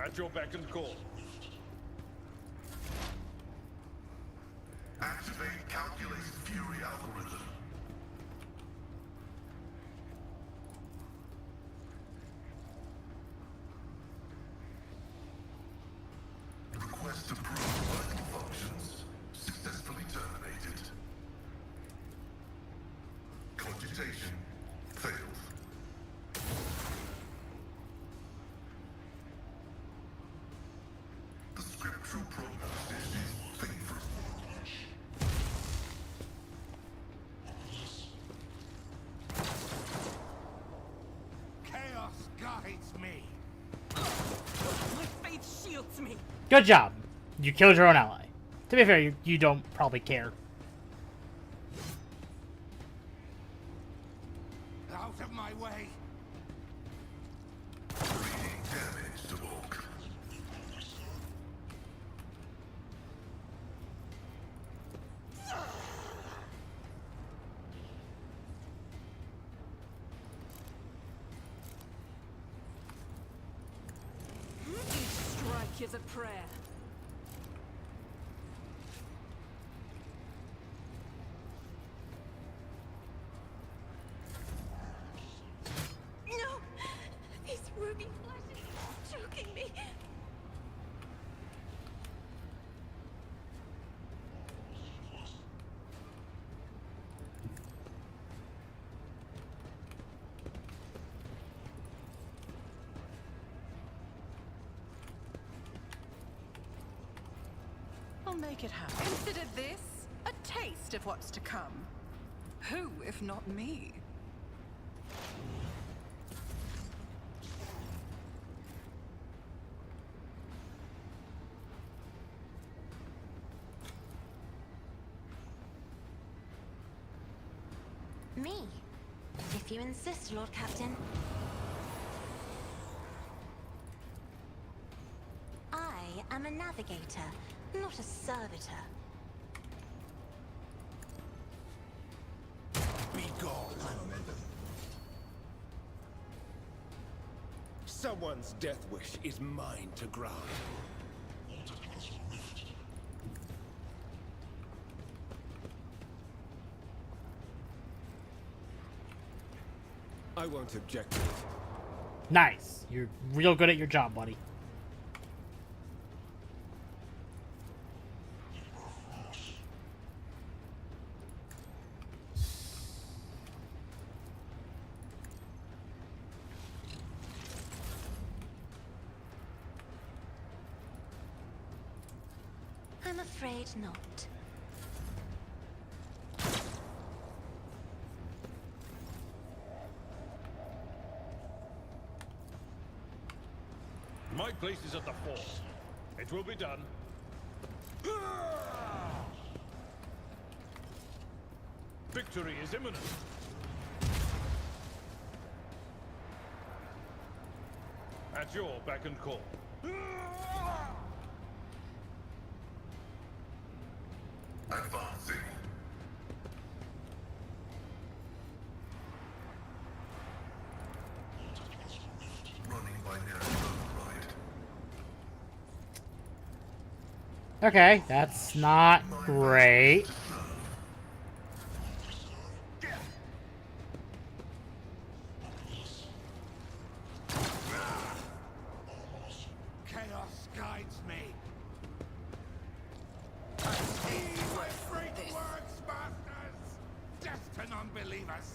At your beck and call. Activate calculated fury algorithm. Request to prove vital functions successfully terminated. Cogitation failed. The scriptural prognosis is favorable. Chaos guides me. My faith shields me. Good job. You killed your own ally. To be fair, you don't probably care. Out of my way. Reading damage to Orc. is a prayer. No! These ruby flashes are choking me. I'll make it happen. Consider this a taste of what's to come. Who, if not me? Me. If you insist, Lord Captain. I am a navigator, not a servitor. Be gone. Someone's death wish is mine to grant. I won't object to it. Nice. You're real good at your job, buddy. I'm afraid not. My place is at the fort. It will be done. Victory is imminent. At your beck and call. Advancing. Running by narrow override. Okay, that's not great. Chaos guides me. I see my freak works, masters! Death to non-believers!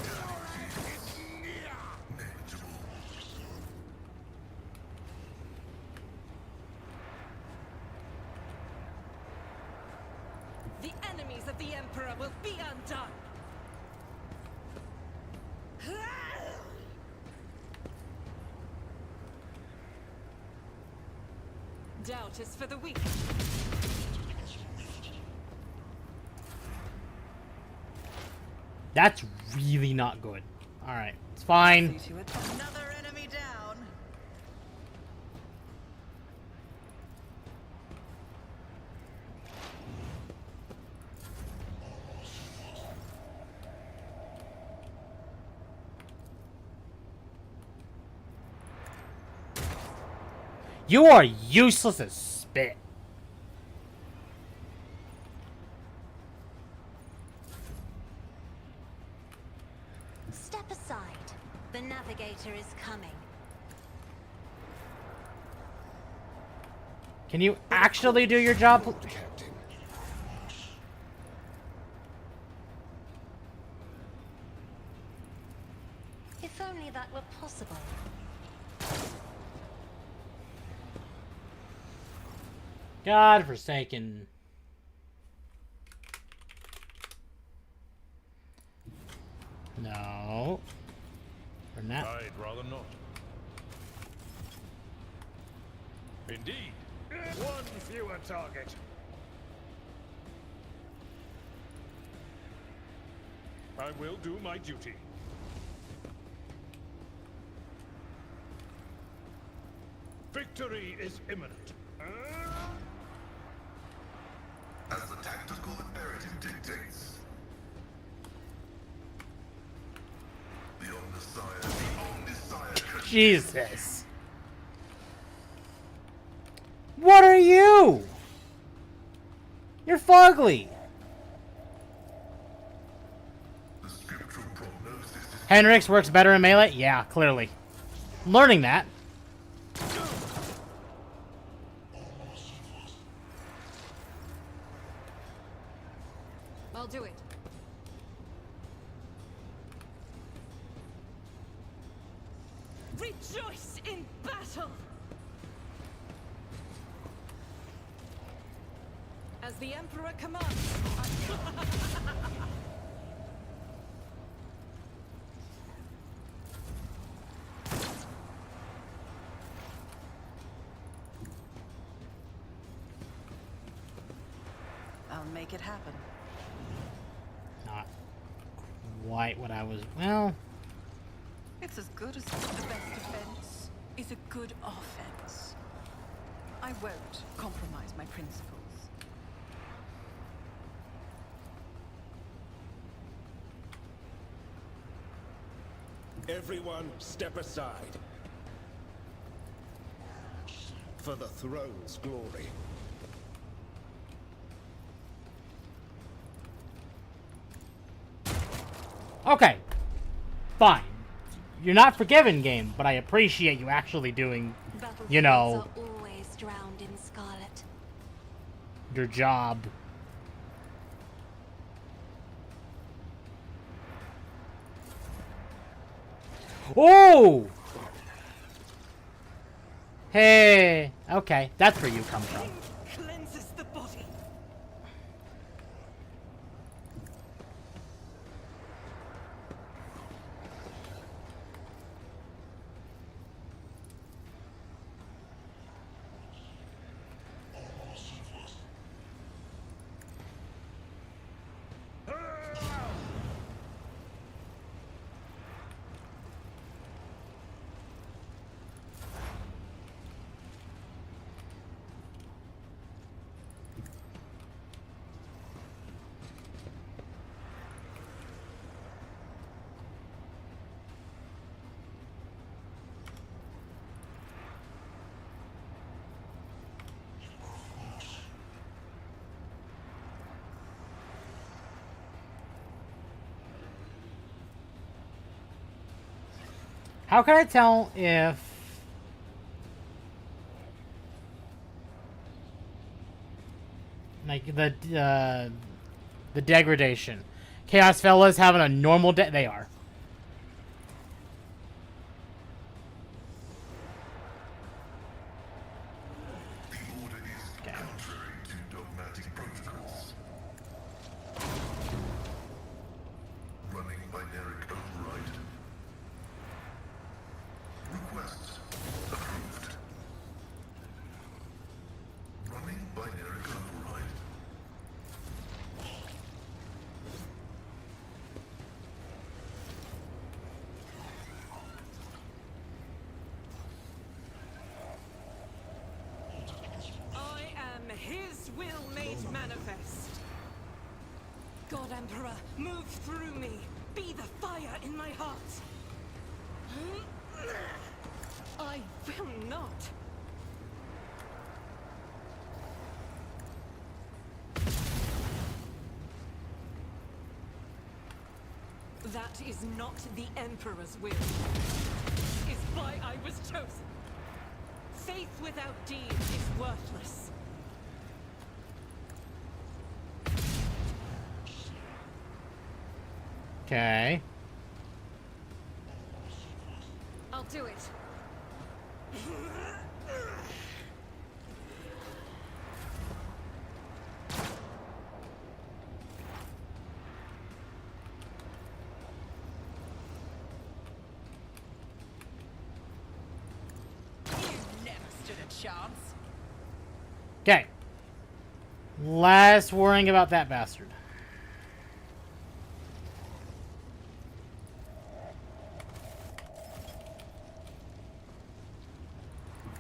Your end is near! Negligible. The enemies of the Emperor will be undone! Doubt is for the weak. That's really not good. Alright, it's fine. See to it. Another enemy down. You are useless as spit. Step aside. The navigator is coming. Can you actually do your job? Captain. If only that were possible. God forsaken. No. Or not. I'd rather not. Indeed. One fewer target. I will do my duty. Victory is imminent. As the tactical imperative dictates. The Omnisire. Jesus. You're fugly. The scriptural prognosis is Hendrix works better in melee? Yeah, clearly. I'm learning that. I'll do it. Rejoice in battle! As the Emperor commands. I'll make it happen. Not quite what I was... Well... It's as good as the best defense is a good offense. I won't compromise my principles. Everyone, step aside. For the throne's glory. Okay. Fine. You're not forgiven, game, but I appreciate you actually doing, you know, Battlefields are always drowned in scarlet. your job. Oh! Hey. Okay, that's where you come from. Cleanses the body. How can I tell if... like, the degradation. Chaos Fellas having a normal day? They are. the order is contrary to dogmatic protocols. Running binary override. Request approved. Running binary override. I am his will made manifest. God Emperor, move through me. Be the fire in my heart. I will not. That is not the Emperor's will. Is why I was chosen. Faith without deed is worthless. Okay. I'll do it. You never stood a chance. Okay. Less worrying about that bastard.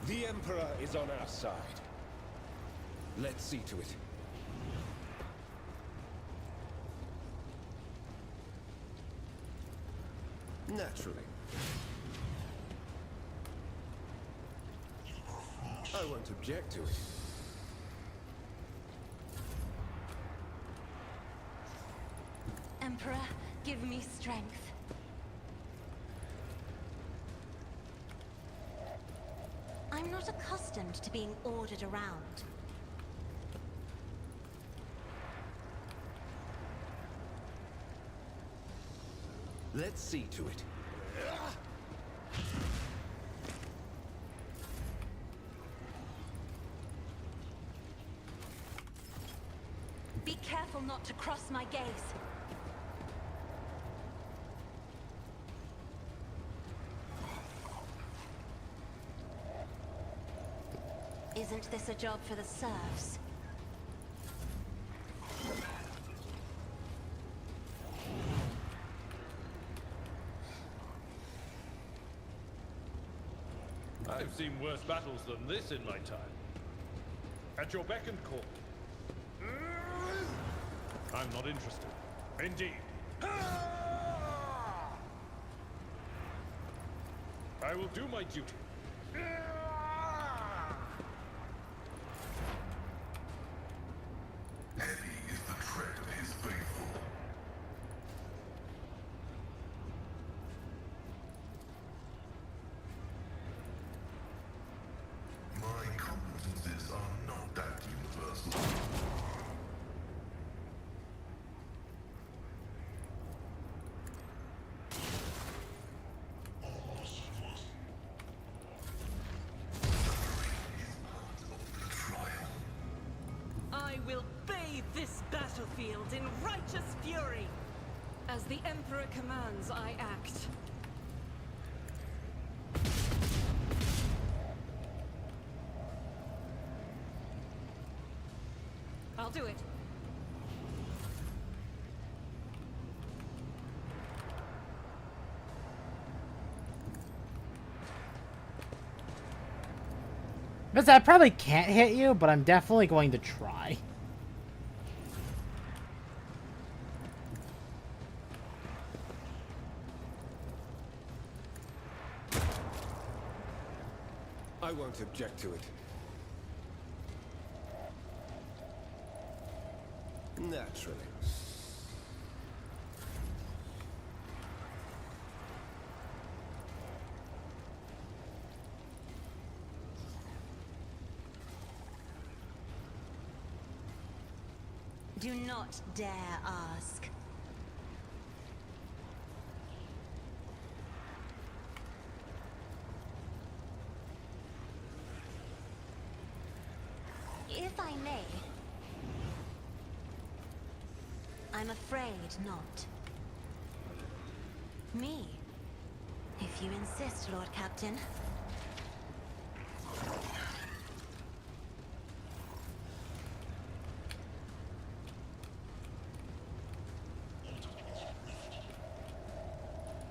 The Emperor is on our side. Let's see to it. Naturally. I won't object to it. Emperor, give me strength. I'm not accustomed to being ordered around. Let's see to it. Be careful not to cross my gaze. Isn't this a job for the serfs? I've seen worse battles than this in my time. At your beck and call. I'm not interested. Indeed. I will do my duty. Heavy is the tread of his faithful. My competences are not that universal. I will bathe this battlefield in righteous fury. As the Emperor commands, I act. I'll do it. Because I probably can't hit you, but I'm definitely going to try. I won't object to it. Naturally. Do not dare ask. If I may, I'm afraid not. Me, if you insist, Lord Captain.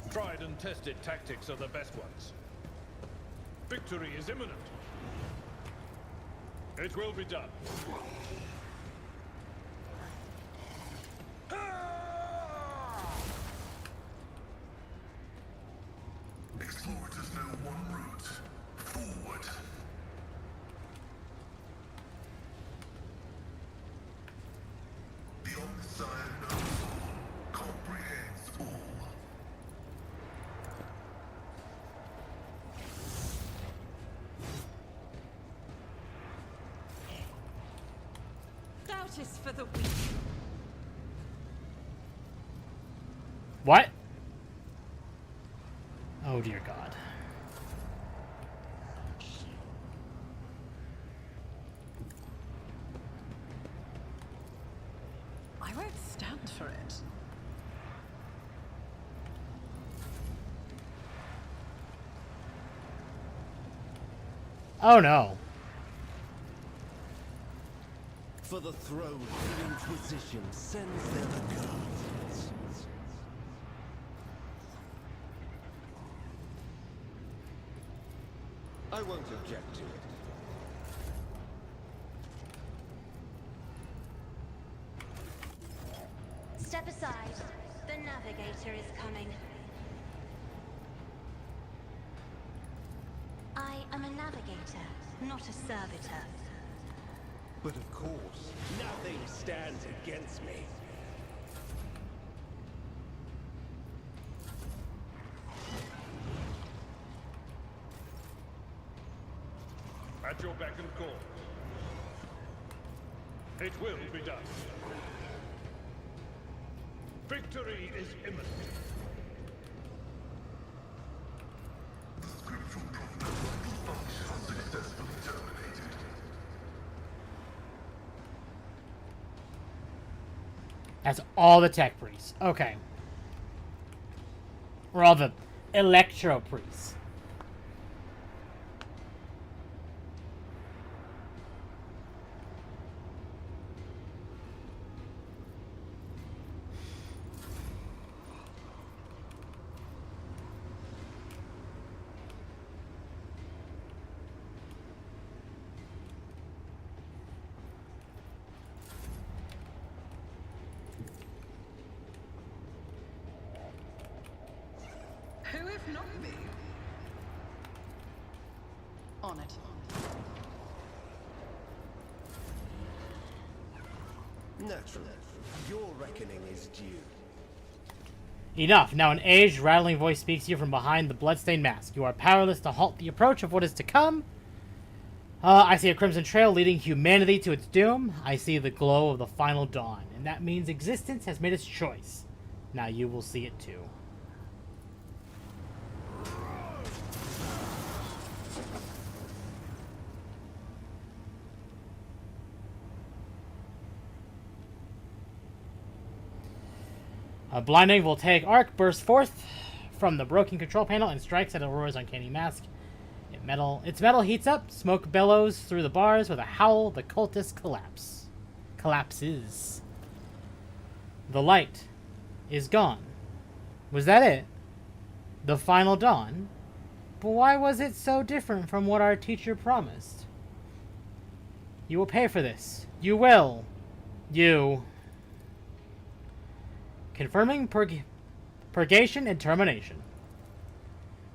Tried and tested tactics are the best ones. Victory is imminent. It will be done. Explorators know one route. Forward. The Omniscient knows all. Comprehends all. Doubt is for the weak. What? Oh dear God. I won't stand for it. Oh no. For the throne, the Inquisition sends their regards. I won't object to it. Step aside. The navigator is coming. I am a navigator, not a servitor. But of course, nothing stands against me. At your beck and call. It will be done. Victory is imminent. The scriptural prophetic function successfully terminated. That's all the tech priests. Okay. Or all the electro priests. Who if not me? On it. Naturally, your reckoning is due. Enough. Now an aged, rattling voice speaks to you from behind the bloodstained mask. You are powerless to halt the approach of what is to come. I see a crimson trail leading humanity to its doom. I see the glow of the final dawn, and that means existence has made its choice. Now you will see it too. A blinding voltaic arc bursts forth from the broken control panel and strikes at Aurora's uncanny mask. Its metal heats up, smoke bellows through the bars. With a howl, the cultist collapses. The light is gone. Was that it? The final dawn? But why was it so different from what our teacher promised? You will pay for this. You will. You. Confirming purgation and termination.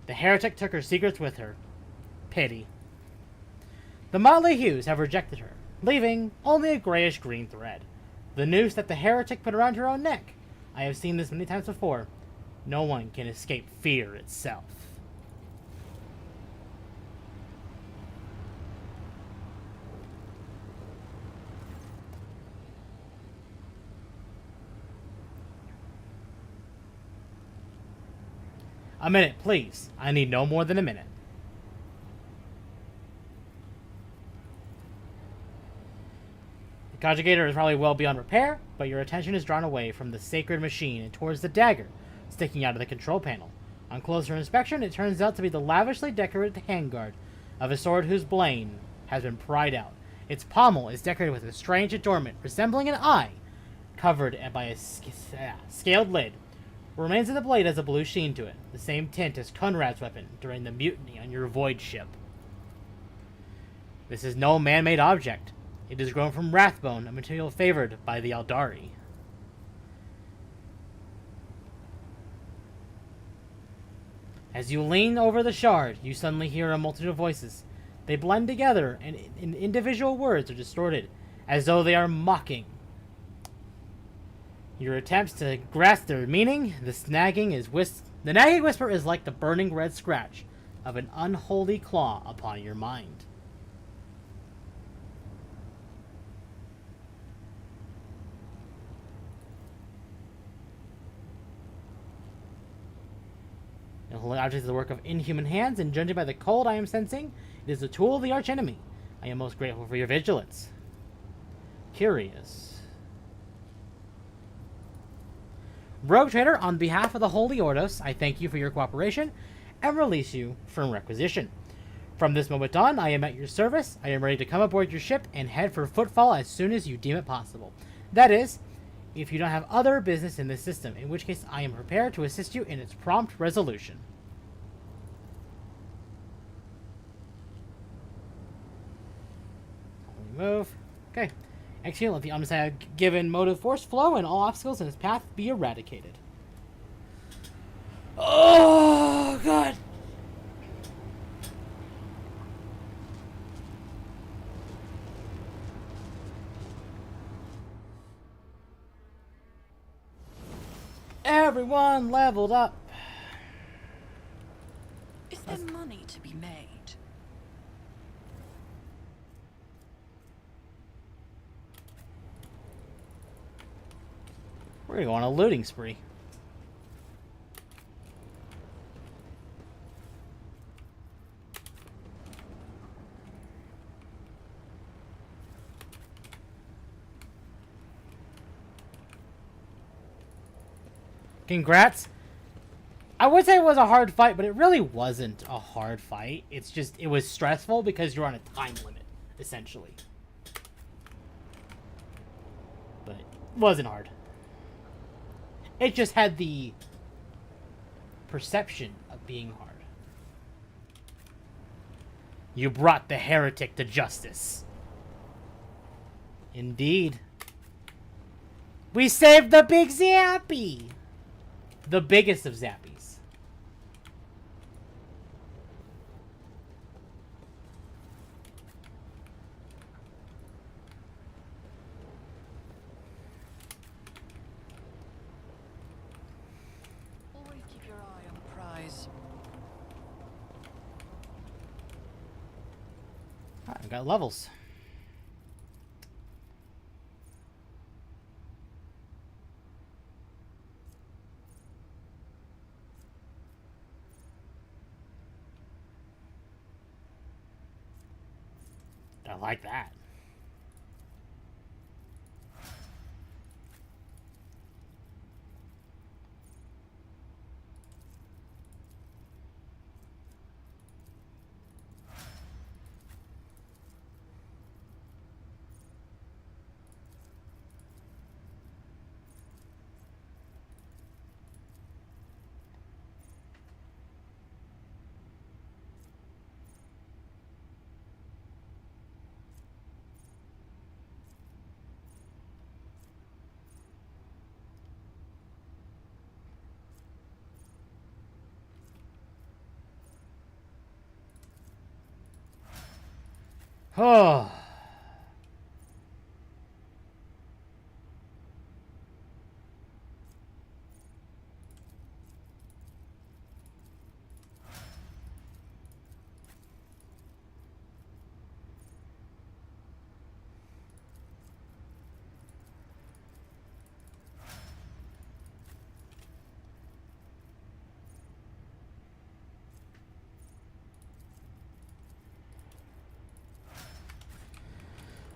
The heretic took her secrets with her. Pity. The motley hues have rejected her, leaving only a grayish-green thread. The noose that the heretic put around her own neck. I have seen this many times before. No one can escape fear itself. A minute, please. I need no more than a minute. The conjugator is probably well beyond repair, but your attention is drawn away from the sacred machine and towards the dagger sticking out of the control panel. On closer inspection, it turns out to be the lavishly decorated handguard of a sword whose blade has been pried out. Its pommel is decorated with a strange adornment resembling an eye, covered by a scaled lid. What remains of the blade has a blue sheen to it, the same tint as Conrad's weapon during the mutiny on your void ship. This is no man-made object. It is grown from wrathbone, a material favored by the Aldari. As you lean over the shard, you suddenly hear a multitude of voices. They blend together, and individual words are distorted, as though they are mocking. Your attempts to grasp their meaning, the nagging whisper is like the burning red scratch of an unholy claw upon your mind. The holy object is the work of inhuman hands, and judging by the cold I am sensing, it is the tool of the archenemy. I am most grateful for your vigilance. Curious. Rogue Trader, on behalf of the Holy Ordos, I thank you for your cooperation and release you from requisition. From this moment on, I am at your service. I am ready to come aboard your ship and head for Footfall as soon as you deem it possible. That is, if you don't have other business in this system, in which case I am prepared to assist you in its prompt resolution. Move. Okay. Execute. Let the Omnissiah given motive force flow and all obstacles in its path be eradicated. Oh, God. Everyone leveled up. Is there money to be made? We're gonna go on a looting spree. Congrats. I would say it was a hard fight, but it really wasn't a hard fight. It's just, it was stressful because you're on a time limit, essentially. But it wasn't hard. It just had the perception of being hard. You brought the heretic to justice. Indeed. We saved the big Zappy! The biggest of Zappies. Always keep your eye on the prize. Alright, I've got levels. I like that. Oh.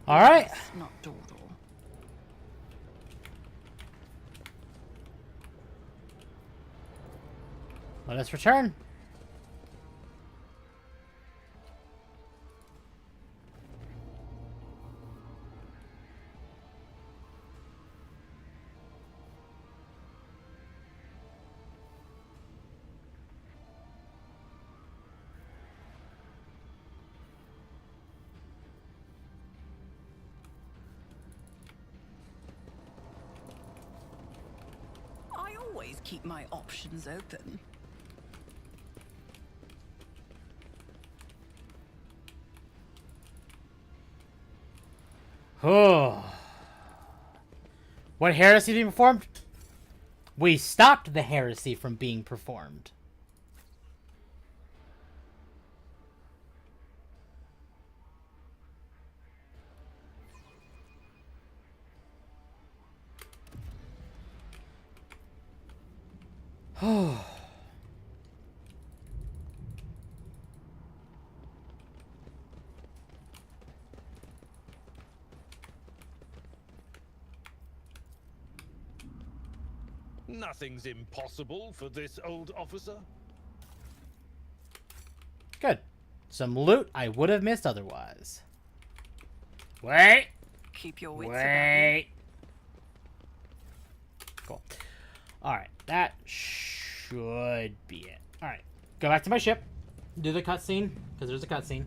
All right. Not dawdle. Let us return. I always keep my options open. Oh. What heresy being performed? We stopped the heresy from being performed. Oh. Nothing's impossible for this old officer. Good. Some loot I would have missed otherwise. Wait. Keep your wits Wait. Cool. Alright, that should be it. Alright, go back to my ship. Do the cutscene, because there's a cutscene.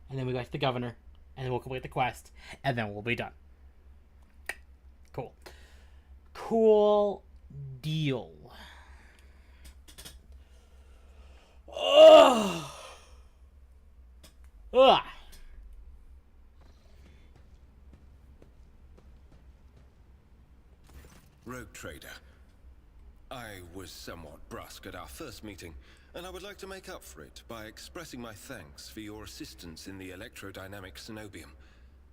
And then we go to the governor. And then we'll complete the quest. And then we'll be done. Cool. Cool deal. Ugh. Ugh. Rogue Trader. I was somewhat brusque at our first meeting, and I would like to make up for it by expressing my thanks for your assistance in the electrodynamic Cenobium.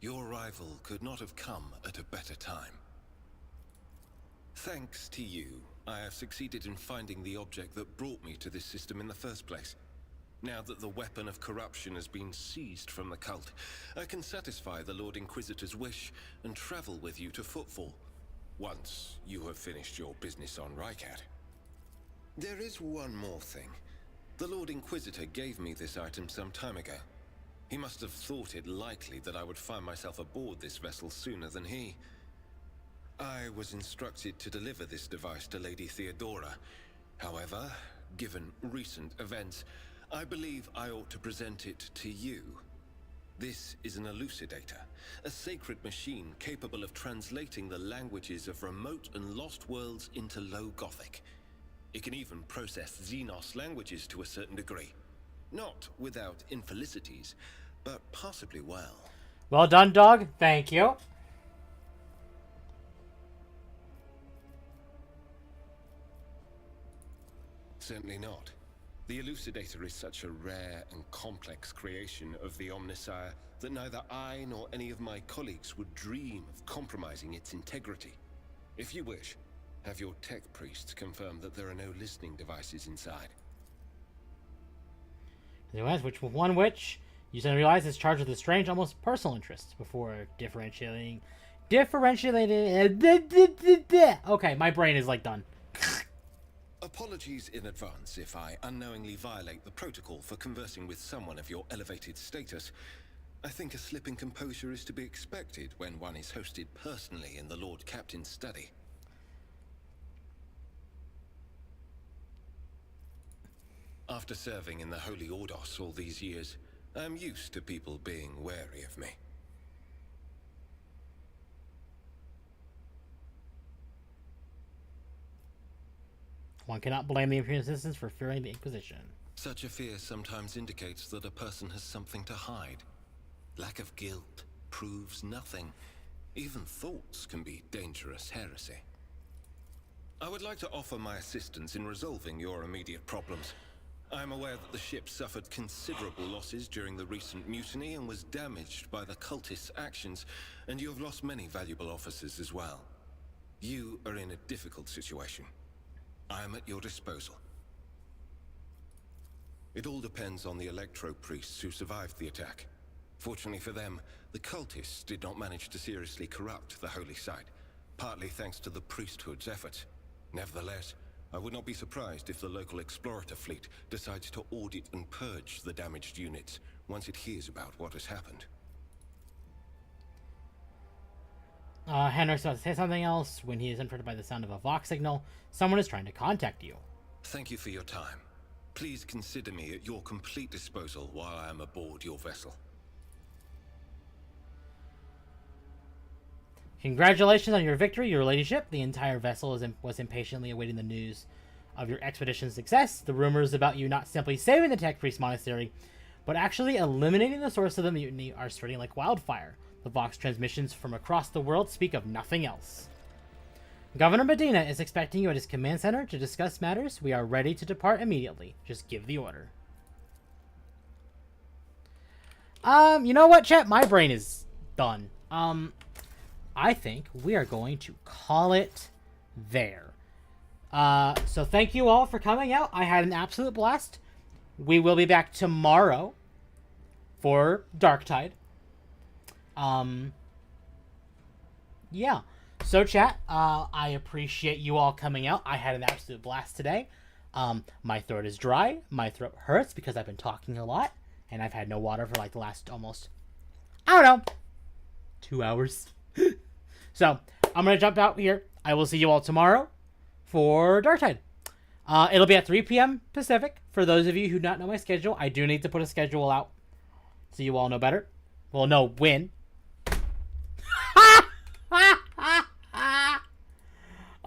Your arrival could not have come at a better time. Thanks to you, I have succeeded in finding the object that brought me to this system in the first place. Now that the weapon of corruption has been seized from the cult, I can satisfy the Lord Inquisitor's wish and travel with you to Footfall, once you have finished your business on Rycat. There is one more thing. The Lord Inquisitor gave me this item some time ago. He must have thought it likely that I would find myself aboard this vessel sooner than he. I was instructed to deliver this device to Lady Theodora. However, given recent events, I believe I ought to present it to you. This is an elucidator, a sacred machine capable of translating the languages of remote and lost worlds into Low Gothic. It can even process Xenos languages to a certain degree. Not without infelicities, but possibly well. Well done, dog. Thank you. Certainly not. The Elucidator is such a rare and complex creation of the Omnissiah that neither I nor any of my colleagues would dream of compromising its integrity. If you wish, have your tech priests confirm that there are no listening devices inside. Which you suddenly realize is charged with a strange, almost personal interest before differentiating. Okay, my brain is like done. Apologies in advance if I unknowingly violate the protocol for conversing with someone of your elevated status. I think a slip in composure is to be expected when one is hosted personally in the Lord Captain's study. After serving in the Holy Ordos all these years, I'm used to people being wary of me. One cannot blame the Imperial citizens for fearing the Inquisition. Such a fear sometimes indicates that a person has something to hide. Lack of guilt proves nothing. Even thoughts can be dangerous heresy. I would like to offer my assistance in resolving your immediate problems. I am aware that the ship suffered considerable losses during the recent mutiny and was damaged by the cultists' actions, and you have lost many valuable officers as well. You are in a difficult situation. I am at your disposal. It all depends on the electro-priests who survived the attack. Fortunately for them, the cultists did not manage to seriously corrupt the holy site, partly thanks to the priesthood's efforts. Nevertheless, I would not be surprised if the local explorator fleet decides to audit and purge the damaged units once it hears about what has happened. Henrik's about to say something else when he is interrupted by the sound of a Vox signal. Someone is trying to contact you. Thank you for your time. Please consider me at your complete disposal while I am aboard your vessel. Congratulations on your victory, your ladyship. The entire vessel was impatiently awaiting the news of your expedition's success. The rumors about you not simply saving the Tech Priest Monastery, but actually eliminating the source of the mutiny are spreading like wildfire. The Vox transmissions from across the world speak of nothing else. Governor Medina is expecting you at his command center to discuss matters. We are ready to depart immediately. Just give the order. You know what, chat? My brain is done. I think we are going to call it there. So thank you all for coming out. I had an absolute blast. We will be back tomorrow for Darktide. Yeah. So chat, I appreciate you all coming out. I had an absolute blast today. My throat is dry. My throat hurts because I've been talking a lot. And I've had no water for like the last almost, I don't know, 2 hours. So, I'm going to jump out here. I will see you all tomorrow for Darktide. It'll be at 3 p.m. Pacific. For those of you who do not know my schedule, I do need to put a schedule out so you all know better. Well, know when.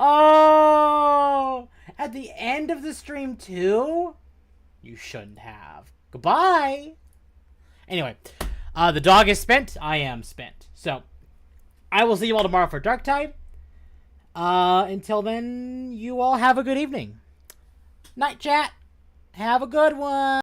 Oh, at the end of the stream too? You shouldn't have. Goodbye. Anyway, the dog is spent. I am spent. So, I will see you all tomorrow for Darktide. Until then, you all have a good evening. Night, chat. Have a good one.